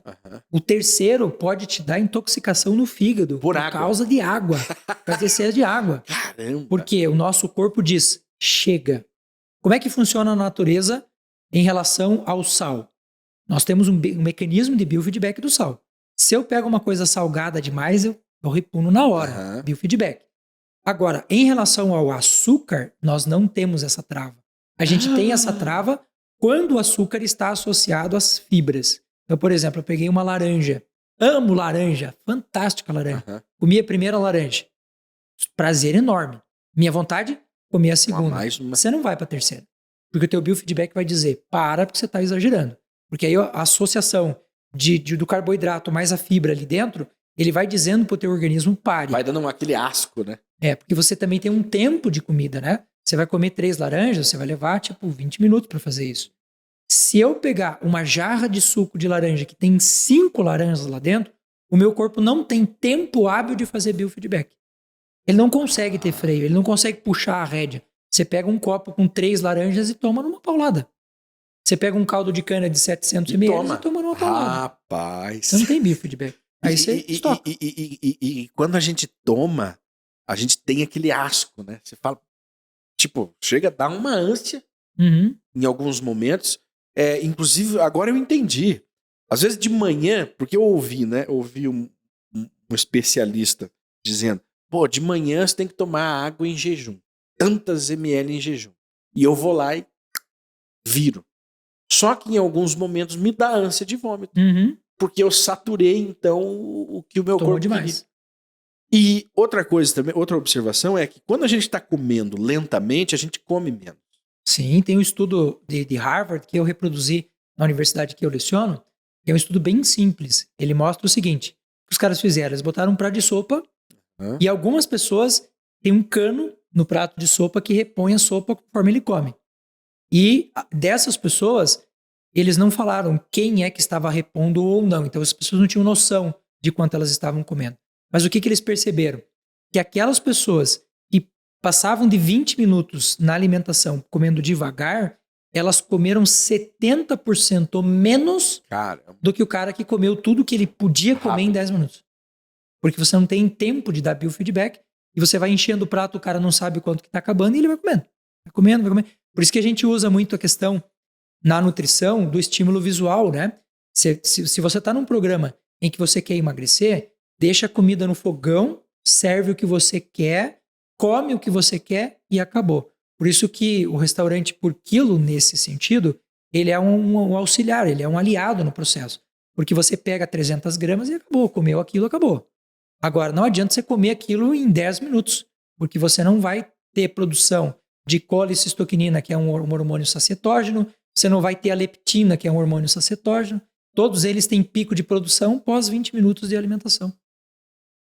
O terceiro pode te dar intoxicação no fígado por causa de água, por causa de excesso de água. Caramba! Porque o nosso corpo diz, chega. Como é que funciona a natureza em relação ao sal? Nós temos um mecanismo de biofeedback do sal. Se eu pego uma coisa salgada demais, eu repuno na hora, biofeedback. Agora, em relação ao açúcar, nós não temos essa trava. A gente tem essa trava quando o açúcar está associado às fibras. Então, por exemplo, eu peguei uma laranja. Amo laranja, fantástica laranja. Comi a primeira laranja. Prazer enorme. Minha vontade, comer a segunda. Você não vai para a terceira. Porque o teu biofeedback vai dizer, para porque você está exagerando. Porque aí a associação do carboidrato mais a fibra ali dentro, ele vai dizendo pro teu organismo, pare. Vai dando aquele asco, né? Porque você também tem um tempo de comida, né? Você vai comer 3 laranjas, você vai levar, 20 minutos para fazer isso. Se eu pegar uma jarra de suco de laranja que tem 5 laranjas lá dentro, o meu corpo não tem tempo hábil de fazer biofeedback. Ele não consegue ter freio, ele não consegue puxar a rédea. Você pega um copo com 3 laranjas e toma numa paulada. Você pega um caldo de cana de 700 ml e toma numa paulada. Rapaz! Você não tem biofeedback. Aí você estoca. E quando a gente toma, a gente tem aquele asco, né? Você fala, chega a dar uma ânsia em alguns momentos. Inclusive, agora eu entendi. Às vezes de manhã, porque eu ouvi, né? Ouvi um especialista dizendo, de manhã você tem que tomar água em jejum. Tantas ml em jejum. E eu vou lá e viro. Só que em alguns momentos me dá ânsia de vômito. Porque eu saturei, então, o que o meu corpo demais. queria. E outra coisa também, outra observação é que quando a gente está comendo lentamente, a gente come menos. Sim, tem um estudo de Harvard que eu reproduzi na universidade que eu leciono, que é um estudo bem simples. Ele mostra o seguinte, o que os caras fizeram, eles botaram um prato de sopa e algumas pessoas têm um cano no prato de sopa que repõe a sopa conforme ele come. E dessas pessoas, eles não falaram quem é que estava repondo ou não. Então as pessoas não tinham noção de quanto elas estavam comendo. Mas o que eles perceberam? Que aquelas pessoas que passavam de 20 minutos na alimentação comendo devagar, elas comeram 70% menos do que o cara que comeu tudo que ele podia comer em 10 minutos. Porque você não tem tempo de dar biofeedback e você vai enchendo o prato, o cara não sabe quanto que está acabando e ele vai comendo. Vai comendo, vai comendo. Por isso que a gente usa muito a questão na nutrição do estímulo visual, né? Se você está num programa em que você quer emagrecer, deixa a comida no fogão, serve o que você quer, come o que você quer e acabou. Por isso que o restaurante por quilo, nesse sentido, ele é um auxiliar, ele é um aliado no processo. Porque você pega 300 gramas e acabou, comeu aquilo, acabou. Agora, não adianta você comer aquilo em 10 minutos, porque você não vai ter produção de colicistoquinina, que é um hormônio sacetógeno, você não vai ter a leptina, que é um hormônio sacetógeno. Todos eles têm pico de produção pós 20 minutos de alimentação.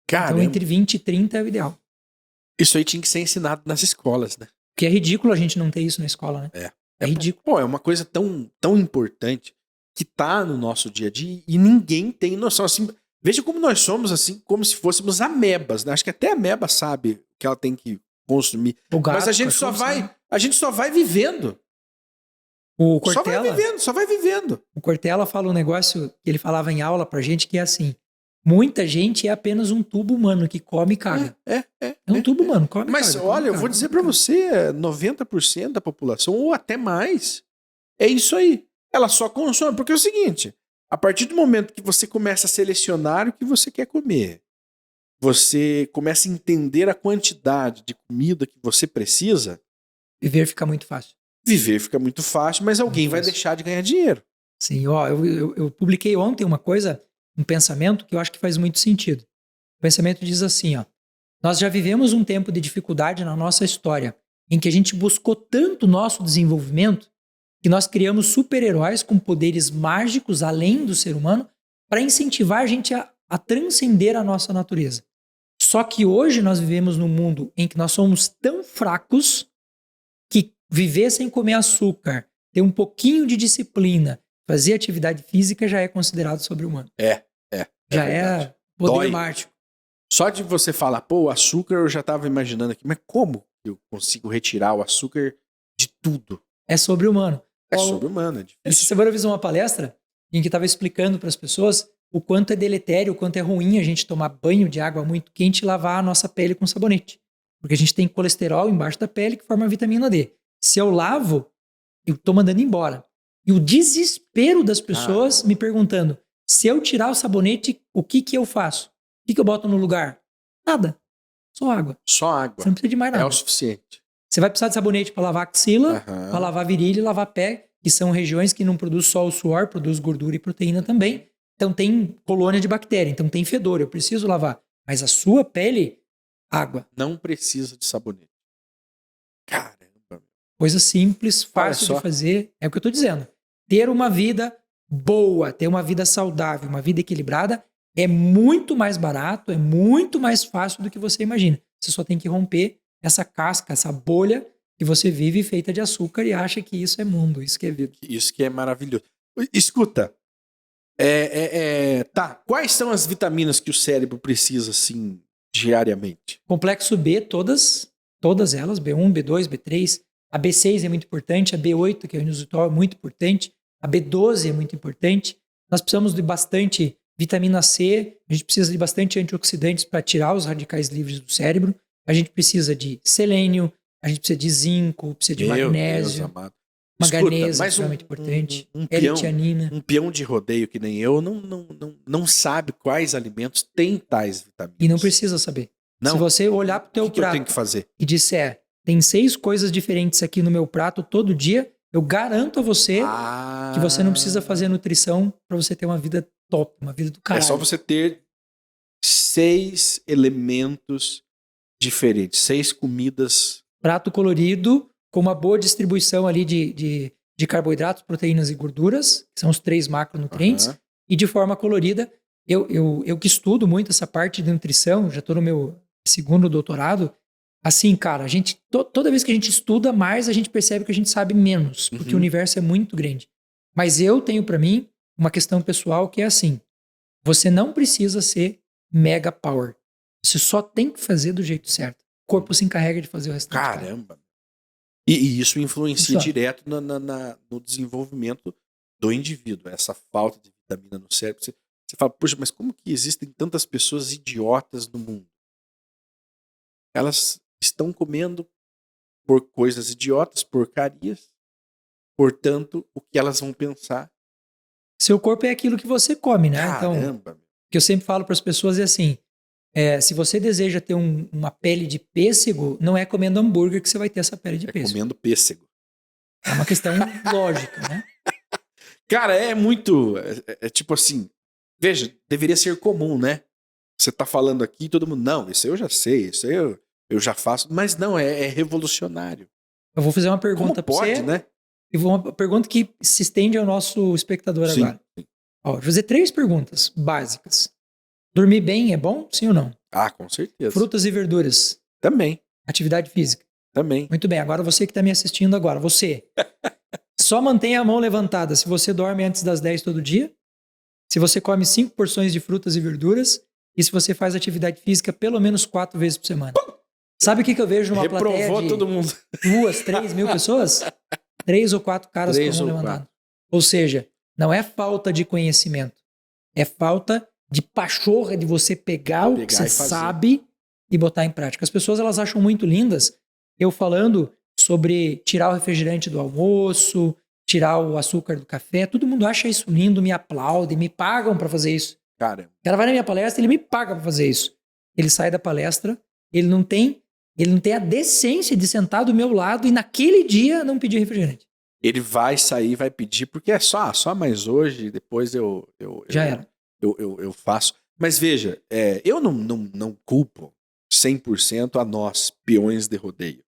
Caramba. Então, entre 20 e 30 é o ideal. Isso aí tinha que ser ensinado nas escolas, né? Porque é ridículo a gente não ter isso na escola, né? É ridículo. É uma coisa tão importante que tá no nosso dia a dia e ninguém tem noção. Assim, veja como nós somos, assim, como se fôssemos amebas, né? Acho que até a ameba sabe que ela tem que consumir. Gato, mas a gente só vai vivendo. O Cortella, só vai vivendo. O Cortella fala um negócio que ele falava em aula pra gente que é assim, muita gente é apenas um tubo humano que come e caga. É um tubo humano, come e caga. Mas olha, eu vou dizer pra você, 90% da população, ou até mais, é isso aí. Ela só consome, porque é o seguinte, a partir do momento que você começa a selecionar o que você quer comer, você começa a entender a quantidade de comida que você precisa, viver fica muito fácil. Viver fica muito fácil, mas alguém vai deixar de ganhar dinheiro. Sim, eu publiquei ontem um pensamento que eu acho que faz muito sentido. O pensamento diz assim, nós já vivemos um tempo de dificuldade na nossa história, em que a gente buscou tanto o nosso desenvolvimento, que nós criamos super-heróis com poderes mágicos além do ser humano, para incentivar a gente a a transcender a nossa natureza. Só que hoje nós vivemos num mundo em que nós somos tão fracos que viver sem comer açúcar, ter um pouquinho de disciplina, fazer atividade física já é considerado sobre-humano. Já verdade. é poder Dói. mágico. Só de você falar, pô, o açúcar eu já tava imaginando aqui, mas como eu consigo retirar o açúcar de tudo? É sobre-humano. É sobre-humano, é Essa difícil. semana eu fiz uma palestra em que estava explicando para as pessoas o quanto é deletério, o quanto é ruim a gente tomar banho de água muito quente e lavar a nossa pele com sabonete. Porque a gente tem colesterol embaixo da pele que forma a vitamina D. Se eu lavo, eu tô mandando embora. E o desespero das pessoas me perguntando, se eu tirar o sabonete, o que eu faço? O que eu boto no lugar? Nada. Só água. Só água. Você não precisa de mais É nada. o suficiente. Você vai precisar de sabonete para lavar axila, Aham. para lavar virilha e lavar pé, que são regiões que não produzem só o suor, produz gordura e proteína também. Então tem colônia de bactéria, então tem fedor, eu preciso lavar. Mas a sua pele, água. Não precisa de sabonete. Caramba. Coisa simples, fácil só. de fazer. É o que eu tô dizendo. Ter uma vida boa, ter uma vida saudável, uma vida equilibrada é muito mais barato, é muito mais fácil do que você imagina. Você só tem que romper essa casca, essa bolha que você vive feita de açúcar e acha que isso é mundo, isso que é vida. Isso que é maravilhoso. Escuta. Tá. Quais são as vitaminas que o cérebro precisa, assim, diariamente? Complexo B, todas elas, B1, B2, B3. A B6 é muito importante, a B8, que é o inositol, é muito importante. A B12 é muito importante. Nós precisamos de bastante vitamina C, a gente precisa de bastante antioxidantes para tirar os radicais livres do cérebro. A gente precisa de selênio, a gente precisa de zinco, precisa de magnésio, Deus amado. manganesa, Escuta, mas extremamente importante, peão, L-tianina. um peão de rodeio que nem eu não sabe quais alimentos têm tais vitaminas. E não precisa saber. Não. Se você olhar para o teu O que eu tenho prato que fazer? e disser, tem 6 coisas diferentes aqui no meu prato todo dia, eu garanto a você que você não precisa fazer nutrição para você ter uma vida top, uma vida do É caralho. só você ter 6 elementos diferentes, 6 comidas. Prato colorido, com uma boa distribuição ali de carboidratos, proteínas e gorduras, que são os 3 macronutrientes, Aham. e de forma colorida. Eu que estudo muito essa parte de nutrição, já estou no meu 2º doutorado. Assim, cara, a gente toda vez que a gente estuda mais, a gente percebe que a gente sabe menos, porque o universo é muito grande. Mas eu tenho para mim uma questão pessoal que é assim: você não precisa ser mega power. Você só tem que fazer do jeito certo. O corpo se encarrega de fazer o restante. Caramba. E isso influencia Isso. direto no desenvolvimento do indivíduo. Essa falta de vitamina no cérebro. Você fala, poxa, mas como que existem tantas pessoas idiotas no mundo? Elas estão comendo por coisas idiotas, porcarias. Portanto, o que elas vão pensar? Seu corpo é aquilo que você come, né? Então, Caramba. o que eu sempre falo para as pessoas é assim: se você deseja ter uma pele de pêssego, não é comendo hambúrguer que você vai ter essa pele de pêssego. Comendo pêssego. É uma questão lógica, né? Cara, é muito... É tipo assim... Veja, deveria ser comum, né? Você tá falando aqui e todo mundo... Não, isso aí eu já sei, isso aí eu já faço. Mas não, é revolucionário. Eu vou fazer uma pergunta para Como pode, você. né? E uma pergunta que se estende ao nosso espectador Sim. agora. Ó, vou fazer 3 perguntas básicas. Dormir bem é bom? Sim ou não? Ah, com certeza. Frutas e verduras. Também, Atividade física. também. Muito bem, agora você que está me assistindo agora. Você só mantenha a mão levantada se você dorme antes das 10 todo dia, se você come 5 porções de frutas e verduras e se você faz atividade física pelo menos 4 vezes por semana. Sabe o que eu vejo numa plateia Reprovou de todo mundo. 2, 3 mil pessoas? 3 ou 4 caras com a 3 mão ou levantada. 4. Ou seja, não é falta de conhecimento. É falta de pachorra de você pegar o que Pegar você e fazer. sabe e botar em prática. As pessoas elas acham muito lindas eu falando sobre tirar o refrigerante do almoço, tirar o açúcar do café. Todo mundo acha isso lindo, me aplaude, me pagam para fazer isso. Cara, O cara vai na minha palestra, ele me paga para fazer isso. Ele sai da palestra, ele não tem a decência de sentar do meu lado e naquele dia não pedir refrigerante. ele vai sair, vai pedir, porque é só mais hoje, depois Já era. eu faço. Mas veja, eu não culpo 100% a nós, peões de rodeio.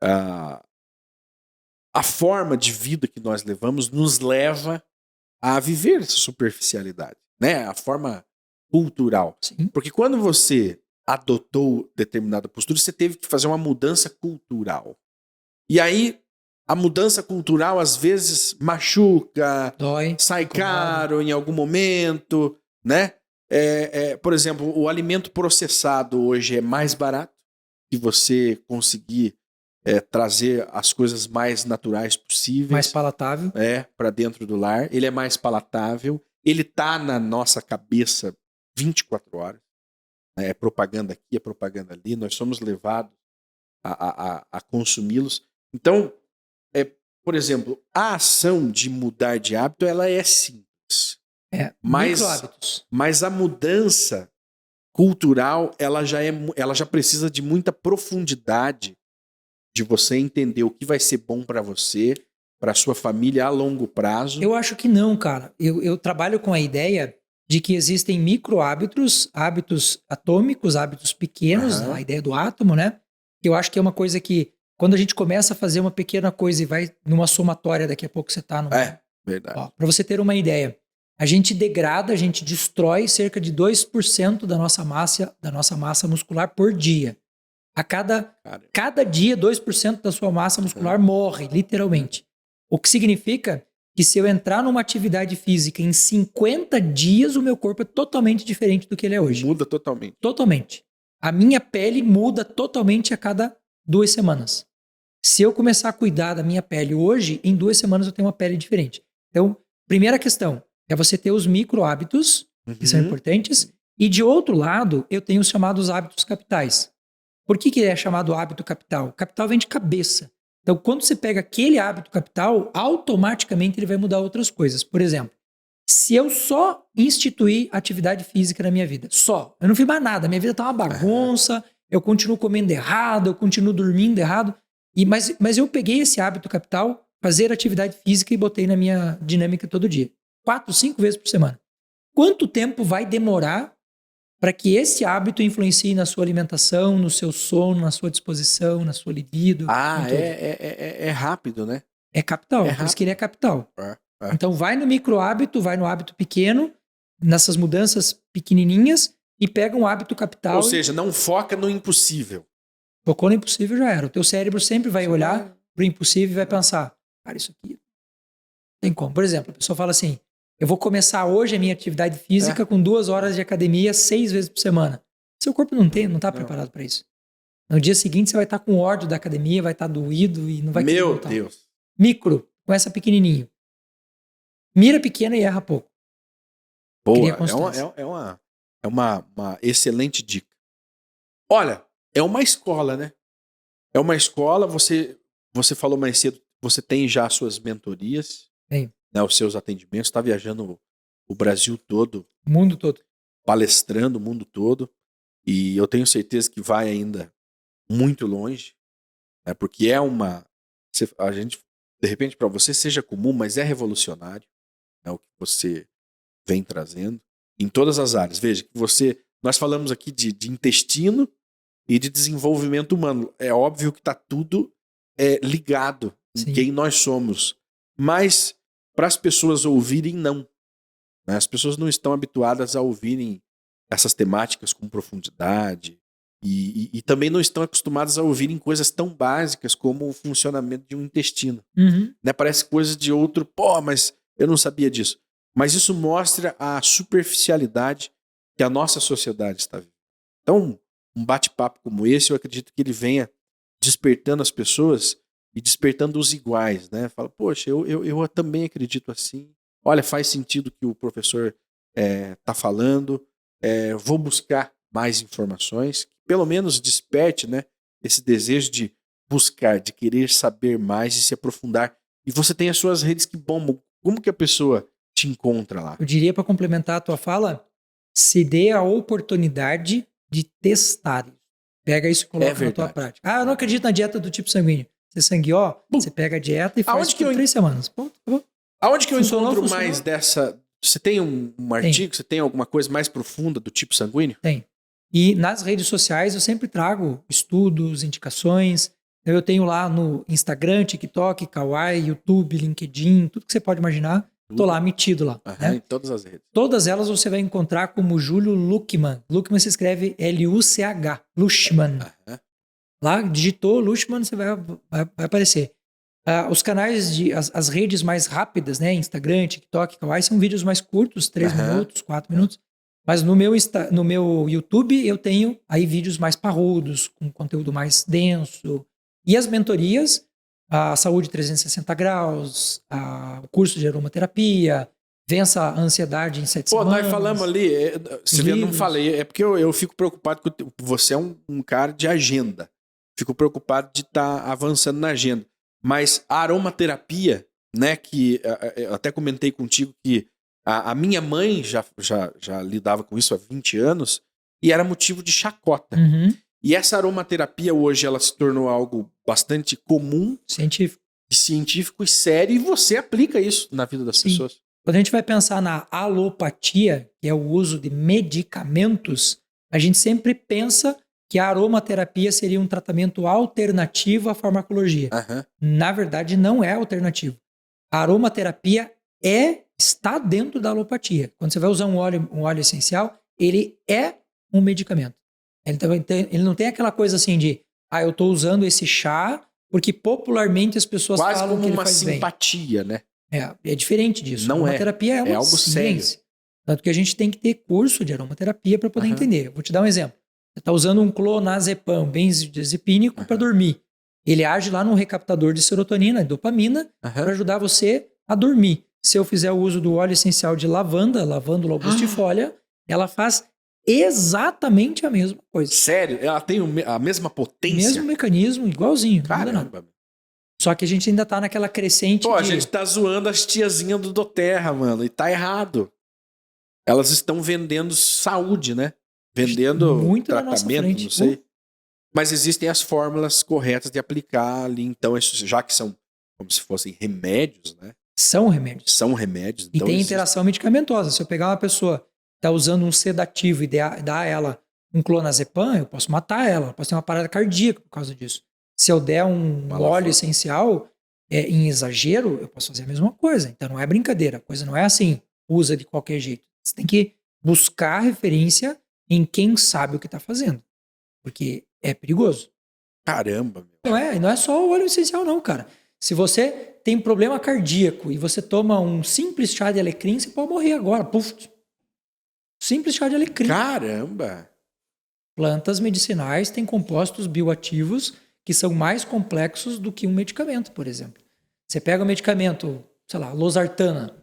A forma de vida que nós levamos nos leva a viver essa superficialidade, né? A forma cultural. Sim. Porque quando você adotou determinada postura, você teve que fazer uma mudança cultural. E aí, a mudança cultural às vezes machuca, Dói. sai incomoda. caro em algum momento, né? Por exemplo, o alimento processado hoje é mais barato que você conseguir trazer as coisas mais naturais possíveis. Mais palatável. Para dentro do lar. Ele é mais palatável. Ele tá na nossa cabeça 24 horas. É propaganda aqui, é propaganda ali. Nós somos levados a consumi-los. Então, por exemplo, a ação de mudar de hábito, ela é simples. Micro-hábitos. Mas a mudança cultural, ela já precisa de muita profundidade de você entender o que vai ser bom para você, para sua família a longo prazo. Eu acho que não, cara. Eu trabalho com a ideia de que existem micro-hábitos, hábitos atômicos, hábitos pequenos, a ideia do átomo, né? Que eu acho que é uma coisa que, quando a gente começa a fazer uma pequena coisa e vai numa somatória, daqui a pouco você tá numa... Verdade. Para você ter uma ideia, a gente degrada, a gente destrói cerca de 2% da nossa massa muscular por dia. A cada dia, 2% da sua massa muscular morre, literalmente. O que significa que se eu entrar numa atividade física em 50 dias, o meu corpo é totalmente diferente do que ele é hoje. Muda totalmente. Totalmente. A minha pele muda totalmente a cada 2 semanas. Se eu começar a cuidar da minha pele hoje, em 2 semanas eu tenho uma pele diferente. Então, primeira questão é você ter os micro hábitos, que são importantes, e de outro lado, eu tenho os chamados hábitos capitais. Por que é chamado hábito capital? Capital vem de cabeça. Então, quando você pega aquele hábito capital, automaticamente ele vai mudar outras coisas. Por exemplo, se eu só instituir atividade física na minha vida, eu não fiz mais nada, minha vida tá uma bagunça, eu continuo comendo errado, eu continuo dormindo errado, mas eu peguei esse hábito capital, fazer atividade física, e botei na minha dinâmica todo dia. 4, 5 vezes por semana. Quanto tempo vai demorar para que esse hábito influencie na sua alimentação, no seu sono, na sua disposição, na sua libido? É rápido, né? É capital, por isso que ele é capital. Então vai no micro hábito, vai no hábito pequeno, nessas mudanças pequenininhas, e pega um hábito capital. Ou seja, não foca no impossível. Focou no impossível, já era. O teu cérebro sempre vai olhar pro impossível e vai pensar, cara, isso aqui não tem como. Por exemplo, a pessoa fala assim, eu vou começar hoje a minha atividade física com 2 horas de academia 6 vezes por semana. Seu corpo não está preparado para isso. No dia seguinte você vai estar com ódio da academia, vai estar doído e não vai querer voltar. Meu Deus. Micro, começa pequenininho. Mira pequena e erra pouco. Boa, é uma excelente dica. Olha, é uma escola, né? É uma escola, você falou mais cedo, você tem já as suas mentorias. Tem. Né, os seus atendimentos, está viajando o Brasil todo. O mundo todo. Palestrando o mundo todo. E eu tenho certeza que vai ainda muito longe. Né, porque a gente, de repente, para você seja comum, mas é revolucionário, né, o que você vem trazendo em todas as áreas. Veja, nós falamos aqui de intestino e de desenvolvimento humano. É óbvio que está tudo ligado em quem nós somos. Mas para as pessoas ouvirem, não. Né? As pessoas não estão habituadas a ouvirem essas temáticas com profundidade e também não estão acostumadas a ouvirem coisas tão básicas como o funcionamento de um intestino. Né? Parece coisa de outro, mas eu não sabia disso. Mas isso mostra a superficialidade que a nossa sociedade está vivendo. Então, um bate-papo como esse, eu acredito que ele venha despertando as pessoas e despertando os iguais, né? Fala, poxa, eu também acredito assim. Olha, faz sentido o que o professor tá falando. Vou buscar mais informações. Pelo menos desperte, né, esse desejo de buscar, de querer saber mais e se aprofundar. E você tem as suas redes que bombam. Como que a pessoa te encontra lá? Eu diria, para complementar a tua fala, se dê a oportunidade de testar. Pega isso e coloca na tua prática. Eu não acredito na dieta do tipo sanguíneo. Você sangueou, você pega a dieta e faz por 3 semanas. Ponto, acabou. Aonde que eu encontro mais dessa... Você tem um artigo, você tem alguma coisa mais profunda do tipo sanguíneo? Tem. E nas redes sociais eu sempre trago estudos, indicações. Eu tenho lá no Instagram, TikTok, Kawaii, YouTube, LinkedIn, tudo que você pode imaginar. Tô lá, metido lá. Em todas as redes. Todas elas você vai encontrar como Júlio Luchmann. Luchmann se escreve Luch. Luchmann. Lá, digitou Luchmann, você vai aparecer. Os canais, as redes mais rápidas, né? Instagram, TikTok, Kawaii, são vídeos mais curtos, 3 minutos, 4 minutos. Mas no meu YouTube eu tenho aí vídeos mais parrudos, com conteúdo mais denso. E as mentorias, a Saúde 360 Graus, o curso de aromaterapia, Vença a Ansiedade em 7 semanas. Nós falamos ali, se eu não falei, é porque eu fico preocupado com você é um cara de agenda. Fico preocupado de estar avançando na agenda. Mas a aromaterapia, né, que eu até comentei contigo que a minha mãe já lidava com isso há 20 anos e era motivo de chacota. E essa aromaterapia hoje ela se tornou algo bastante comum, científico e sério, e você aplica isso na vida das pessoas. Quando a gente vai pensar na alopatia, que é o uso de medicamentos, a gente sempre pensa que a aromaterapia seria um tratamento alternativo à farmacologia. Na verdade, não é alternativo. A aromaterapia está dentro da alopatia. Quando você vai usar um óleo essencial, ele é um medicamento. Ele não tem aquela coisa assim de eu estou usando esse chá porque popularmente as pessoas quase falam como que ele uma faz simpatia, bem. né? É diferente disso. Não aromaterapia é uma algo ciência. sério. Tanto que a gente tem que ter curso de aromaterapia para poder entender. Eu vou te dar um exemplo. Você está usando um clonazepam, benzodiazepínico, para dormir. Ele age lá no recaptador de serotonina e dopamina para ajudar você a dormir. Se eu fizer o uso do óleo essencial de lavândula augustifolia, ela faz exatamente a mesma coisa. Sério? Ela tem a mesma potência? Mesmo mecanismo, igualzinho. Caramba. Só que a gente ainda tá naquela crescente a gente tá zoando as tiazinhas do Doterra, mano, e tá errado. Elas estão vendendo saúde, né? Vendendo muito tratamento, não sei. Mas existem as fórmulas corretas de aplicar ali, então, já que são como se fossem remédios, né? São remédios. São remédios. Então e tem interação medicamentosa. Se eu pegar uma pessoa que está usando um sedativo e dar a ela um clonazepam, eu posso matar ela, posso ter uma parada cardíaca por causa disso. Se eu der um óleo essencial em exagero, eu posso fazer a mesma coisa. Então não é brincadeira. A coisa não é assim, usa de qualquer jeito. Você tem que buscar referência em quem sabe o que está fazendo. Porque é perigoso. Caramba. Não é só o óleo essencial não, cara. Se você tem problema cardíaco e você toma um simples chá de alecrim, você pode morrer agora. Puf. Simples chá de alecrim. Caramba! Plantas medicinais têm compostos bioativos que são mais complexos do que um medicamento, por exemplo. Você pega o medicamento, sei lá, losartana,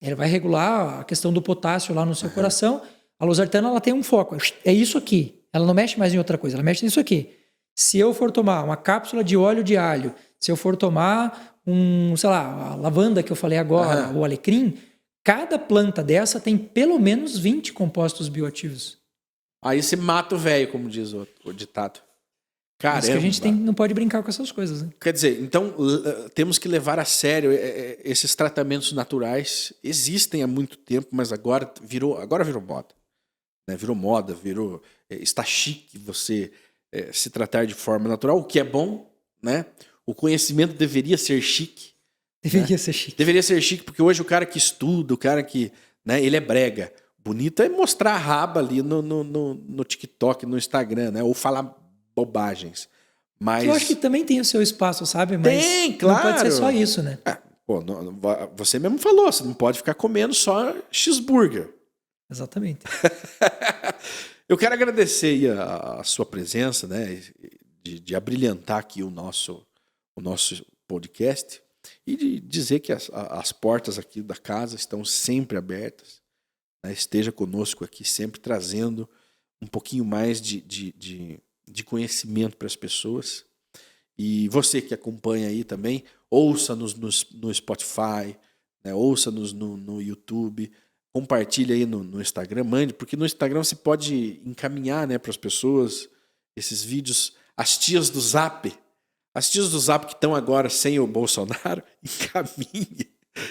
ele vai regular a questão do potássio lá no seu coração. A losartana ela tem um foco, é isso aqui. Ela não mexe mais em outra coisa, ela mexe nisso aqui. Se eu for tomar uma cápsula de óleo de alho, se eu for tomar a lavanda que eu falei agora, o alecrim, cada planta dessa tem pelo menos 20 compostos bioativos. Aí você mata o velho, como diz o ditado. Caramba. Por isso que a gente não pode brincar com essas coisas. Né? Quer dizer, então temos que levar a sério esses tratamentos naturais. Existem há muito tempo, mas agora virou moda. Né? Virou moda, está chique você se tratar de forma natural, o que é bom, né? O conhecimento deveria ser chique. Deveria ser chique. Deveria ser chique, porque hoje o cara que estuda, o cara que... Né, ele é brega. Bonito é mostrar a raba ali no TikTok, no Instagram, né? Ou falar bobagens. Mas... Eu acho que também tem o seu espaço, sabe? Mas tem, claro. Não pode ser só isso, né? Você mesmo falou, você não pode ficar comendo só cheeseburger. Exatamente. Eu quero agradecer aí a sua presença, né? De abrilhantar aqui o nosso podcast e de dizer que as portas aqui da casa estão sempre abertas. Né? Esteja conosco aqui, sempre trazendo um pouquinho mais de conhecimento para as pessoas. E você que acompanha aí também, ouça-nos no Spotify, né? Ouça-nos no YouTube, compartilhe aí no Instagram, mande, porque no Instagram você pode encaminhar, né, para as pessoas esses vídeos. As tias do Zap que estão agora sem o Bolsonaro,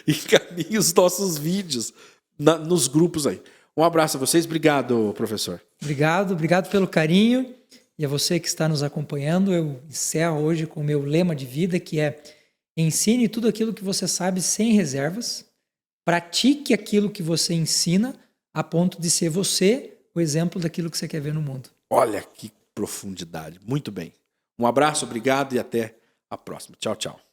encaminhe os nossos vídeos nos grupos aí. Um abraço a vocês, obrigado, professor. Obrigado pelo carinho. E a você que está nos acompanhando, eu encerro hoje com o meu lema de vida, que é: ensine tudo aquilo que você sabe sem reservas, pratique aquilo que você ensina a ponto de ser você o exemplo daquilo que você quer ver no mundo. Olha que profundidade. Muito bem. Um abraço, obrigado e até a próxima. Tchau, tchau.